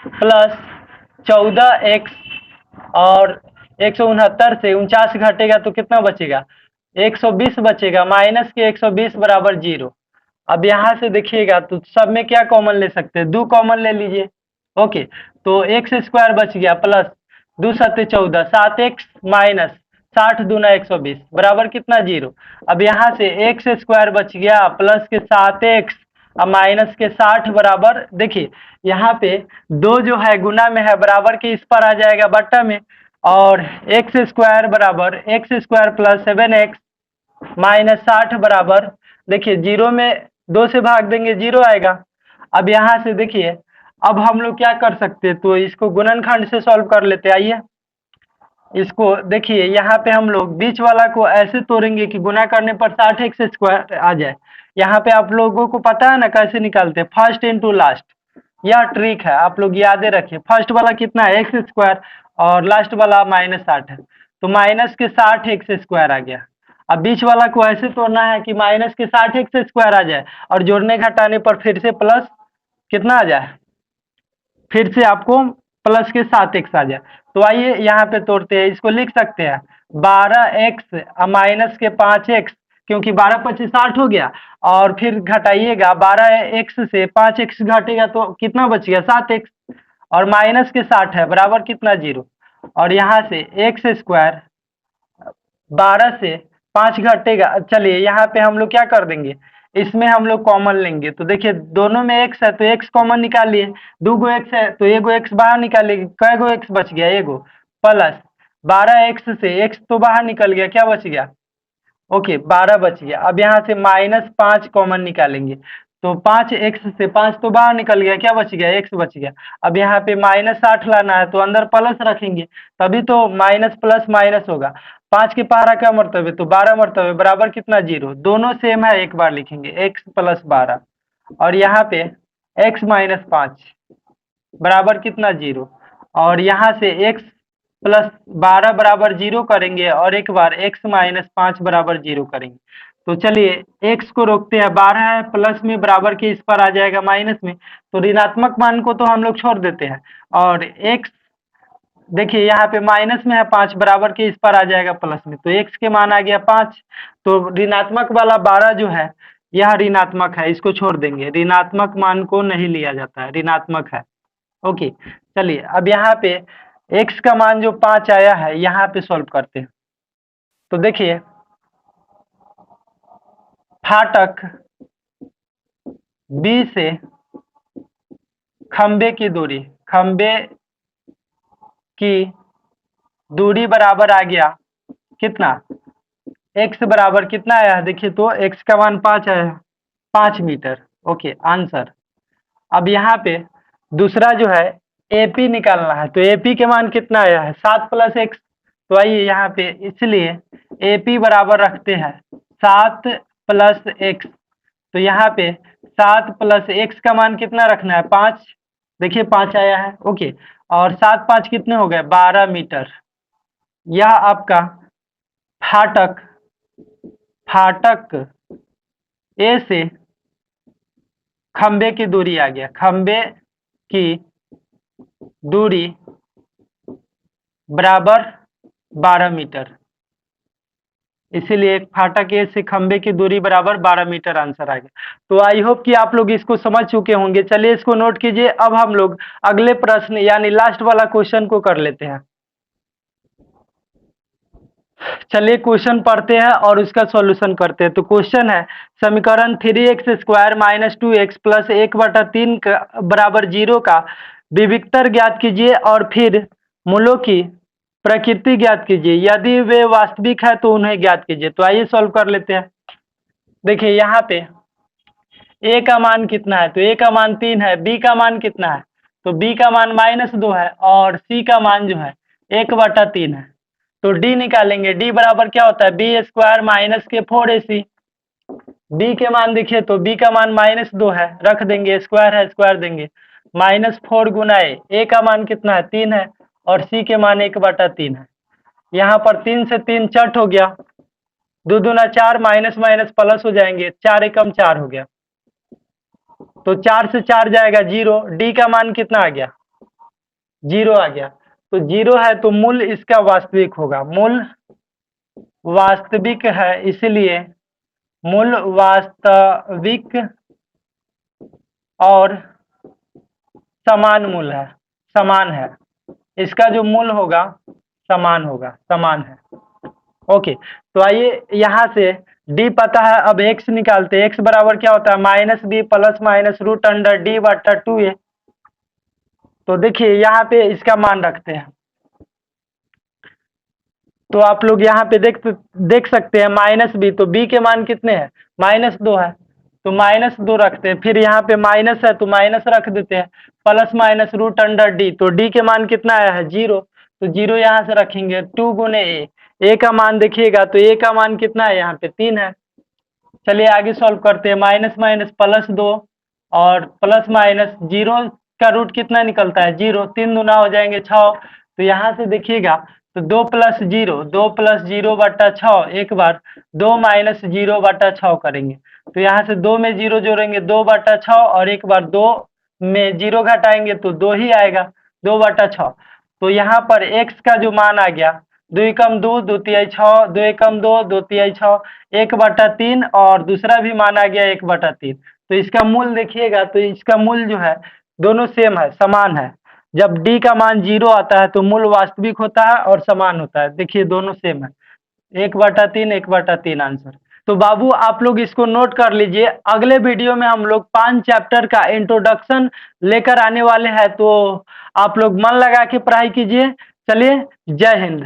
प्लस 14x, और 169 से 49 घटेगा तो कितना बचेगा 120 बचेगा, माइनस के 120 बराबर जीरो। अब यहाँ से देखिएगा तो सब में क्या कॉमन ले सकते हैं, 2 कॉमन ले लीजिए। ओके, तो एक्स स्क्वायर बच गया प्लस 2 7 14, 7x माइनस 60 दूना 120 बराबर कितना जीरो। अब यहाँ से एक्स स्क्वायर बच गया प्लस के 7x, अब माइनस के 60 बराबर, देखिए यहाँ पे दो जो है गुना में है बराबर के इस पर आ जाएगा बट्टा में, और एक्स स्क्वायर बराबर x square plus 7x minus 60 बराबर, देखिए जीरो में 2 से भाग देंगे जीरो आएगा। अब यहाँ से देखिए अब हम लोग क्या कर सकते हैं, तो इसको गुणनखंड से सॉल्व कर लेते हैं। आइए इसको देखिए यहाँ पे हम लोग बीच वाला को ऐसे तोड़ेंगे कि गुना करने पर 60x स्क्वायर आ जाए। यहाँ पे आप लोगों को पता है ना कैसे निकालते हैं, फर्स्ट इंटू लास्ट, यह ट्रिक है, आप लोग याद रखिए। फर्स्ट वाला कितना है एक्स स्क्वायर, और लास्ट वाला -60 है, तो माइनस के 60x स्क्वायर आ गया। अब बीच वाला को ऐसे तोड़ना है कि माइनस के 60x स्क्वायर आ जाए, और जोड़ने घटाने पर फिर से प्लस कितना आ जाए, फिर से आपको प्लस के 7x आ जाए। तो आइए यहाँ पे तोड़ते हैं, इसको लिख सकते हैं 12x माइनस के 5x, क्योंकि 12 25 60 हो गया, और फिर घटाइएगा 12x से 5x घटेगा तो कितना बच गया 7x, और माइनस के 60 है बराबर कितना जीरो, और यहाँ से एक्स स्क्वायर 12 से 5 घटेगा। चलिए यहाँ पे हम लोग क्या कर देंगे, इसमें हम लोग कॉमन लेंगे, तो देखिए दोनों में एक्स है तो एक्स कॉमन निकालिए, दो गो एक्स है तो एगो एक्स बाहर निकालिए, कै गो एक्स बच गया एगो, प्लस 12x से एक्स तो बाहर निकल गया, क्या बच गया ओके 12 बच गया। अब यहाँ से -5 कॉमन निकालेंगे, तो 5x से 5 तो बाहर निकल गया, क्या बच गया x बच गया। अब यहाँ पे -60 लाना है तो अंदर प्लस रखेंगे, तभी तो माइनस प्लस माइनस होगा। 5 के पारा का मर्तबे तो 12 मर्तबे बराबर कितना जीरो, दोनों सेम है, एक बार लिखेंगे x प्लस 12, और यहाँ पे x -5 बराबर कितना जीरो, और यहाँ से x प्लस 12 बराबर जीरो करेंगे, और एक बार x -5 बराबर जीरो करेंगे। तो चलिए x को रोकते हैं, 12 है प्लस में बराबर के इस पर आ जाएगा माइनस में, तो ऋणात्मक मान को तो हम लोग छोड़ देते हैं, और x देखिए यहाँ पे माइनस में है 5 बराबर के इस पर आ जाएगा प्लस में, तो x के मान आ गया 5, तो ऋणात्मक वाला 12 जो है यह ऋणात्मक है, इसको छोड़ देंगे, ऋणात्मक मान को नहीं लिया जाता है, ऋणात्मक है। ओके, चलिए अब यहाँ पे x का मान जो 5 आया है यहाँ पे सॉल्व करते हैं। तो देखिए फाटक B से खंबे की दूरी, खंबे की दूरी बराबर आ गया कितना, x बराबर कितना आया है, देखिए तो x का मान 5 आया है, 5 मीटर। Okay answer. अब यहाँ पे दूसरा जो है AP निकालना है, तो AP के मान कितना आया है 7 + x, तो आइए यहाँ पे इसलिए AP बराबर रखते हैं 7 + x, तो यहाँ पे 7 + x का मान कितना रखना है 5, देखिए 5 आया है। ओके, और 7 5 कितने हो गए 12 मीटर। यह आपका फाटक फाटक ए से खंबे की दूरी आ गया, खंबे की दूरी बराबर 12 मीटर। इसीलिए एक फाटक ए से खंबे की दूरी बराबर 12 मीटर आंसर आ गया। तो आई होप कि आप लोग इसको समझ चुके होंगे। चलिए इसको नोट कीजिए। अब हम लोग अगले प्रश्न यानी लास्ट वाला क्वेश्चन को कर लेते हैं। चलिए क्वेश्चन पढ़ते हैं और उसका सॉल्यूशन करते हैं। तो क्वेश्चन है, समीकरण 3x² माइनस 2x प्लस 1/3 बराबर 0 का विविक्तर ज्ञात कीजिए और फिर मूलों की प्रकृति ज्ञात कीजिए। यदि वे वास्तविक है तो उन्हें ज्ञात कीजिए। तो आइए सॉल्व कर लेते हैं। देखिए यहाँ पे a का मान कितना है, तो a का मान 3 है। b का मान कितना है, तो b का मान -2 है और c का मान जो है 1/3 है। तो d निकालेंगे। d बराबर क्या होता है, b² माइनस के 4ac। b के मान देखिए तो b का मान -2 है, रख देंगे, स्क्वायर है स्क्वायर देंगे, -4 गुना a का मान कितना है 3 है और c के मान 1/3 है। यहाँ पर 3 से 3 चट हो गया, 2 दूना 4, माइनस माइनस प्लस हो जाएंगे, 4 एकम 4 हो गया। तो 4 से 4 जाएगा 0। डी का मान कितना आ गया, 0 आ गया। तो 0 है तो मूल इसका वास्तविक होगा। मूल वास्तविक है, इसलिए मूल वास्तविक और समान मूल है, समान है। इसका जो मूल होगा समान होगा, समान है। ओके, तो आइए यहाँ से d पता है, अब x निकालते हैं। x बराबर क्या होता है, -b plus minus root under d/2a। तो देखिए यहाँ पे इसका मान रखते हैं। तो आप लोग यहाँ पे देख सकते हैं -b, तो b के मान कितने हैं, -2 है, तो -2 रखते हैं। फिर यहाँ पे माइनस है तो माइनस रख देते हैं, plus minus root under d, तो d के मान कितना आया है 0, तो 0 यहाँ से रखेंगे। 2 गुने a का मान देखिएगा तो a का मान कितना है, यहाँ पे 3 है। चलिए आगे सॉल्व करते हैं। माइनस माइनस प्लस 2 और प्लस माइनस 0 का रूट कितना निकलता है 0, 3 दूना हो जाएंगे 6। तो यहाँ से देखिएगा तो 2 + 0, 2 + 0/6, एक बार 2 - 0/6 करेंगे। तो यहाँ से 2 में 0 जोड़ेंगे 2/6 और एक बार 2 में 0 घटाएंगे तो 2 ही आएगा, 2/6। तो यहाँ पर x का जो मान आ गया 2 एकम 2, 2 तिहाई 6, 2 एकम 2, 2 तिहाई 6, 1/3 और दूसरा भी मान आ गया 1/3। तो इसका मूल देखिएगा तो इसका मूल जो है दोनों सेम है, समान है। जब d का मान 0 आता है तो मूल वास्तविक होता है और समान होता है। देखिए दोनों सेम है, 1/3, 1/3 आंसर। तो बाबू आप लोग इसको नोट कर लीजिए। अगले वीडियो में हम लोग 5 चैप्टर का इंट्रोडक्शन लेकर आने वाले हैं, तो आप लोग मन लगा के पढ़ाई कीजिए। चलिए, जय हिंद।